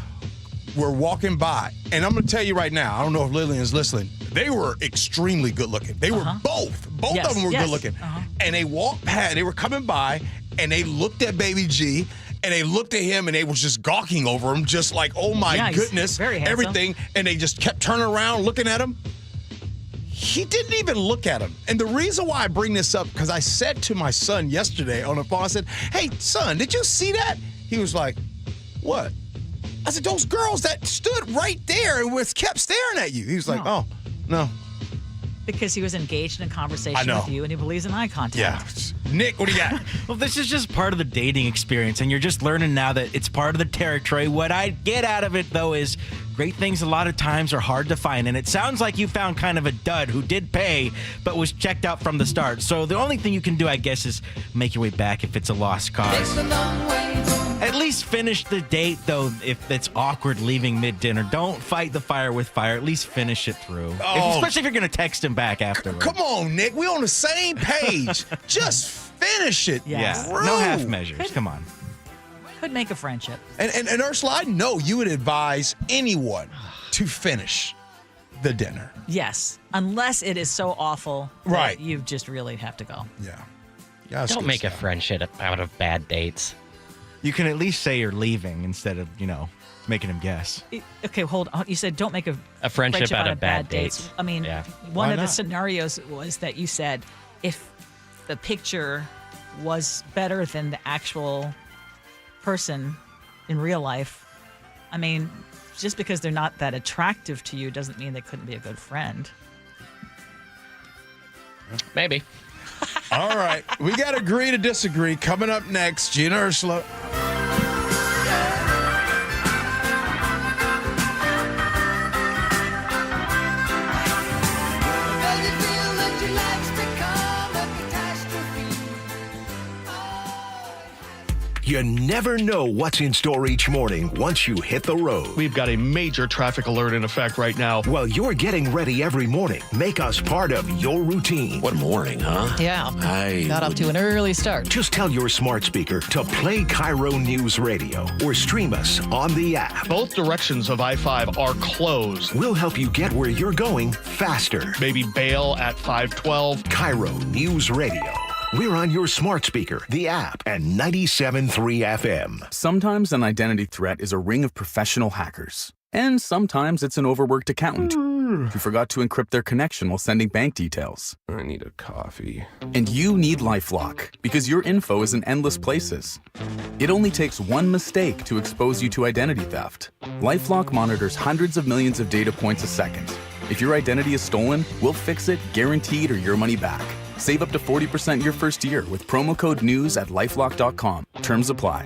were walking by. And I'm going to tell you right now, I don't know if Lillian's listening. They were extremely good looking. They were both of them were good looking. And they walked past, they were coming by, and they looked at Baby G, and they looked at him, and they was just gawking over him, just like, oh my goodness, very handsome. Everything. And they just kept turning around, looking at him. He didn't even look at him. And the reason why I bring this up, because I said to my son yesterday on the phone, I said, hey, son, did you see that? He was like, what? I said, those girls that stood right there and kept staring at you. He was like, oh, no. Because he was engaged in a conversation with you and he believes in eye contact. Yeah. Nick, what do you got? Well, this is just part of the dating experience, and you're just learning now that it's part of the territory. What I get out of it, though, is great things a lot of times are hard to find, and it sounds like you found kind of a dud who did pay but was checked out from the start. So the only thing you can do, I guess, is make your way back if it's a lost cause. At least finish the date, though, if it's awkward leaving mid-dinner. Don't fight the fire with fire. At least finish it through. Especially if you're going to text him back afterwards. Come on, Nick. We're on the same page. Just finish it. Yeah. No half measures. Come on. Could make a friendship. And Ursula, I know you would advise anyone to finish the dinner. Yes. Unless it is so awful that you just really have to go. Yeah. Don't make a friendship out of bad dates. You can at least say you're leaving instead of, making him guess. Okay, hold on. You said don't make a friendship out of bad dates. I mean, one of the scenarios was that you said if the picture was better than the actual person in real life, I mean, just because they're not that attractive to you doesn't mean they couldn't be a good friend. Maybe. All right. We got to agree to disagree. Coming up next, Gee and Ursula. You never know what's in store each morning once you hit the road. We've got a major traffic alert in effect right now. Well, you're getting ready every morning. Make us part of your routine. What morning, huh? Yeah. I got off to an early start. Just tell your smart speaker to play KIRO Newsradio or stream us on the app. Both directions of I-5 are closed. We'll help you get where you're going faster. Maybe bail at 512. KIRO Newsradio. We're on your smart speaker, the app, and 97.3 FM. Sometimes an identity threat is a ring of professional hackers. And sometimes it's an overworked accountant who forgot to encrypt their connection while sending bank details. I need a coffee. And you need LifeLock, because your info is in endless places. It only takes one mistake to expose you to identity theft. LifeLock monitors hundreds of millions of data points a second. If your identity is stolen, we'll fix it, guaranteed, or your money back. Save up to 40% your first year with promo code NEWS at LifeLock.com. Terms apply.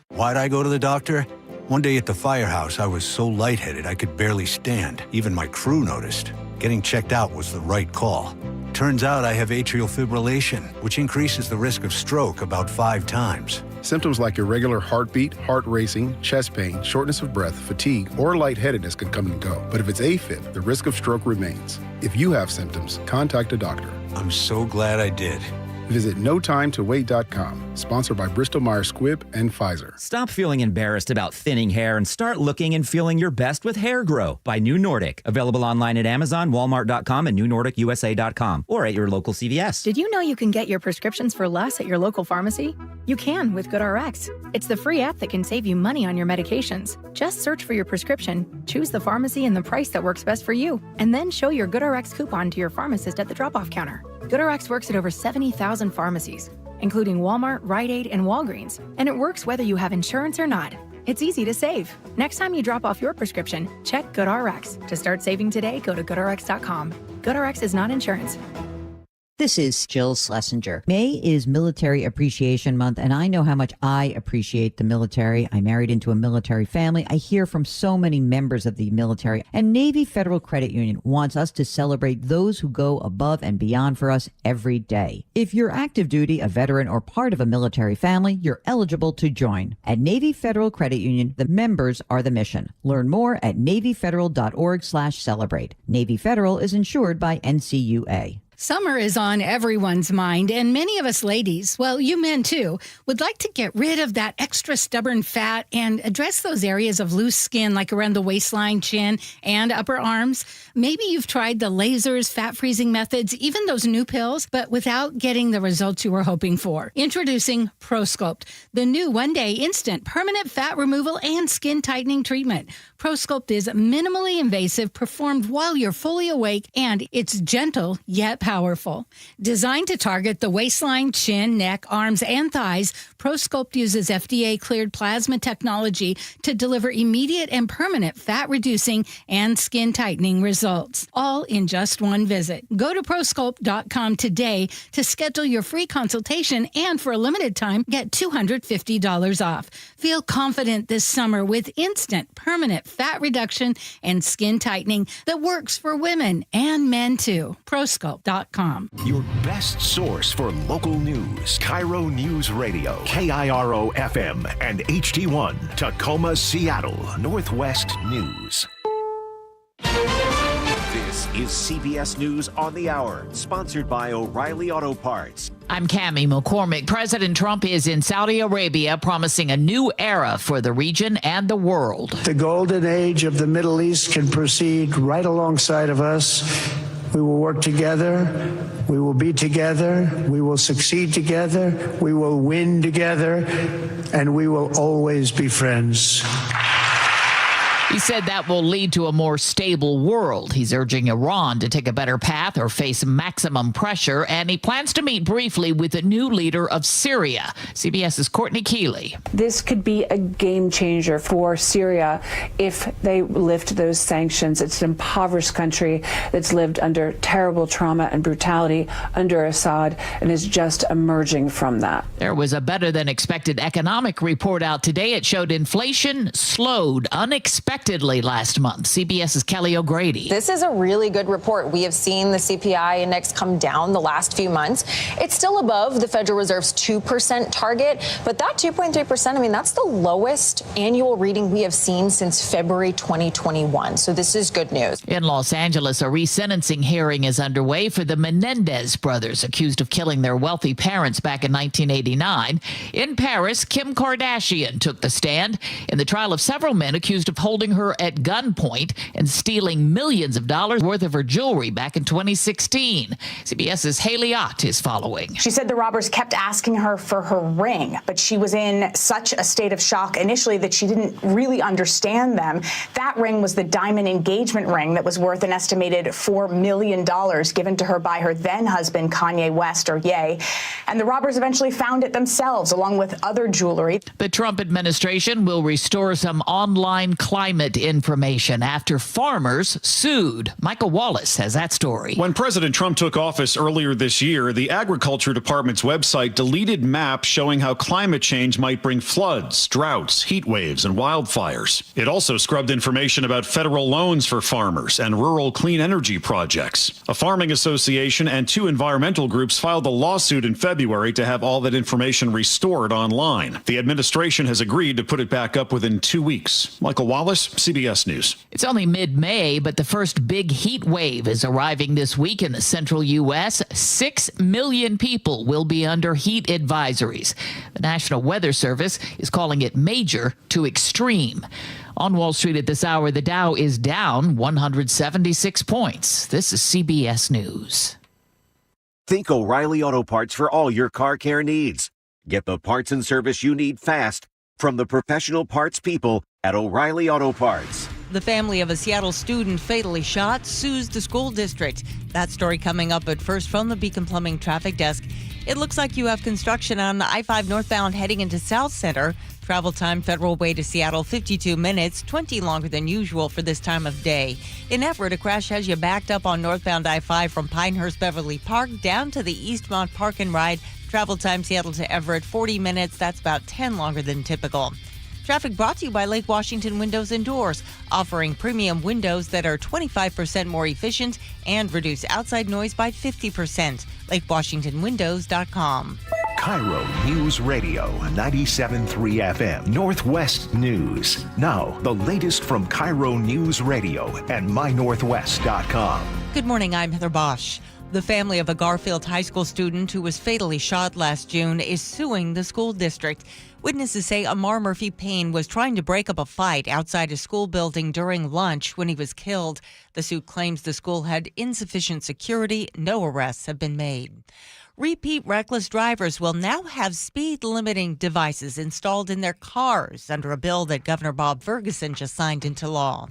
Why'd I go to the doctor? One day at the firehouse, I was so lightheaded I could barely stand. Even my crew noticed. Getting checked out was the right call. Turns out I have atrial fibrillation, which increases the risk of stroke about 5 times. Symptoms like irregular heartbeat, heart racing, chest pain, shortness of breath, fatigue, or lightheadedness can come and go. But if it's AFib, the risk of stroke remains. If you have symptoms, contact a doctor. I'm so glad I did. Visit NoTimeToWait.com, sponsored by Bristol-Myers Squibb and Pfizer. Stop feeling embarrassed about thinning hair and start looking and feeling your best with Hair Grow by New Nordic. Available online at Amazon, Walmart.com, and NewNordicUSA.com, or at your local CVS. Did you know you can get your prescriptions for less at your local pharmacy? You can with GoodRx. It's the free app that can save you money on your medications. Just search for your prescription, choose the pharmacy and the price that works best for you, and then show your GoodRx coupon to your pharmacist at the drop-off counter. GoodRx works at over 70,000 pharmacies, including Walmart, Rite Aid, and Walgreens, and it works whether you have insurance or not. It's easy to save. Next time you drop off your prescription, check GoodRx. To start saving today, go to GoodRx.com. GoodRx is not insurance. This is Jill Schlesinger. May is Military Appreciation Month, and I know how much I appreciate the military. I married into a military family. I hear from so many members of the military, and Navy Federal Credit Union wants us to celebrate those who go above and beyond for us every day. If you're active duty, a veteran, or part of a military family, you're eligible to join. At Navy Federal Credit Union, the members are the mission. Learn more at NavyFederal.org/celebrate. Navy Federal is insured by NCUA. Summer is on everyone's mind, and many of us ladies, well, you men too, would like to get rid of that extra stubborn fat and address those areas of loose skin like around the waistline, chin, and upper arms. Maybe you've tried the lasers, fat freezing methods, even those new pills, but without getting the results you were hoping for. Introducing ProSculpt, the new one-day instant permanent fat removal and skin tightening treatment. ProSculpt is minimally invasive, performed while you're fully awake, and it's gentle yet powerful. Designed to target the waistline, chin, neck, arms, and thighs, ProSculpt uses FDA-cleared plasma technology to deliver immediate and permanent fat-reducing and skin-tightening results, all in just one visit. Go to ProSculpt.com today to schedule your free consultation, and for a limited time, get $250 off. Feel confident this summer with instant, permanent fat reduction and skin tightening that works for women and men too. ProSculpt.com. Your best source for local news. KIRO Newsradio, KIRO FM, and HD1, Tacoma, Seattle, Northwest News. This is CBS News on the Hour, sponsored by O'Reilly Auto Parts. I'm Cammie McCormick. President Trump is in Saudi Arabia promising a new era for the region and the world. The golden age of the Middle East can proceed right alongside of us. We will work together. We will be together. We will succeed together. We will win together. And we will always be friends. He said that will lead to a more stable world. He's urging Iran to take a better path or face maximum pressure, and he plans to meet briefly with the new leader of Syria. CBS's Courtney Keeley. This could be a game changer for Syria if they lift those sanctions. It's an impoverished country that's lived under terrible trauma and brutality under Assad and is just emerging from that. There was a better than expected economic report out today. It showed inflation slowed unexpectedly unexpectedly last month. CBS's Kelly O'Grady. This is a really good report. We have seen the CPI index come down the last few months. It's still above the Federal Reserve's 2% target, but that 2.3%, I mean, that's the lowest annual reading we have seen since February 2021. So this is good news. In Los Angeles, a resentencing hearing is underway for the Menendez brothers, accused of killing their wealthy parents back in 1989. In Paris, Kim Kardashian took the stand in the trial of several men accused of holding her at gunpoint and stealing millions of dollars worth of her jewelry back in 2016. CBS's Haley Ott is following. She said the robbers kept asking her for her ring, but she was in such a state of shock initially that she didn't really understand them. That ring was the diamond engagement ring that was worth an estimated $4 million given to her by her then husband, Kanye West, or Ye. And the robbers eventually found it themselves, along with other jewelry. The Trump administration will restore some online climate information after farmers sued. Michael Wallace has that story. When President Trump took office earlier this year, the Agriculture Department's website deleted maps showing how climate change might bring floods, droughts, heat waves, and wildfires. It also scrubbed information about federal loans for farmers and rural clean energy projects. A farming association and 2 environmental groups filed a lawsuit in February to have all that information restored online. The administration has agreed to put it back up within 2 weeks. Michael Wallace, CBS News. It's only mid-May, but the first big heat wave is arriving this week in the central U.S. 6 million people will be under heat advisories. The National Weather Service is calling it major to extreme. On Wall Street at this hour, the Dow is down 176 points. This is CBS News. Think O'Reilly Auto Parts for all your car care needs. Get the parts and service you need fast from the professional parts people at O'Reilly Auto Parts. The family of a Seattle student fatally shot sues the school district. That story coming up, but first from the Beacon Plumbing traffic desk. It looks like you have construction on I-5 northbound heading into South Center. Travel time Federal Way to Seattle, 52 minutes, 20 longer than usual for this time of day. In Everett, a crash has you backed up on northbound I-5 from Pinehurst Beverly Park down to the Eastmont Park and Ride. Travel time Seattle to Everett, 40 minutes. That's about 10 longer than typical. Traffic brought to you by Lake Washington Windows and Doors, offering premium windows that are 25% more efficient and reduce outside noise by 50%. LakeWashingtonWindows.com. KIRO News Radio 97.3 FM Northwest News. Now, the latest from KIRO News Radio and MyNorthwest.com. Good morning, I'm Heather Bosch. The family of a Garfield High School student who was fatally shot last June is suing the school district. Witnesses say Amar Murphy Payne was trying to break up a fight outside a school building during lunch when he was killed. The suit claims the school had insufficient security. No arrests have been made. Repeat reckless drivers will now have speed limiting devices installed in their cars under a bill that Governor Bob Ferguson just signed into law.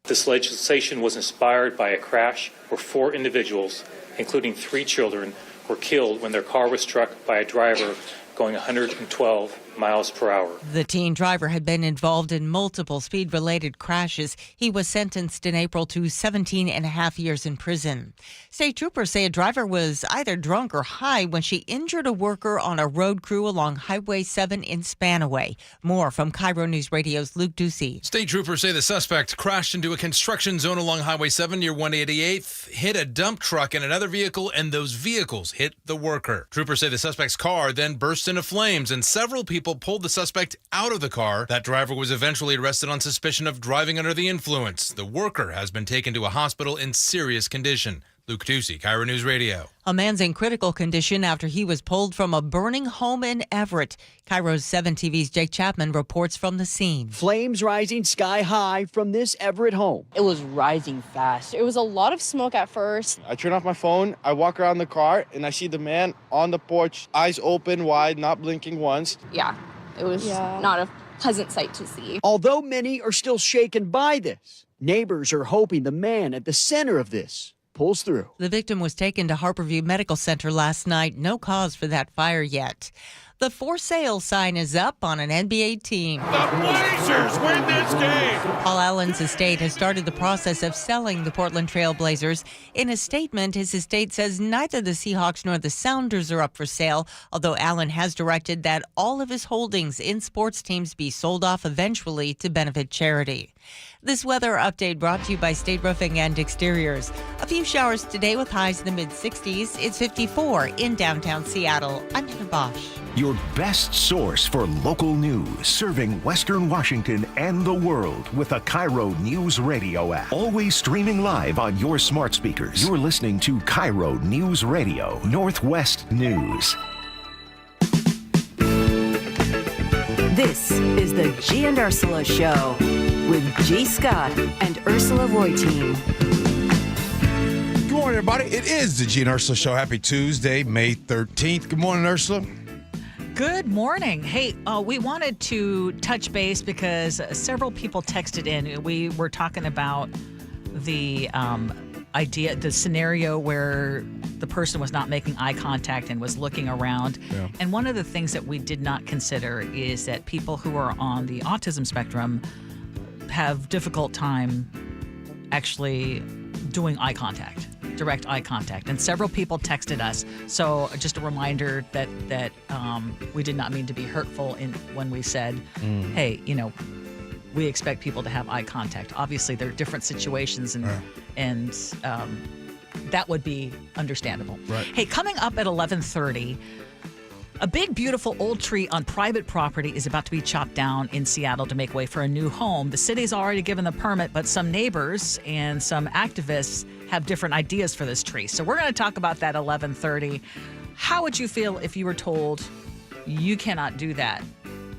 This legislation was inspired by a crash where 4 individuals, including 3 children, were killed when their car was struck by a driver going 112 miles per hour. The teen driver had been involved in multiple speed-related crashes. He was sentenced in April to 17 and a half years in prison. State troopers say a driver was either drunk or high when she injured a worker on a road crew along Highway 7 in Spanaway. More from KIRO News Radio's Luke Ducey. State troopers say the suspect crashed into a construction zone along Highway 7 near 188th, hit a dump truck and another vehicle, and those vehicles hit the worker. Troopers say the suspect's car then burst into flames, and several people pulled the suspect out of the car. That driver was eventually arrested on suspicion of driving under the influence. The worker has been taken to a hospital in serious condition. Luke Ducey, KIRO News Radio. A man's in critical condition after he was pulled from a burning home in Everett. KIRO's 7 TV's Jake Chapman reports from the scene. Flames rising sky high from this Everett home. It was rising fast. It was a lot of smoke at first. I turn off my phone, I walk around the car, and I see the man on the porch, eyes open wide, not blinking once. Yeah, it was not a pleasant sight to see. Although many are still shaken by this, neighbors are hoping the man at the center of this pulls through. The victim was taken to Harborview Medical Center last night. No cause for that fire yet. The for sale sign is up on an NBA team. The Blazers win this game. Paul Allen's estate has started the process of selling the Portland Trail Blazers. In a statement, his estate says neither the Seahawks nor the Sounders are up for sale, although Allen has directed that all of his holdings in sports teams be sold off eventually to benefit charity. This weather update brought to you by State Roofing and Exteriors. A few showers today with highs in the mid-60s. It's 54 in downtown Seattle. I'm Heather Bosch. Your best source for local news, serving Western Washington and the world with the KIRO Newsradio App. Always streaming live on your smart speakers. You're listening to KIRO Newsradio, Northwest News. This is the Gee and Ursula Show with G. Scott and Ursula Reutin. Good morning, everybody. It is the Gee and Ursula Show. Happy Tuesday, May 13th. Good morning, Ursula. Good morning. Hey, we wanted to touch base because several people texted in. We were talking about the the scenario where the person was not making eye contact and was looking around. Yeah. And one of the things that we did not consider is that people who are on the autism spectrum have difficult time actually doing eye contact, direct eye contact. And several people texted us. So just a reminder that we did not mean to be hurtful when we said, hey, we expect people to have eye contact. Obviously, there are different situations, and that would be understandable. Right. Hey, coming up at 11:30, a big, beautiful old tree on private property is about to be chopped down in Seattle to make way for a new home. The city's already given the permit, but some neighbors and some activists have different ideas for this tree. So we're going to talk about that at 11:30. How would you feel if you were told you cannot do that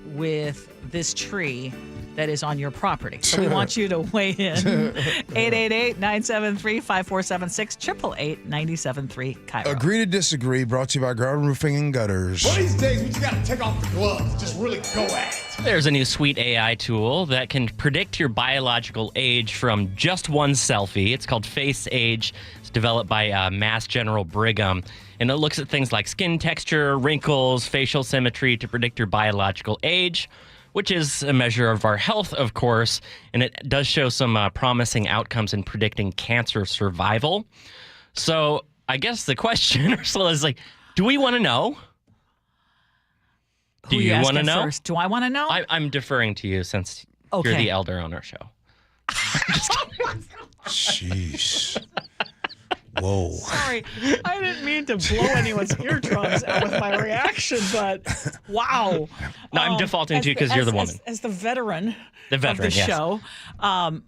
with this tree that is on your property? So we want you to weigh in. 888-973-5476, 888-973 KIRO. Agree to disagree, brought to you by Garden Roofing and Gutters. One of these days, we just got to take off the gloves. Just really go at it. There's a new sweet AI tool that can predict your biological age from just one selfie. It's called Face Age. It's developed by Mass General Brigham. And it looks at things like skin texture, wrinkles, facial symmetry to predict your biological age, which is a measure of our health, of course, and it does show some promising outcomes in predicting cancer survival. So I guess the question, Ursula, is like, do we want to know? Do you want to know? First? Do I want to know? I'm deferring to you since you're the elder on our show. Jeez. Whoa. Sorry, I didn't mean to blow anyone's eardrums out with my reaction, but wow. No, I'm defaulting to you because you're the woman. As the veteran of the yes. show, I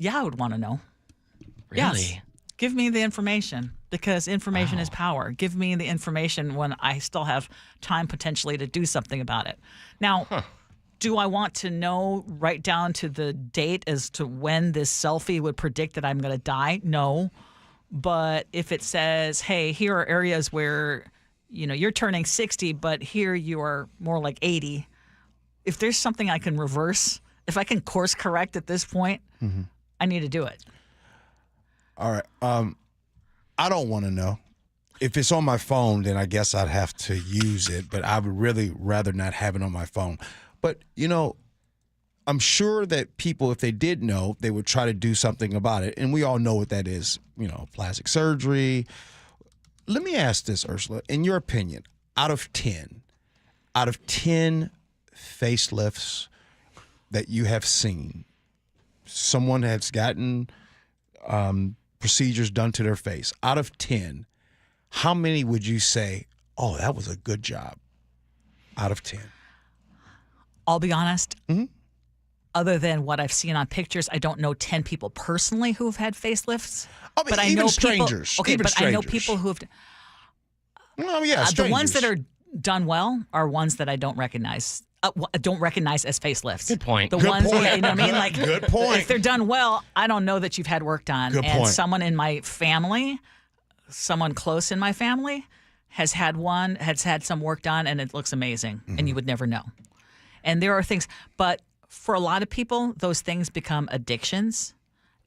would want to know. Really? Yes. Give me the information because information is power. Give me the information when I still have time potentially to do something about it. Now, do I want to know right down to the date as to when this selfie would predict that I'm going to die? No. But if it says, hey, here are areas where, you're turning 60, but here you are more like 80. If there's something I can reverse, if I can course correct at this point, I need to do it. All right. I don't want to know. If it's on my phone, then I guess I'd have to use it, but I would really rather not have it on my phone. But, I'm sure that people, if they did know, they would try to do something about it. And we all know what that is, plastic surgery. Let me ask this, Ursula. In your opinion, out of 10 facelifts that you have seen, someone has gotten procedures done to their face. Out of 10, how many would you say, oh, that was a good job? Out of 10. I'll be honest. Other than what I've seen on pictures, I don't know 10 people personally who have had facelifts. But I know strangers. People, okay, even but strangers. I know people who have. Strangers. The ones that are done well are ones that I don't recognize. Don't recognize as facelifts. Good point. The Good ones, point. you know what I mean? Like, Good point. If they're done well, I don't know that you've had work done. Good and point. Someone in my family, someone close in my family, has had some work done, and it looks amazing, and you would never know. And there are things, but for a lot of people, those things become addictions,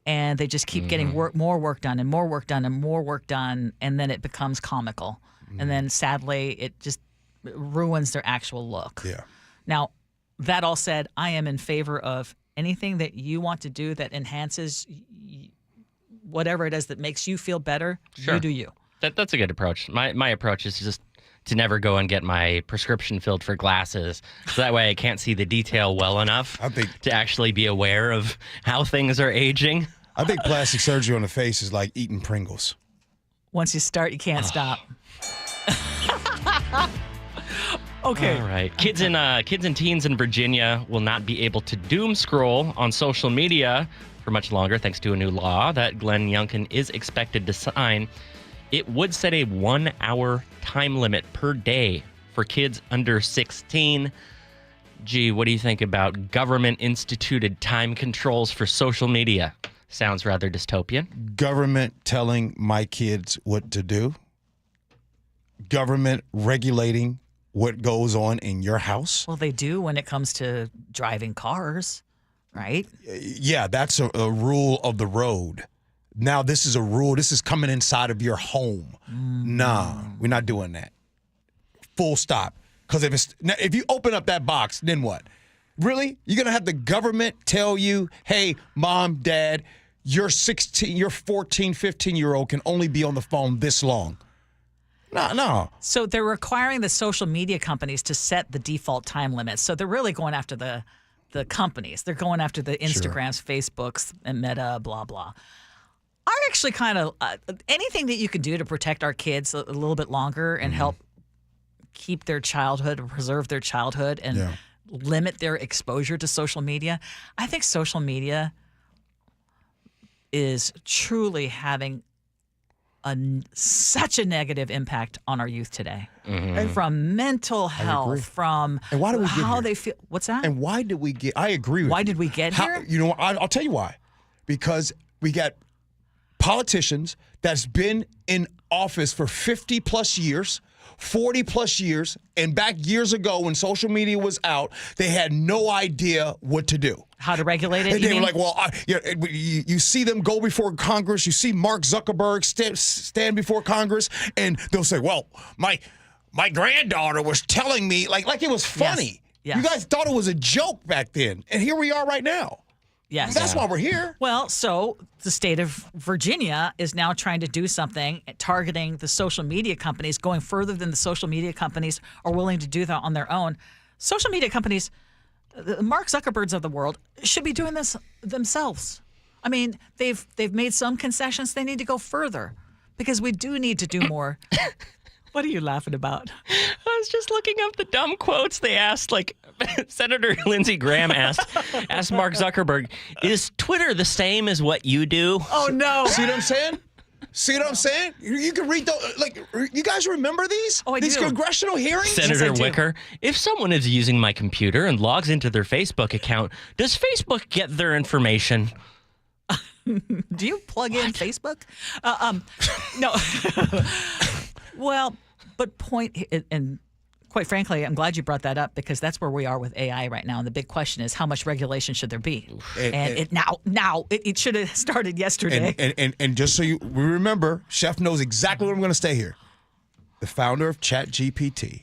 and they just keep getting more work done and more work done and more work done, and then it becomes comical. And then sadly, it just ruins their actual look. Yeah. Now, that all said, I am in favor of anything that you want to do that enhances whatever it is that makes you feel better. Sure. You do you. That's a good approach. My approach is just to never go and get my prescription filled for glasses. So that way I can't see the detail well enough to actually be aware of how things are aging. I think plastic surgery on the face is like eating Pringles. Once you start, you can't stop. Okay. All right. Kids and teens in Virginia will not be able to doom scroll on social media for much longer, thanks to a new law that Glenn Youngkin is expected to sign. It would set a 1-hour time limit per day for kids under 16. Gee, what do you think about government-instituted time controls for social media? Sounds rather dystopian. Government telling my kids what to do. Government regulating what goes on in your house. Well, they do when it comes to driving cars, right? Yeah, that's a rule of the road. Now this is a rule. This is coming inside of your home. Nah, we're not doing that. Full stop. Because if you open up that box, then what? Really? You're going to have the government tell you, hey, mom, dad, your 14, 15-year-old can only be on the phone this long. No. So they're requiring the social media companies to set the default time limits. So they're really going after the companies. They're going after the Instagrams, Facebooks, and Meta, blah, blah. I actually kind of anything that you can do to protect our kids a little bit longer and help keep their childhood or preserve their childhood and limit their exposure to social media. I think social media is truly having such a negative impact on our youth today. And from mental health, from and why do we get how here? they feel. What's that? And why did we get? I agree with Why you. did we get here? You know, I'll tell you why. Because we got politicians that's been in office for 50 plus years, 40 plus years, and back years ago when social media was out, they had no idea what to do. How to regulate it? And they were like, well, you see them go before Congress, you see Mark Zuckerberg stand before Congress, and they'll say, well, my granddaughter was telling me, like it was funny. Yes. You guys thought it was a joke back then, and here we are right now. Yes. That's why we're here. Well, so the state of Virginia is now trying to do something targeting the social media companies, going further than the social media companies are willing to do that on their own. Social media companies, the Mark Zuckerbergs of the world, should be doing this themselves. I mean, they've made some concessions. They need to go further because we do need to do more. What are you laughing about? I was just looking up the dumb quotes they asked. Like Senator Lindsey Graham asked Mark Zuckerberg, "Is Twitter the same as what you do?" Oh no! See what I'm saying? See what I'm saying? You can read those. Like, you guys remember these? Oh, I these do. congressional hearings? Senator Wicker, if someone is using my computer and logs into their Facebook account, does Facebook get their information? Do you plug in Facebook? No. Well, but and quite frankly, I'm glad you brought that up because that's where we are with AI right now. And the big question is, how much regulation should there be? It should have started yesterday. And just so we remember, Chef knows exactly what I'm going to say here. The founder of ChatGPT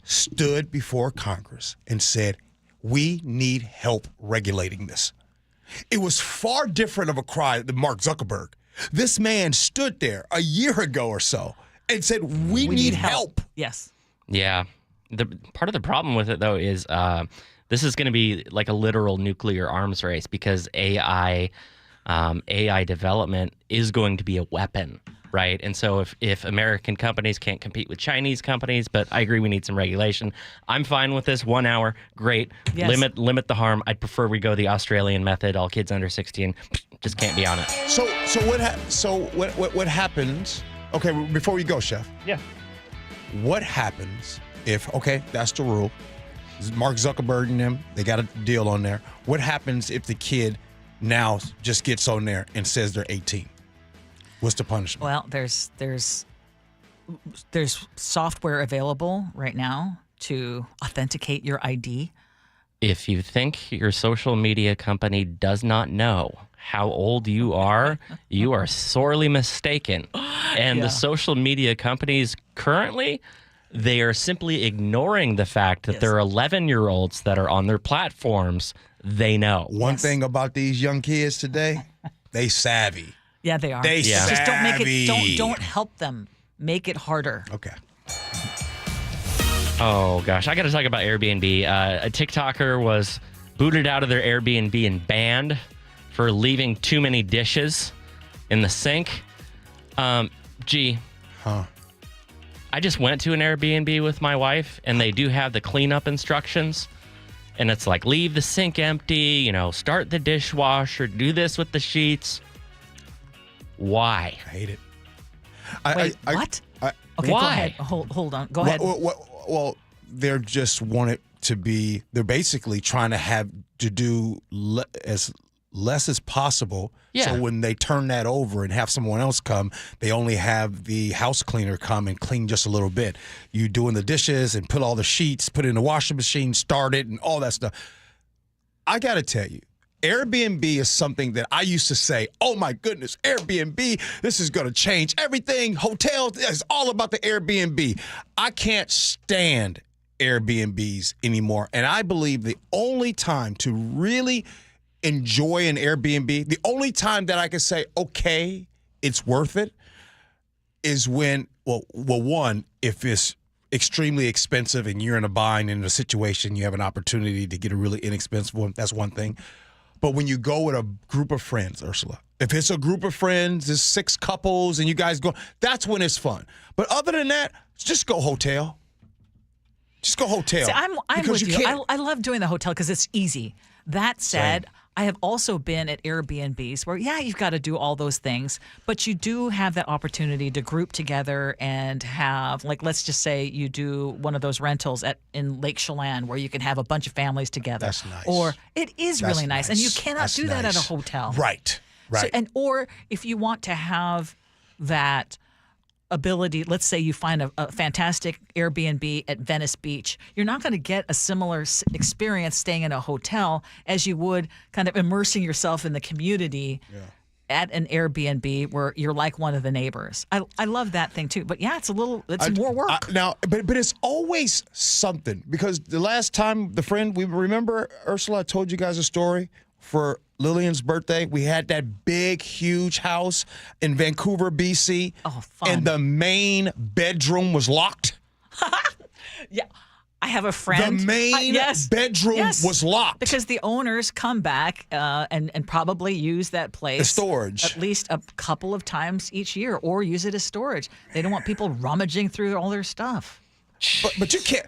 stood before Congress and said, we need help regulating this. It was far different of a cry than Mark Zuckerberg. This man stood there a year ago or so and said, we need help. Yes. Yeah. Part of the problem with it, though, is this is going to be like a literal nuclear arms race because AI development is going to be a weapon, right? And so if American companies can't compete with Chinese companies, but I agree we need some regulation. I'm fine with this. 1 hour, great. Yes. Limit the harm. I'd prefer we go the Australian method. All kids under 16 just can't be on it. So what happens? Okay, before we go, Chef. Yeah. What happens if, that's the rule. Mark Zuckerberg and them, they got a deal on there. What happens if the kid now just gets on there and says they're 18? What's the punishment? Well, there's software available right now to authenticate your ID. If you think your social media company does not know how old you are sorely mistaken. And the social media companies currently, they are simply ignoring the fact that there are 11-year-olds that are on their platforms. They know. One thing about these young kids today, they savvy. Yeah, they are. They savvy. Just don't make it. Don't help them. Make it harder. Okay. Oh, gosh. I got to talk about Airbnb. A TikToker was booted out of their Airbnb and banned for leaving too many dishes in the sink. Gee. Huh. I just went to an Airbnb with my wife, and they do have the cleanup instructions. And it's like, leave the sink empty, start the dishwasher, do this with the sheets. Why? I hate it. Wait, what? Okay, why? Go ahead. Hold on. Go ahead. Well, they're just want it to be, they're basically trying to have to do as less as possible. Yeah. So when they turn that over and have someone else come, they only have the house cleaner come and clean just a little bit. You doing the dishes and put all the sheets, put it in the washing machine, start it, and all that stuff. I got to tell you, Airbnb is something that I used to say, oh my goodness, Airbnb, this is going to change everything. Hotels, it's all about the Airbnb. I can't stand Airbnbs anymore. And I believe the only time to really enjoy an Airbnb, the only time that I can say, okay, it's worth it, is when, one, if it's extremely expensive and you're in a bind in a situation, you have an opportunity to get a really inexpensive one. That's one thing. But when you go with a group of friends, Ursula, if it's a group of friends, there's 6 couples and you guys go, that's when it's fun. But other than that, just go hotel. Just go hotel. See, I'm with you. I love doing the hotel because it's easy. That said, I have also been at Airbnbs where, you've got to do all those things, but you do have that opportunity to group together and have, like, let's just say you do one of those rentals in Lake Chelan where you can have a bunch of families together. That's nice. Or it is really nice. And you cannot do that at a hotel. Right. So, or if you want to have that ability, let's say you find a fantastic Airbnb at Venice Beach, you're not going to get a similar experience staying in a hotel as you would kind of immersing yourself in the community at an Airbnb where you're like one of the neighbors. I love that thing too. But it's more work. But it's always something, because the last time we remember, Ursula, I told you guys a story for Lillian's birthday. We had that big, huge house in Vancouver, BC. Oh, fun. And the main bedroom was locked. Yeah. I have a friend. The main bedroom was locked. Because the owners come back and probably use that place as storage at least a couple of times each year, or use it as storage. They don't want people rummaging through all their stuff. But you can't.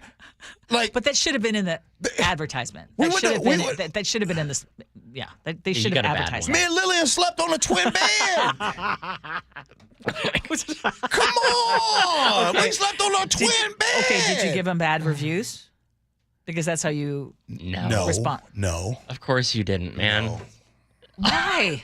But that should have been in the advertisement. That should have been in this. Yeah, they should have advertised. Me and Lillian slept on a twin bed. Come on, we slept on a twin bed. Okay, did you give them bad reviews? Because that's how you respond. No, of course you didn't, man. No. Why?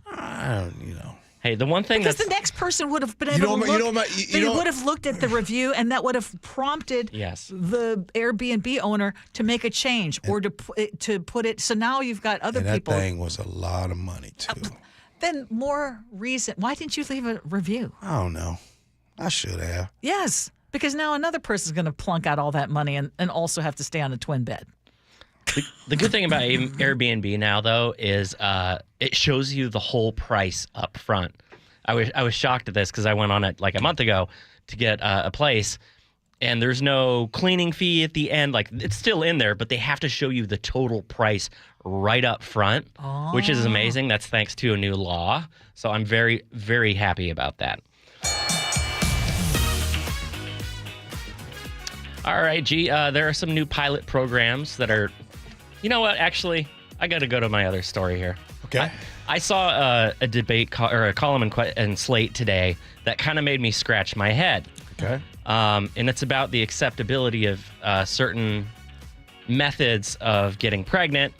I don't. Hey, the one thing because the next person would have been able to look. They would have looked at the review, and that would have prompted the Airbnb owner to make a change or to put it. So now you've got other people. That thing was a lot of money too. Then more reason. Why didn't you leave a review? I don't know. I should have. Yes, because now another person's going to plunk out all that money and also have to stay on a twin bed. The good thing about Airbnb now, though, is it shows you the whole price up front. I was shocked at this because I went on it like a month ago to get a place, and there's no cleaning fee at the end. Like, it's still in there, but they have to show you the total price right up front, which is amazing. That's thanks to a new law. So I'm very, very happy about that. All right, Gee, there are some new pilot programs that are... You know what? Actually, I got to go to my other story here. Okay. I saw a debate or a column in Slate today that kind of made me scratch my head. Okay. And it's about the acceptability of certain methods of getting pregnant.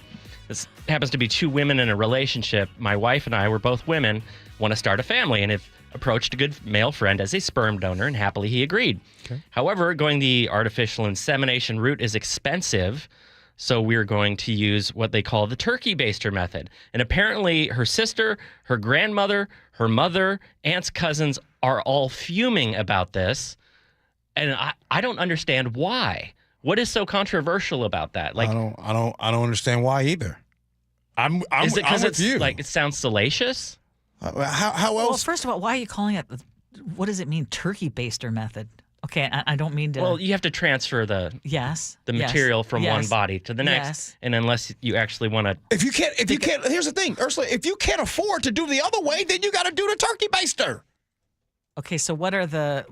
This happens to be 2 women in a relationship. My wife and I, we're both women, want to start a family, and have approached a good male friend as a sperm donor, and happily he agreed. Okay. However, going the artificial insemination route is expensive. So we're going to use what they call the turkey baster method. And apparently her sister, her grandmother, her mother, aunts, cousins are all fuming about this. And I don't understand why. What is so controversial about that? Like, I don't understand why either. I'm is it because it's you. Like, it sounds salacious? How else? Well, first of all, why are you calling it? What does it mean, turkey baster method? Okay, I don't mean to. Well, you have to transfer the material from one body to the next, and unless you actually want to. If you can't, here's the thing, Ursula. If you can't afford to do the other way, then you got to do the turkey baster. Okay, so what are the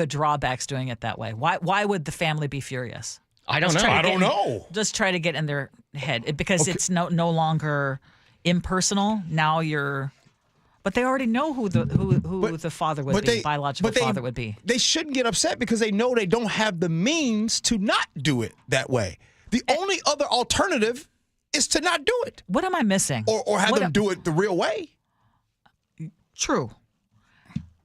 drawbacks doing it that way? Why would the family be furious? I don't know. I don't know. Just try to get in their head because it's no longer impersonal. Now you're. But they already know who the father would be, biological father would be. They shouldn't get upset because they know they don't have the means to not do it that way. The only other alternative is to not do it. What am I missing? Or have them do it the real way. True.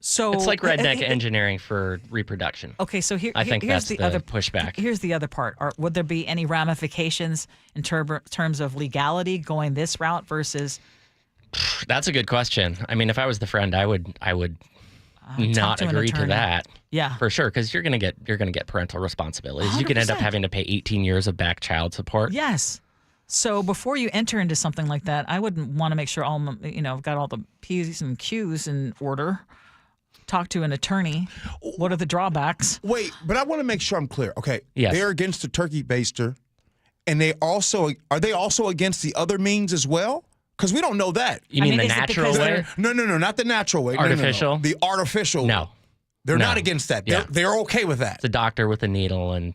So it's like redneck engineering for reproduction. Okay, so I think here's that's the other pushback. Here's the other part. Would there be any ramifications in terms of legality going this route versus? That's a good question. I mean, if I was the friend, I would not agree to that. Yeah, for sure, because you're gonna get parental responsibilities. 100%. You could end up having to pay 18 years of back child support. Yes. So before you enter into something like that, I would want to make sure I've got all the P's and Q's in order. Talk to an attorney. What are the drawbacks? Wait, but I want to make sure I'm clear. Okay, yes. They're against the turkey baster, and are they also against the other means as well? Because we don't know that. You mean the natural way? No, not the natural way. Artificial? No. The artificial. No. They're not against that. Yeah. They're okay with that. It's a doctor with a needle and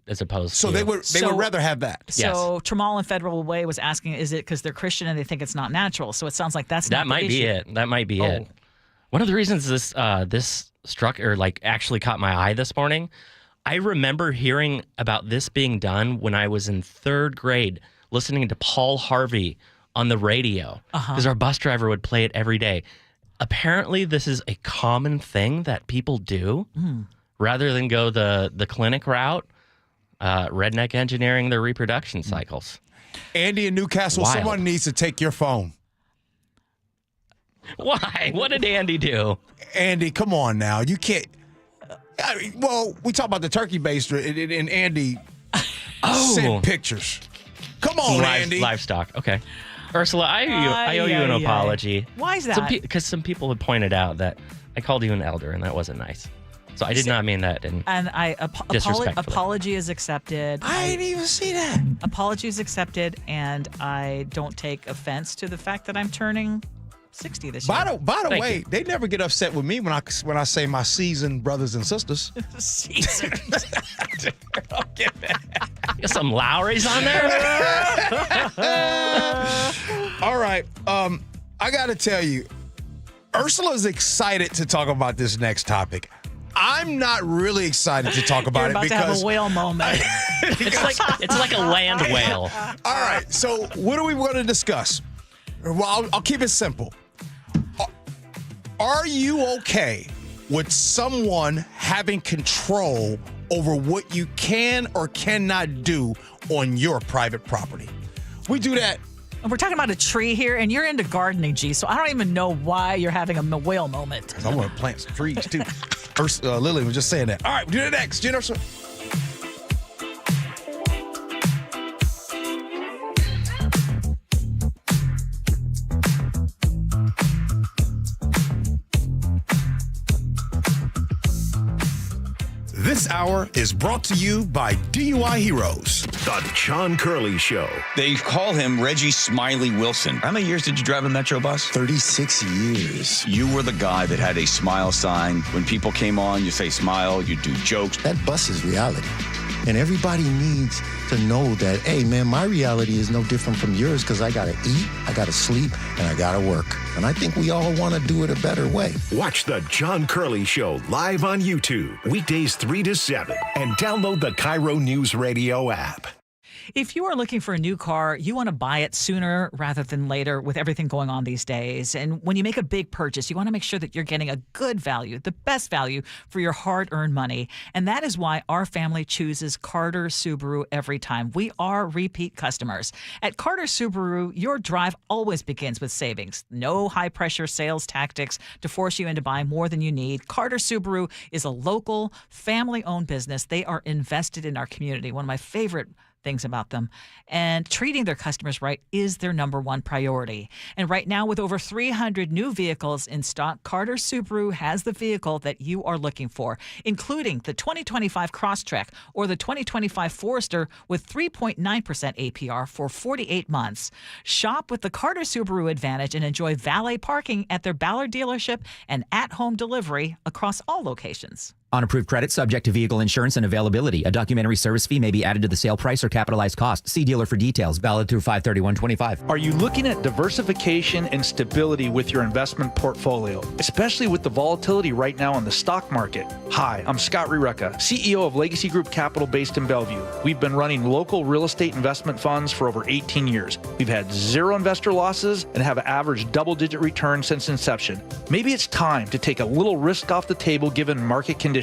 as opposed to. So they would rather have that. So Tramal and Federal Way was asking, is it because they're Christian and they think it's not natural? So it sounds like that's not the issue. That might be it. One of the reasons this struck or actually caught my eye this morning, I remember hearing about this being done when I was in 3rd grade, listening to Paul Harvey on the radio because our bus driver would play it every day. Apparently, this is a common thing that people do rather than go the clinic route, redneck engineering their reproduction cycles. Andy in Newcastle, Wild. Someone needs to take your phone. Why? What did Andy do? Andy, come on now. You can't. We talk about the turkey baster, and Andy sent pictures. Come on, Andy. Livestock. Okay. Ursula, I owe you an apology. Why is that? Because some people had pointed out that I called you an elder, and that wasn't nice. So I did not mean that. And apology is accepted. I didn't even see that. Apology is accepted, and I don't take offense to the fact that I'm turning 60 this year. By the way, they never get upset with me when I say my seasoned brothers and sisters. Seasoned. Got some Lowry's on there. All right. I got to tell you, Ursula's excited to talk about this next topic. I'm not really excited to talk about You're about it because to have a whale moment. it's like a land whale. All right. So what are we going to discuss? Well, I'll keep it simple. Are you okay with someone having control over what you can or cannot do on your private property? We do that. We're talking about a tree here, and you're into gardening, G, so I don't even know why you're having a whale moment. Because I want to plant some trees, too. Lily was just saying that. All right, we'll do that next. Gee Ursula. This hour is brought to you by DUI Heroes. The John Curley Show. They call him Reggie Smiley Wilson. How many years did you drive a Metro bus? 36 years. You were the guy that had a smile sign. When people came on, you say smile, you do jokes. That bus is reality. And everybody needs to know that, hey, man, my reality is no different from yours because I got to eat, I got to sleep, and I got to work. And I think we all want to do it a better way. Watch The John Curley Show live on YouTube, weekdays 3 to 7, and download the KIRO Newsradio app. If you are looking for a new car, you want to buy it sooner rather than later with everything going on these days. And when you make a big purchase, you want to make sure that you're getting a good value, the best value for your hard-earned money. And that is why our family chooses Carter Subaru every time. We are repeat customers. At Carter Subaru, your drive always begins with savings. No high-pressure sales tactics to force you into buying more than you need. Carter Subaru is a local, family-owned business. They are invested in our community. One of my favorite things about them. And treating their customers right is their number one priority. And right now, with over 300 new vehicles in stock, Carter Subaru has the vehicle that you are looking for, including the 2025 Crosstrek or the 2025 Forester with 3.9% APR for 48 months. Shop with the Carter Subaru Advantage and enjoy valet parking at their Ballard dealership and at-home delivery across all locations. On approved credit, subject to vehicle insurance and availability. A documentary service fee may be added to the sale price or capitalized cost. See dealer for details. Valid through 5/31/25. Are you looking at diversification and stability with your investment portfolio, especially with the volatility right now in the stock market? Hi, I'm Scott Reutin, CEO of Legacy Group Capital based in Bellevue. We've been running local real estate investment funds for over 18 years. We've had 0 investor losses and have averaged double-digit returns since inception. Maybe it's time to take a little risk off the table given market conditions.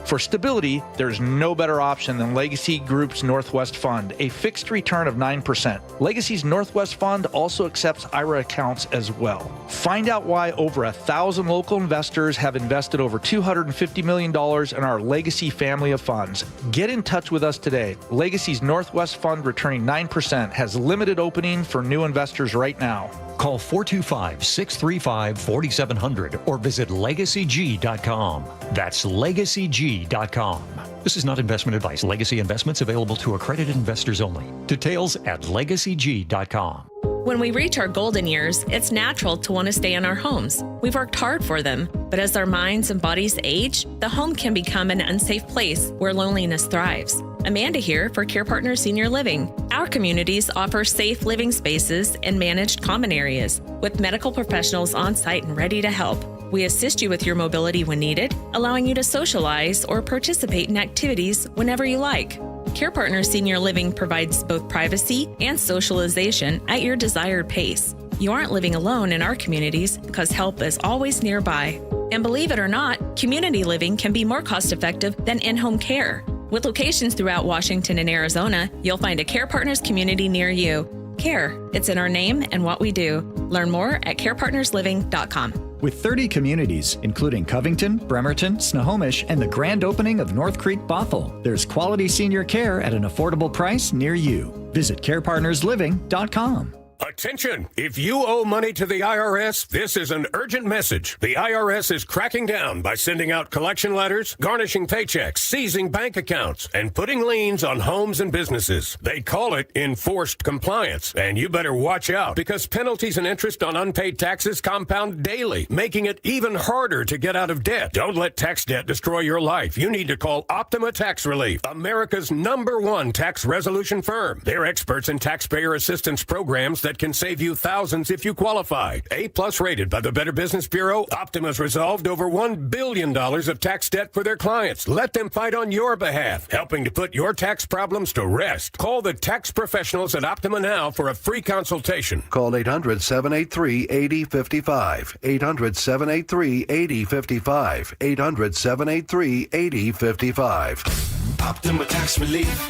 For stability, there's no better option than Legacy Group's Northwest Fund, a fixed return of 9%. Legacy's Northwest Fund also accepts IRA accounts as well. Find out why over 1,000 local investors have invested over $250 million in our Legacy family of funds. Get in touch with us today. Legacy's Northwest Fund returning 9% has limited opening for new investors right now. Call 425-635-4700 or visit legacyg.com. That's legacyg.com. This is not investment advice. Legacy investments available to accredited investors only. Details at legacyg.com. When we reach our golden years, it's natural to want to stay in our homes. We've worked hard for them, but as our minds and bodies age, the home can become an unsafe place where loneliness thrives. Amanda here for Care Partners Senior Living. Our communities offer safe living spaces and managed common areas with medical professionals on site and ready to help. We assist you with your mobility when needed, allowing you to socialize or participate in activities whenever you like. Care Partners Senior Living provides both privacy and socialization at your desired pace. You aren't living alone in our communities because help is always nearby. And believe it or not, community living can be more cost-effective than in-home care. With locations throughout Washington and Arizona, you'll find a Care Partners community near you. Care, it's in our name and what we do. Learn more at carepartnersliving.com. With 30 communities, including Covington, Bremerton, Snohomish, and the grand opening of North Creek Bothell, there's quality senior care at an affordable price near you. Visit carepartnersliving.com. Attention! If you owe money to the IRS, this is an urgent message. The IRS is cracking down by sending out collection letters, garnishing paychecks, seizing bank accounts, and putting liens on homes and businesses. They call it enforced compliance, and you better watch out because penalties and interest on unpaid taxes compound daily, making it even harder to get out of debt. Don't let tax debt destroy your life. You need to call Optima Tax Relief, America's #1 tax resolution firm. They're experts in taxpayer assistance programs that can save you thousands if you qualify. A+ rated by the Better Business Bureau, Optima's resolved over $1 billion of tax debt for their clients. Let them fight on your behalf, helping to put your tax problems to rest. Call the tax professionals at Optima now for a free consultation. Call 800-783-8055. 800-783-8055. 800-783-8055. Optima Tax Relief.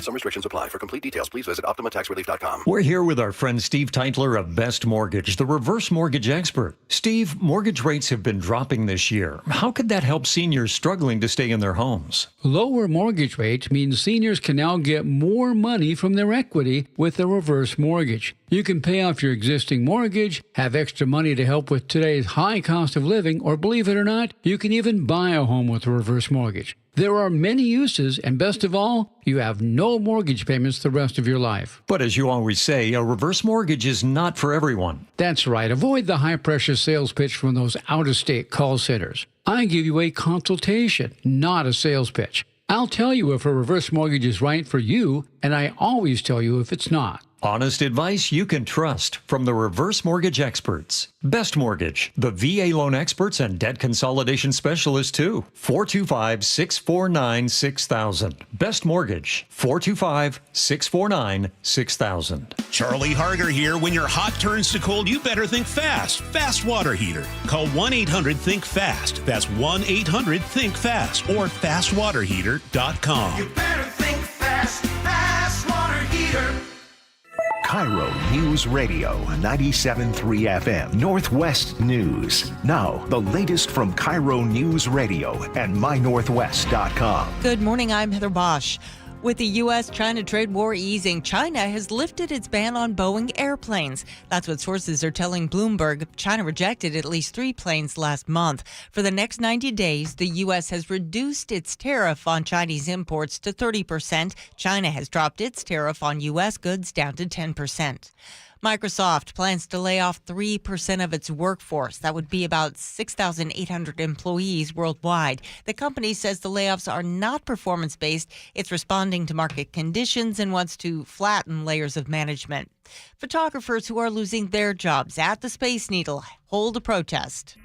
Some restrictions apply. For complete details, please visit OptimaTaxRelief.com. We're here with our friend Steve Teitler of Best Mortgage, the reverse mortgage expert. Steve, mortgage rates have been dropping this year. How could that help seniors struggling to stay in their homes? Lower mortgage rates means seniors can now get more money from their equity with a reverse mortgage. You can pay off your existing mortgage, have extra money to help with today's high cost of living, or believe it or not, you can even buy a home with a reverse mortgage. There are many uses, and best of all, you have no mortgage payments the rest of your life. But as you always say, a reverse mortgage is not for everyone. That's right. Avoid the high-pressure sales pitch from those out-of-state call centers. I give you a consultation, not a sales pitch. I'll tell you if a reverse mortgage is right for you, and I always tell you if it's not. Honest advice you can trust from the reverse mortgage experts. Best Mortgage, the VA loan experts and debt consolidation specialists too. 425-649-6000. Best Mortgage, 425-649-6000. Charlie Harger here. When your hot turns to cold, you better think fast. Fast Water Heater. Call 1-800-THINK-FAST. That's 1-800-THINK-FAST or fastwaterheater.com. You better think fast. Fast Water Heater. KIRO News Radio 97.3 FM Northwest News. Now, the latest from KIRO News Radio and mynorthwest.com. Good morning, I'm Heather Bosch. With the U.S.-China trade war easing, China has lifted its ban on Boeing airplanes. That's what sources are telling Bloomberg. China rejected at least 3 planes last month. For the next 90 days, the U.S. has reduced its tariff on Chinese imports to 30%. China has dropped its tariff on U.S. goods down to 10%. Microsoft plans to lay off 3% of its workforce. That would be about 6,800 employees worldwide. The company says the layoffs are not performance-based. It's responding to market conditions and wants to flatten layers of management. Photographers who are losing their jobs at the Space Needle hold a protest.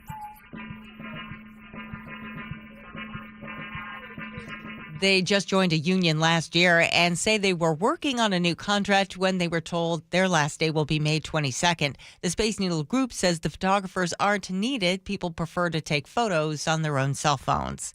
They just joined a union last year and say they were working on a new contract when they were told their last day will be May 22nd. The Space Needle Group says the photographers aren't needed. People prefer to take photos on their own cell phones.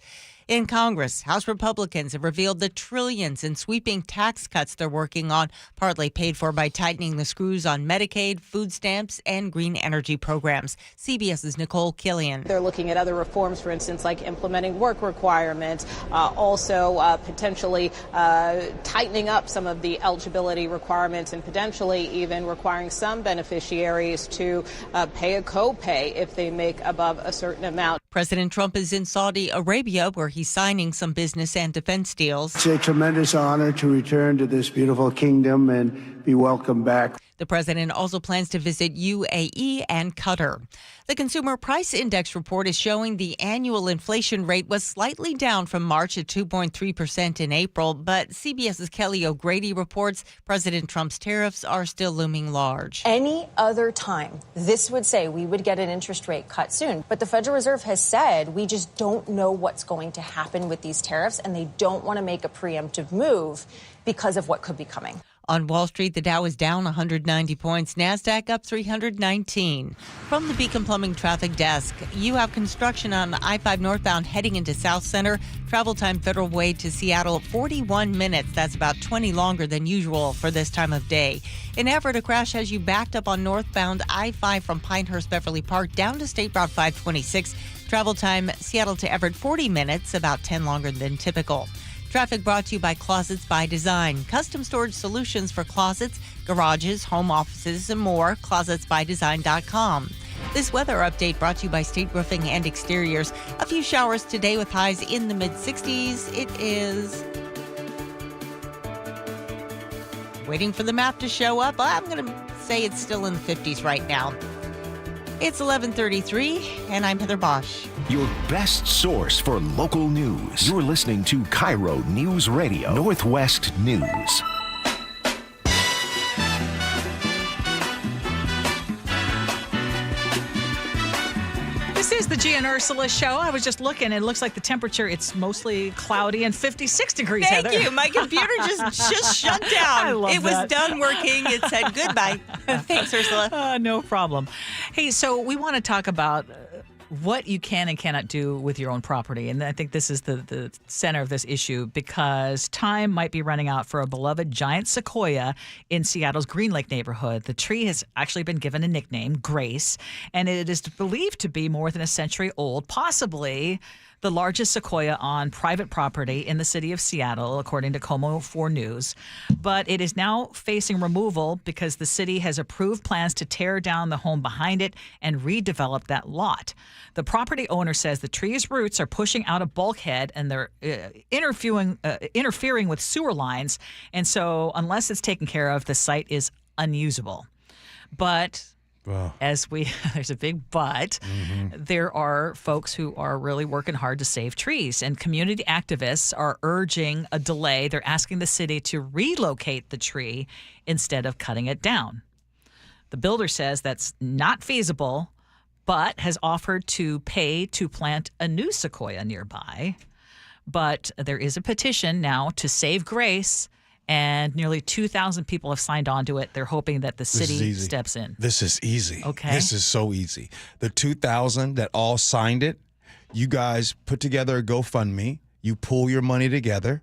In Congress, House Republicans have revealed the trillions in sweeping tax cuts they're working on, partly paid for by tightening the screws on Medicaid, food stamps, and green energy programs. CBS's Nicole Killian. They're looking at other reforms, for instance, like implementing work requirements, also potentially tightening up some of the eligibility requirements and potentially even requiring some beneficiaries to pay a copay if they make above a certain amount. President Trump is in Saudi Arabia, where he's signing some business and defense deals. It's a tremendous honor to return to this beautiful kingdom and be welcomed back. The president also plans to visit UAE and Qatar. The Consumer Price Index report is showing the annual inflation rate was slightly down from March at 2.3% in April, but CBS's Kelly O'Grady reports President Trump's tariffs are still looming large. Any other time, this would say we would get an interest rate cut soon. But the Federal Reserve has said we just don't know what's going to happen with these tariffs, and they don't want to make a preemptive move because of what could be coming. On Wall Street, the Dow is down 190 points, NASDAQ up 319. From the Beacon Plumbing Traffic Desk, you have construction on I-5 northbound heading into South Center. Travel time Federal Way to Seattle, 41 minutes. That's about 20 longer than usual for this time of day. In Everett, a crash has you backed up on northbound I-5 from Pinehurst Beverly Park down to State Route 526. Travel time Seattle to Everett, 40 minutes, about 10 longer than typical. Traffic brought to you by Closets by Design. Custom storage solutions for closets, garages, home offices, and more. ClosetsByDesign.com. This weather update brought to you by State Roofing and Exteriors. A few showers today with highs in the mid-60s. It is waiting for the map to show up. I'm going to say it's still in the 50s right now. It's 11:33, and I'm Heather Bosch. Your best source for local news. You're listening to KIRO Newsradio Northwest News. This is the Gee and Ursula Show. I was just looking. It looks like the temperature, it's mostly cloudy and 56 degrees, Thank Heather. you. My computer just shut down. I love it was that. done working. It said goodbye. Thanks, Ursula. No problem. Hey, so we want to talk about what you can and cannot do with your own property. And I think this is the center of this issue because time might be running out for a beloved giant sequoia in Seattle's Green Lake neighborhood. The tree has actually been given a nickname, Grace, and it is believed to be more than a century old, possibly the largest sequoia on private property in the city of Seattle, according to KOMO 4 News. But it is now facing removal because the city has approved plans to tear down the home behind it and redevelop that lot. The property owner says the tree's roots are pushing out a bulkhead and they're interfering with sewer lines. And so unless it's taken care of, the site is unusable. But there's a big but, there are folks who are really working hard to save trees, and community activists are urging a delay. They're asking the city to relocate the tree instead of cutting it down. The builder says that's not feasible, but has offered to pay to plant a new sequoia nearby. But there is a petition now to save Grace, and nearly 2,000 people have signed on to it. They're hoping that the city steps in. This is easy. Okay. This is so easy. The 2,000 that all signed it, you guys put together a GoFundMe, you pull your money together,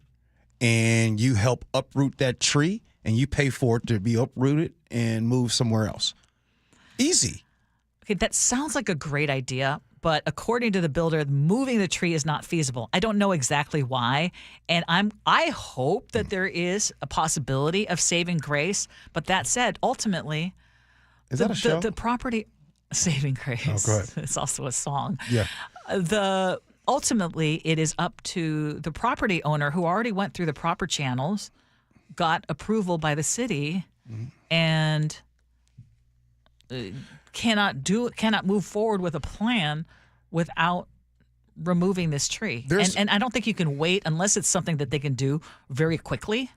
and you help uproot that tree, and you pay for it to be uprooted and move somewhere else. Easy. Okay, that sounds like a great idea, but according to the builder, moving the tree is not feasible. I don't know exactly why, and I hope that there is a possibility of saving grace. But that said, ultimately, is that a show? The property saving grace. Oh, go ahead. It's also a song. Yeah. Ultimately, it is up to the property owner who already went through the proper channels, got approval by the city, and cannot move forward with a plan without removing this tree. And I don't think you can wait unless it's something that they can do very quickly.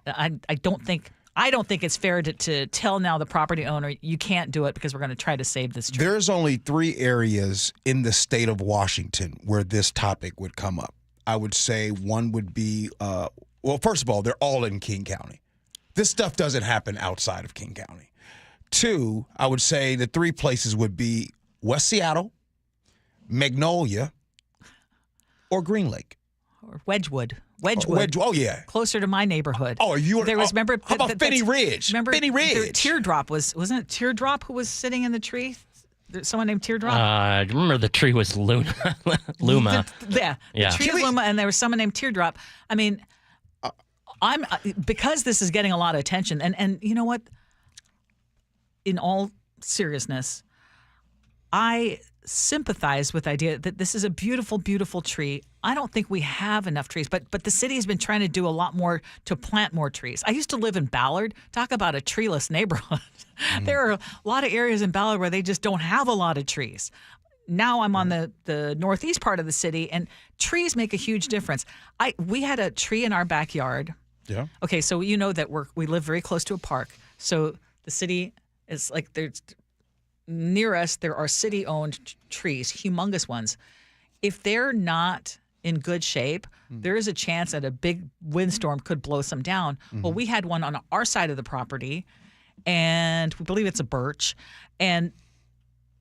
I don't think it's fair to tell now the property owner you can't do it because we're going to try to save this tree. There's only 3 areas in the state of Washington where this topic would come up. I would say one would be, well, first of all, they're all in King County. This stuff doesn't happen outside of King County. 2, I would say the 3 places would be West Seattle, Magnolia, or Green Lake. Or Wedgwood. Oh, yeah. Closer to my neighborhood. Oh, there was, remember, how about Finney Ridge? Remember, Finney Ridge. Teardrop wasn't it Teardrop who was sitting in the tree? There's someone named Teardrop. I remember the tree was Luma. The tree was Luma, and there was someone named Teardrop. I mean, I'm because this is getting a lot of attention, and you know what? In all seriousness, I sympathize with the idea that this is a beautiful, beautiful tree. I don't think we have enough trees, but the city has been trying to do a lot more to plant more trees. I used to live in Ballard. Talk about a treeless neighborhood. There are a lot of areas in Ballard where they just don't have a lot of trees. Now I'm on the northeast part of the city, and trees make a huge difference. We had a tree in our backyard. Yeah. Okay, so you know that we live very close to a park. So the city is like near us, there are city-owned trees, humongous ones. If they're not in good shape, there is a chance that a big windstorm could blow some down. Well, we had one on our side of the property, and we believe it's a birch, and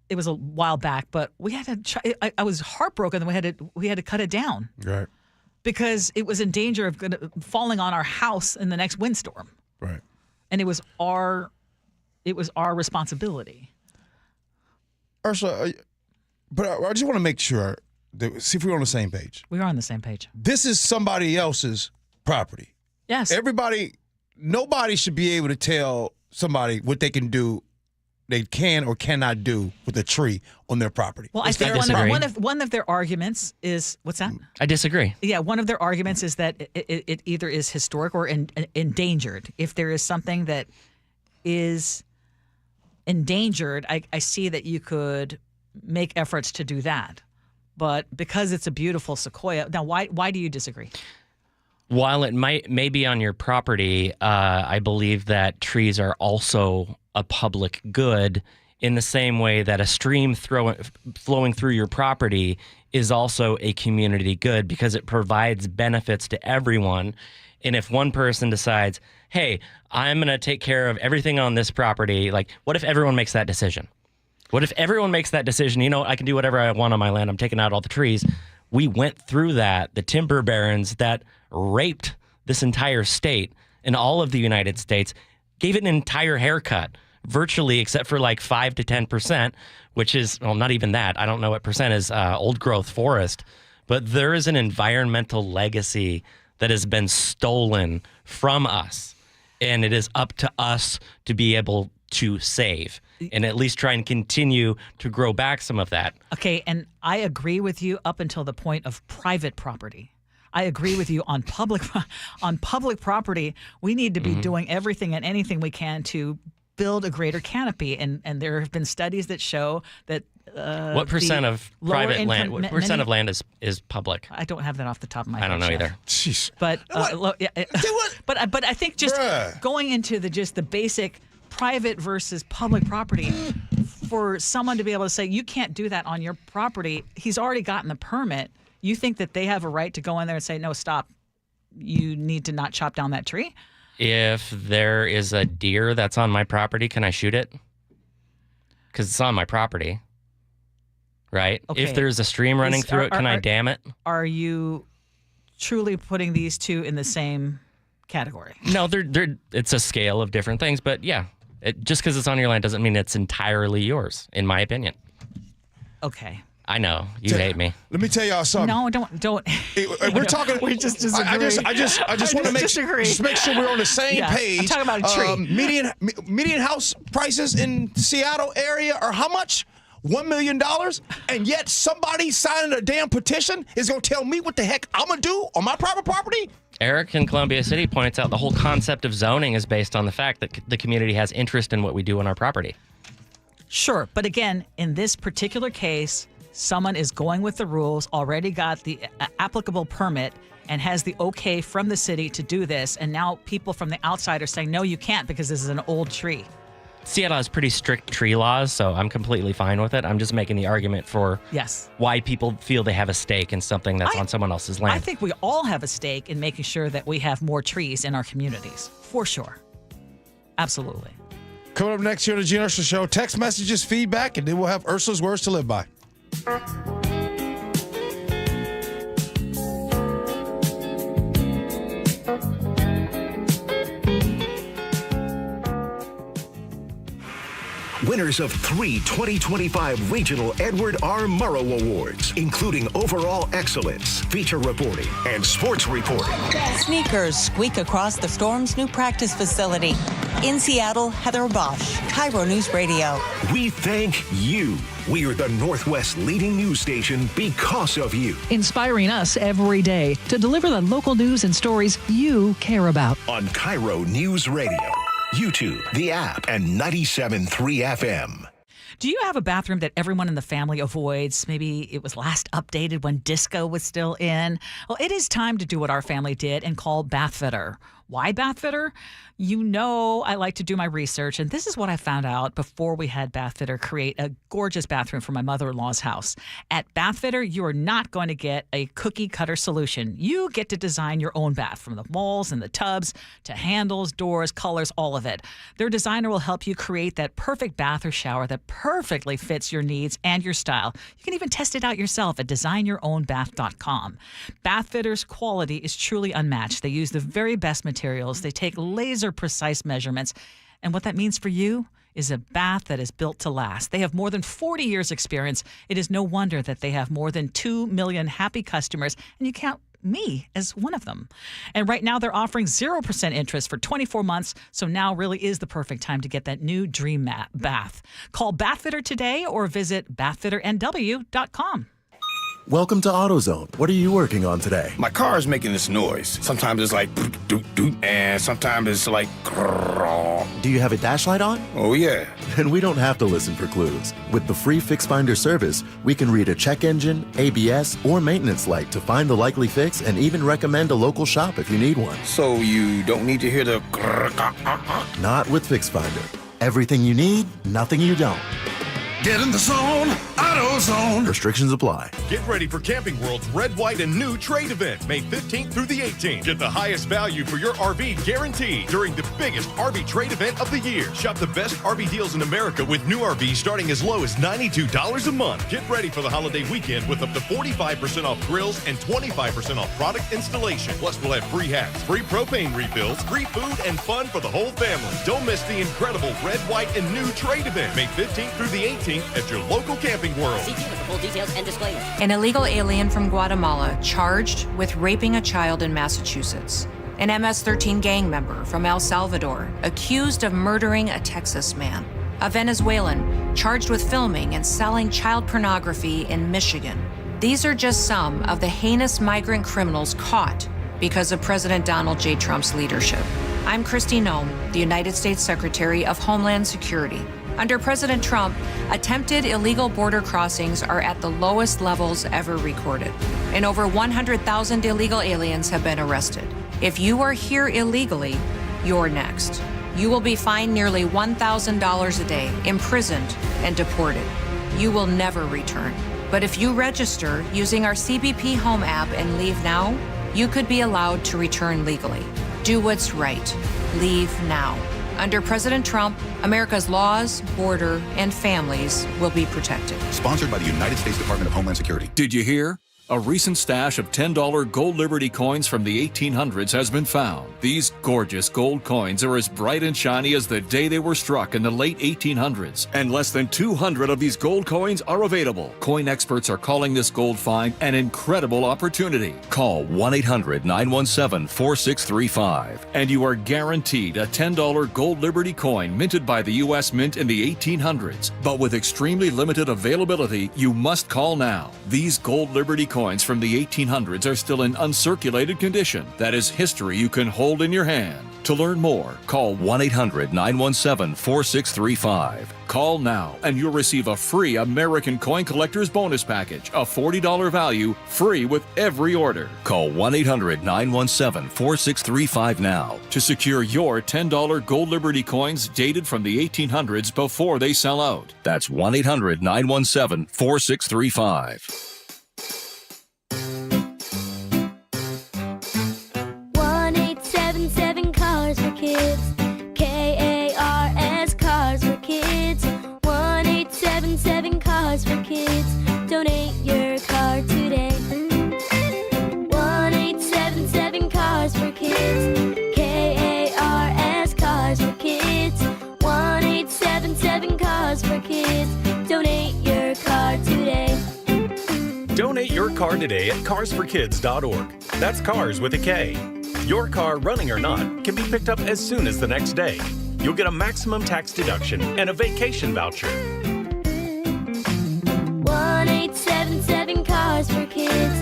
it was a while back, but we had to. I was heartbroken that we had to cut it down, right? Because it was in danger of falling on our house in the next windstorm, right? And it was our responsibility. Ursula, but I just want to make sure, see if we're on the same page. We are on the same page. This is somebody else's property. Yes. Nobody should be able to tell somebody what they can or cannot do with a tree on their property. Well, I think one of their arguments is, what's that? I disagree. Yeah, one of their arguments is that it either is historic or endangered. If there is something that is endangered, I see that you could make efforts to do that. But because it's a beautiful sequoia, now why do you disagree? While it may be on your property, I believe that trees are also a public good in the same way that a stream flowing through your property is also a community good because it provides benefits to everyone. And if one person decides, hey, I'm going to take care of everything on this property, like what if everyone makes that decision? What if everyone makes that decision? You know, I can do whatever I want on my land. I'm taking out all the trees. We went through that. The timber barons that raped this entire state and all of the United States gave it an entire haircut, virtually except for like 5 to 10%, which is, well, not even that. I don't know what percent is old growth forest. But there is an environmental legacy that has been stolen from us. And it is up to us to be able to save and at least try and continue to grow back some of that. Okay, and I agree with you up until the point of private property. I agree with you on public property. We need to be doing everything and anything we can to build a greater canopy. And there have been studies that show that what percent of private land? What percent of land is public? I don't have that off the top of my head. I don't know either. Jeez. But but I think just going into the basic private versus public property, for someone to be able to say you can't do that on your property, he's already gotten the permit. You think that they have a right to go in there and say, no, stop. You need to not chop down that tree? If there is a deer that's on my property, can I shoot it? Because it's on my property, right? Okay. If there's a stream running through it, can I dam it? Are you truly putting these two in the same category? No, it's a scale of different things. But yeah, just because it's on your land doesn't mean it's entirely yours, in my opinion. Okay. I know you hate me. Let me tell y'all something. No, don't. We're talking. We just disagree. I just want to make sure we're on the same page. I'm talking about a tree. Median house prices in Seattle area are how much? $1 million, and yet somebody signing a damn petition is going to tell me what the heck I'm going to do on my private property? Eric in Columbia City points out the whole concept of zoning is based on the fact that the community has interest in what we do on our property. Sure, but again, in this particular case, someone is going with the rules, already got the applicable permit, and has the okay from the city to do this, and now people from the outside are saying, no, you can't because this is an old tree. Seattle has pretty strict tree laws, so I'm completely fine with it. I'm just making the argument for why people feel they have a stake in something that's on someone else's land. I think we all have a stake in making sure that we have more trees in our communities, for sure. Absolutely. Coming up next here on the Gee Ursula Show, text messages, feedback, and then we'll have Ursula's words to live by. Winners of 3 2025 Regional Edward R. Murrow Awards, including Overall Excellence, Feature Reporting, and Sports Reporting. Sneakers squeak across the Storm's new practice facility. In Seattle, Heather Bosch, KIRO News Radio. We thank you. We are the Northwest leading news station because of you. Inspiring us every day to deliver the local news and stories you care about. On KIRO News Radio, YouTube, the app, and 97.3 FM. Do you have a bathroom that everyone in the family avoids? Maybe it was last updated when disco was still in. Well, it is time to do what our family did and call Bathfitter. Why Bathfitter? You know I like to do my research, and this is what I found out before we had Bathfitter create a gorgeous bathroom for my mother-in-law's house. At Bathfitter, you are not going to get a cookie-cutter solution. You get to design your own bath, from the walls and the tubs to handles, doors, colors, all of it. Their designer will help you create that perfect bath or shower that perfectly fits your needs and your style. You can even test it out yourself at designyourownbath.com. Bathfitter's quality is truly unmatched. They use the very best materials. They take laser-precise measurements. And what that means for you is a bath that is built to last. They have more than 40 years' experience. It is no wonder that they have more than 2 million happy customers, and you count me as one of them. And right now they're offering 0% interest for 24 months, so now really is the perfect time to get that new dream bath. Call Bathfitter today or visit bathfitternw.com. Welcome to AutoZone. What are you working on today? My car is making this noise. Sometimes it's like doot doot, and sometimes it's like grrr. Do you have a dash light on? Oh yeah. Then we don't have to listen for clues. With the free Fix Finder service, we can read a check engine, ABS, or maintenance light to find the likely fix and even recommend a local shop if you need one. So you don't need to hear the grrr. Not with Fix Finder. Everything you need, nothing you don't. Get in the zone, AutoZone. Restrictions apply. Get ready for Camping World's Red, White, and New Trade event, May 15th through the 18th. Get the highest value for your RV guaranteed during the biggest RV trade event of the year. Shop the best RV deals in America with new RVs starting as low as $92 a month. Get ready for the holiday weekend with up to 45% off grills and 25% off product installation. Plus, we'll have free hats, free propane refills, free food, and fun for the whole family. Don't miss the incredible Red, White, and New Trade event, May 15th through the 18th. At your local Camping World. See dealer for full details and disclaimer. An illegal alien from Guatemala charged with raping a child in Massachusetts. An MS-13 gang member from El Salvador accused of murdering a Texas man. A Venezuelan charged with filming and selling child pornography in Michigan. These are just some of the heinous migrant criminals caught because of President Donald J. Trump's leadership. I'm Kristi Noem, the United States Secretary of Homeland Security. Under President Trump, attempted illegal border crossings are at the lowest levels ever recorded, and over 100,000 illegal aliens have been arrested. If you are here illegally, you're next. You will be fined nearly $1,000 a day, imprisoned, and deported. You will never return. But if you register using our CBP Home app and leave now, you could be allowed to return legally. Do what's right. Leave now. Under President Trump, America's laws, border, and families will be protected. Sponsored by the United States Department of Homeland Security. Did you hear? A recent stash of $10 gold Liberty coins from the 1800s has been found. These gorgeous gold coins are as bright and shiny as the day they were struck in the late 1800s, and less than 200 of these gold coins are available. Coin experts are calling this gold find an incredible opportunity. Call 1-800-917-4635, and you are guaranteed a $10 gold Liberty coin minted by the U.S. Mint in the 1800s. But with extremely limited availability, you must call now. These gold Liberty coins from the 1800s are still in uncirculated condition. That is history you can hold in your hand. To learn more, call 1-800-917-4635. Call now and you'll receive a free American Coin Collector's Bonus Package, a $40 value, free with every order. Call 1-800-917-4635 now to secure your $10 gold Liberty coins dated from the 1800s before they sell out. That's 1-800-917-4635. 1-877 Cars for Kids. KARS Cars for Kids. 1-877 Cars for Kids. Donate your car today. 1-877 Cars for Kids. KARS Cars for Kids. 1-877 Cars for Kids. Donate your car today. Donate your car today at carsforkids.org. That's cars with a K. Your car, running or not, can be picked up as soon as the next day. You'll get a maximum tax deduction and a vacation voucher. 1-877 Cars for Kids.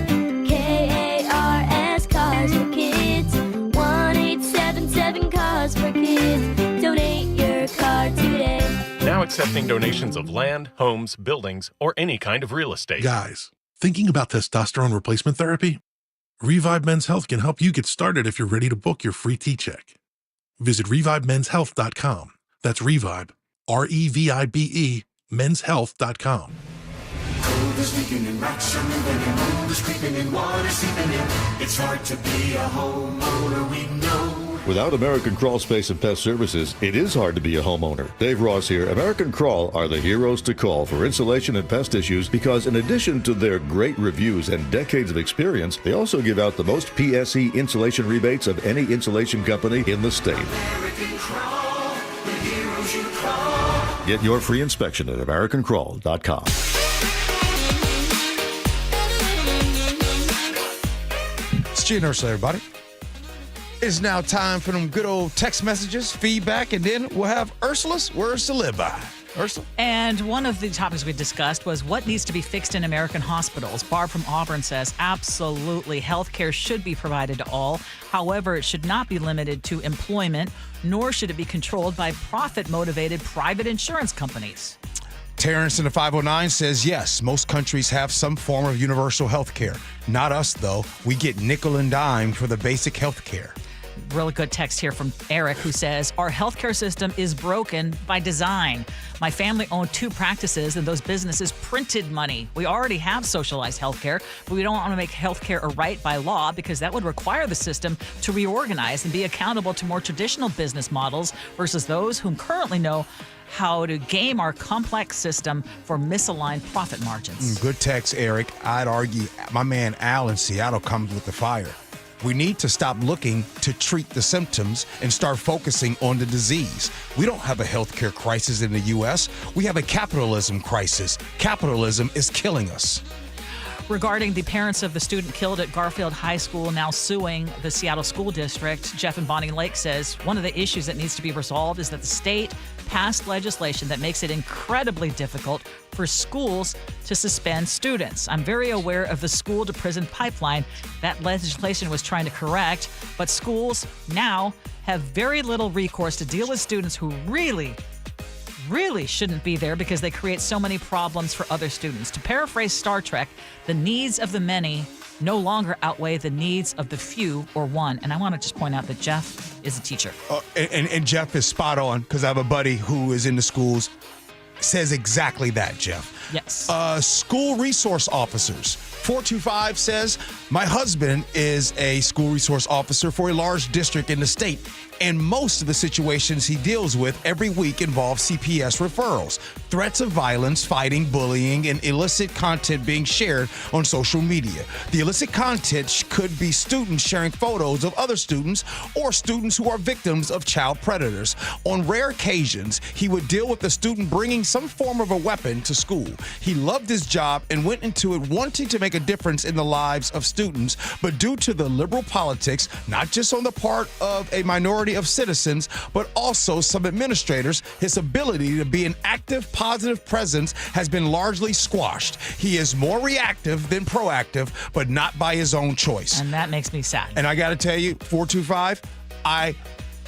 KARS Cars for Kids. 1-877 Cars for Kids. Donate your car today. Now accepting donations of land, homes, buildings, or any kind of real estate. Guys, thinking about testosterone replacement therapy? Revive Men's Health can help you get started if you're ready to book your free T-check. Visit ReviveMen'sHealth.com. That's Revive, REVIBE, menshealth.com. Cold is leaking and rocks are moving and mold is creeping and water seeping in. It's hard to be a homeowner, we know. Without American Crawl Space and Pest Services, it is hard to be a homeowner. Dave Ross here. American Crawl are the heroes to call for insulation and pest issues because in addition to their great reviews and decades of experience, they also give out the most PSE insulation rebates of any insulation company in the state. American Crawl, the heroes you call. Get your free inspection at AmericanCrawl.com. It's Gee and Ursula, everybody. It's now time for them good old text messages, feedback, and then we'll have Ursula's Words to Live By. Ursula? And one of the topics we discussed was what needs to be fixed in American hospitals. Barb from Auburn says, absolutely, health care should be provided to all. However, it should not be limited to employment, nor should it be controlled by profit-motivated private insurance companies. Terrence in the 509 says, yes, most countries have some form of universal health care. Not us, though. We get nickel and dime for the basic health care. Really good text here from Eric, who says, our healthcare system is broken by design. My family owned 2 practices, and those businesses printed money. We already have socialized healthcare, but we don't want to make healthcare a right by law because that would require the system to reorganize and be accountable to more traditional business models versus those whom currently know how to game our complex system for misaligned profit margins. Good text, Eric. I'd argue my man Al in Seattle comes with the fire. We need to stop looking to treat the symptoms and start focusing on the disease. We don't have a healthcare crisis in the U.S. We have a capitalism crisis. Capitalism is killing us. Regarding the parents of the student killed at Garfield High School now suing the Seattle School District, Jeff in Bonnie Lake says one of the issues that needs to be resolved is that the state passed legislation that makes it incredibly difficult for schools to suspend students. I'm very aware of the school to prison pipeline that legislation was trying to correct, but schools now have very little recourse to deal with students who really shouldn't be there because they create so many problems for other students. To paraphrase Star Trek, the needs of the many no longer outweigh the needs of the few or one. And I want to just point out that Jeff is a teacher. And Jeff is spot on because I have a buddy who is in the schools, says exactly that, Jeff. Yes. School resource officers. 425 says, my husband is a school resource officer for a large district in the state, and most of the situations he deals with every week involve CPS referrals, threats of violence, fighting, bullying, and illicit content being shared on social media. The illicit content could be students sharing photos of other students or students who are victims of child predators. On rare occasions, he would deal with the student bringing some form of a weapon to school. He loved his job and went into it wanting to make a difference in the lives of students, but due to the liberal politics, not just on the part of a minority of citizens, but also some administrators, his ability to be an active, positive presence has been largely squashed. He is more reactive than proactive, but not by his own choice. And that makes me sad. And I got to tell you, 425, I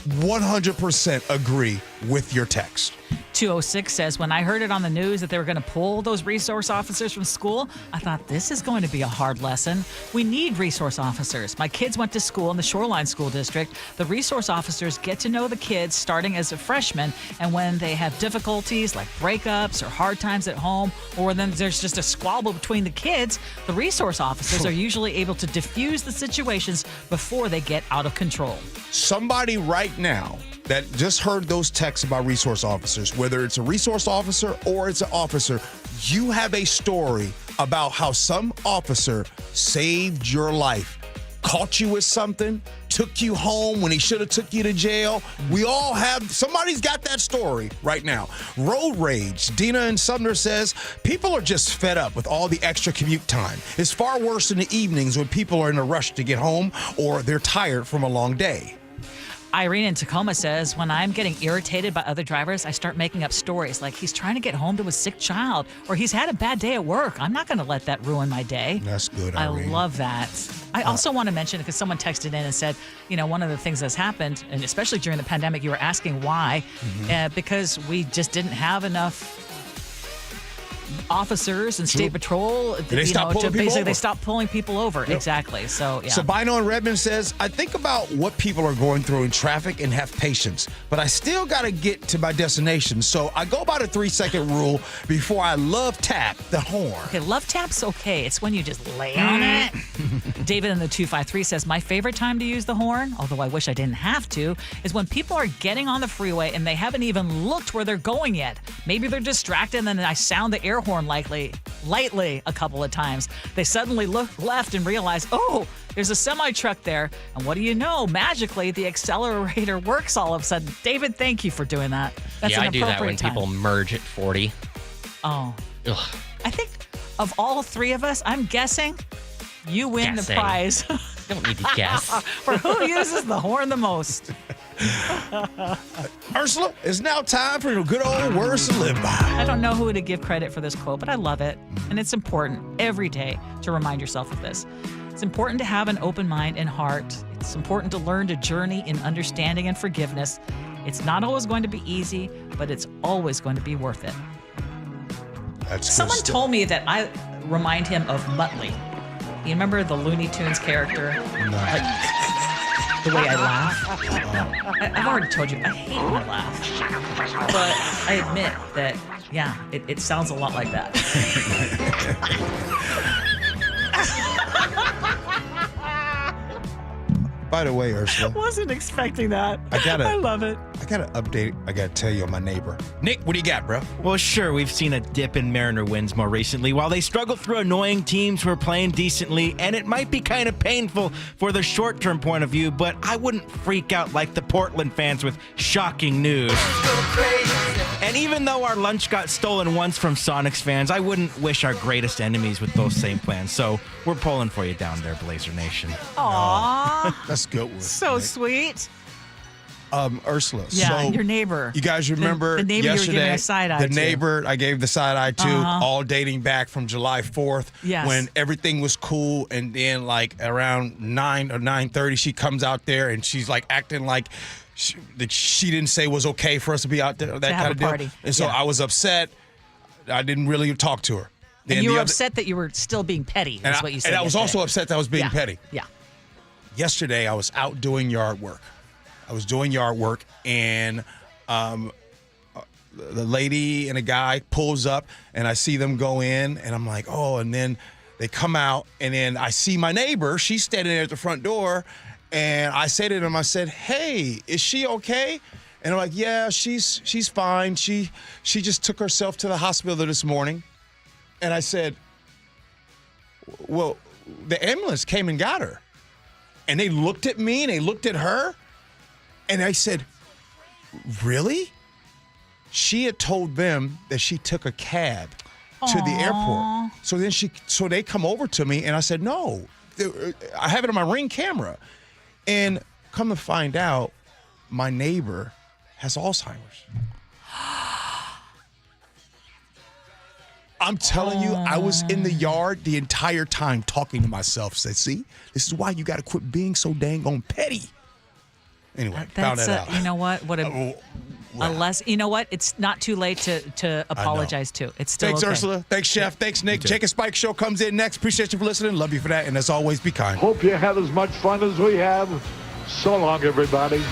100% agree with your text. 206 says, when I heard it on the news that they were going to pull those resource officers from school, I thought this is going to be a hard lesson. We need resource officers. My kids went to school in the Shoreline School District. The resource officers get to know the kids starting as a freshman, and when they have difficulties like breakups or hard times at home, or then there's just a squabble between the kids, the resource officers are usually able to diffuse the situations before they get out of control. Somebody right now that just heard those texts about resource officers, whether it's a resource officer or it's an officer, you have a story about how some officer saved your life, caught you with something, took you home when he should have took you to jail. We all have, somebody's got that story right now. Road rage. Dina in Sumner says, people are just fed up with all the extra commute time. It's far worse in the evenings when people are in a rush to get home or they're tired from a long day. Irene in Tacoma says, when I'm getting irritated by other drivers, I start making up stories like he's trying to get home to a sick child or he's had a bad day at work. I'm not going to let that ruin my day. That's good, Irene. I love that. I also want to mention, because someone texted in and said, you know, one of the things that's happened, and especially during the pandemic, you were asking why, because we just didn't have enough officers and state patrol, they stopped pulling people over. Yep. Exactly. So, yeah. Sabino in Redmond says, I think about what people are going through in traffic and have patience, but I still got to get to my destination. So I go by the 3-second rule before I love tap the horn. Okay, love tap's okay. It's when you just lay on it. David in the 253 says, my favorite time to use the horn, although I wish I didn't have to, is when people are getting on the freeway and they haven't even looked where they're going yet. Maybe they're distracted and then I sound the air horn lightly a couple of times. They suddenly look left and realize, oh, there's a semi-truck there. And what do you know? Magically, the accelerator works all of a sudden. David, thank you for doing that. That's yeah, an I do that when appropriate people merge at 40. Oh. Ugh. I think of all three of us, I'm guessing you win the prize. Don't need to guess. For who uses the horn the most. Ursula, it's now time for your good old words to live by. I don't know who to give credit for this quote, but I love it. And it's important every day to remind yourself of this. It's important to have an open mind and heart. It's important to learn to journey in understanding and forgiveness. It's not always going to be easy, but it's always going to be worth it. Someone told me that I remind him of Muttley. You remember the Looney Tunes character? No. Like, the way I laugh. I've already told you, I hate my laugh. But I admit that, yeah, it sounds a lot like that. By the way, Ursula. Wasn't expecting that. I love it. I got an update. I got to tell you on my neighbor. Nick, what do you got, bro? Well, sure, we've seen a dip in Mariner wins more recently, while they struggle through annoying teams who are playing decently, and it might be kind of painful for the short-term point of view, but I wouldn't freak out like the Portland fans with shocking news. And even though our lunch got stolen once from Sonics fans, I wouldn't wish our greatest enemies with those same plans, so we're pulling for you down there, Blazer Nation. Aww. That's good one. So Nick. Sweet. Ursula. Yeah, so your neighbor. You guys remember the neighbor yesterday, you were giving a side eye the to. neighbor I gave the side eye to, all dating back from July 4th, Yes. when everything was cool, and then like around 9 or 9:30, she comes out there and she's like acting like that she didn't say was okay for us to be out there, that kind of deal. party. And so Yeah. I was upset. I didn't really talk to her. Then And you the were other- upset that you were still being petty, and is what you said. And I was yesterday. also upset that I was being petty. Yeah. Yesterday, I was out doing yard work. And the lady and a guy pulls up, and I see them go in, and I'm like, oh, and then They come out, and then I see my neighbor. She's standing there at the front door, and I say to them, I said, "Hey, is she okay?" And they're like, "Yeah, she's fine. She just took herself to the hospital this morning." And I said, "Well, the ambulance came and got her." And they looked at me, and they looked at her, and I said, "Really?" She had told them that she took a cab to the airport. So they come over to me, and I said, "No, I have it on my Ring camera." And come to find out, my neighbor has Alzheimer's. I'm telling you, I was in the yard the entire time talking to myself. Said, "See, this is why you got to quit being so dang on petty." Anyway, found that out. You know what? You know what? It's not too late to apologize to. It's still Thanks, okay. Ursula. Thanks, Chef. Thanks, Nick. Jake and Spike Show comes in next. Appreciate you for listening. Love you for that. And as always, be kind. Hope you have as much fun as we have. So long, everybody.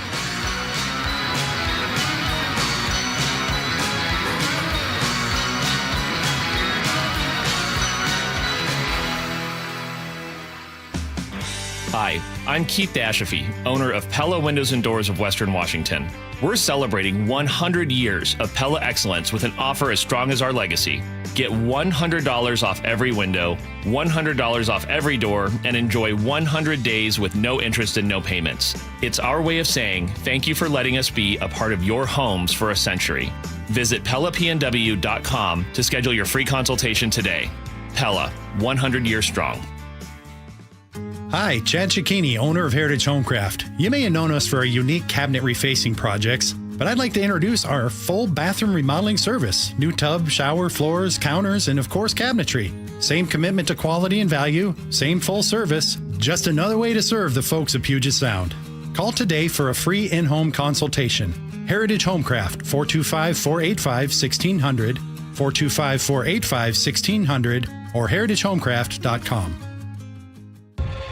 Hi, I'm Keith Dashafee, owner of Pella Windows and Doors of Western Washington. We're celebrating 100 years of Pella excellence with an offer as strong as our legacy. Get $100 off every window, $100 off every door, and enjoy 100 days with no interest and no payments. It's our way of saying thank you for letting us be a part of your homes for a century. Visit PellaPNW.com to schedule your free consultation today. Pella, 100 years strong. Hi, Chad Cicchini, owner of Heritage Homecraft. You may have known us for our unique cabinet refacing projects, but I'd like to introduce our full bathroom remodeling service. New tub, shower, floors, counters, and of course cabinetry. Same commitment to quality and value, same full service, just another way to serve the folks of Puget Sound. Call today for a free in-home consultation. Heritage Homecraft, 425-485-1600, 425-485-1600, or heritagehomecraft.com.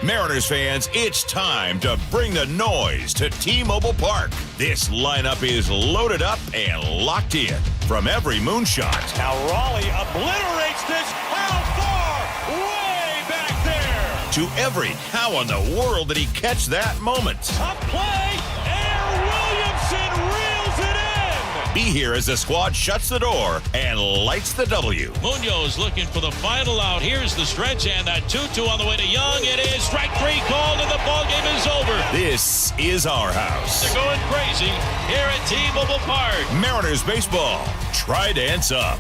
Mariners fans, it's time to bring the noise to T-Mobile Park. This lineup is loaded up and locked in. From every moonshot. Now Raleigh obliterates this. How far? Way back there. To every how in the world did he catch that moment? Up play. Air Williamson reels it in. Be here as the squad shuts the door and lights the W. Munoz looking for the final out. Here's the stretch, and that 2-2 on the way to Young. It is strike three called, and the ball game is over. This is our house. They're going crazy here at T-Mobile Park. Mariners baseball. Try dance up.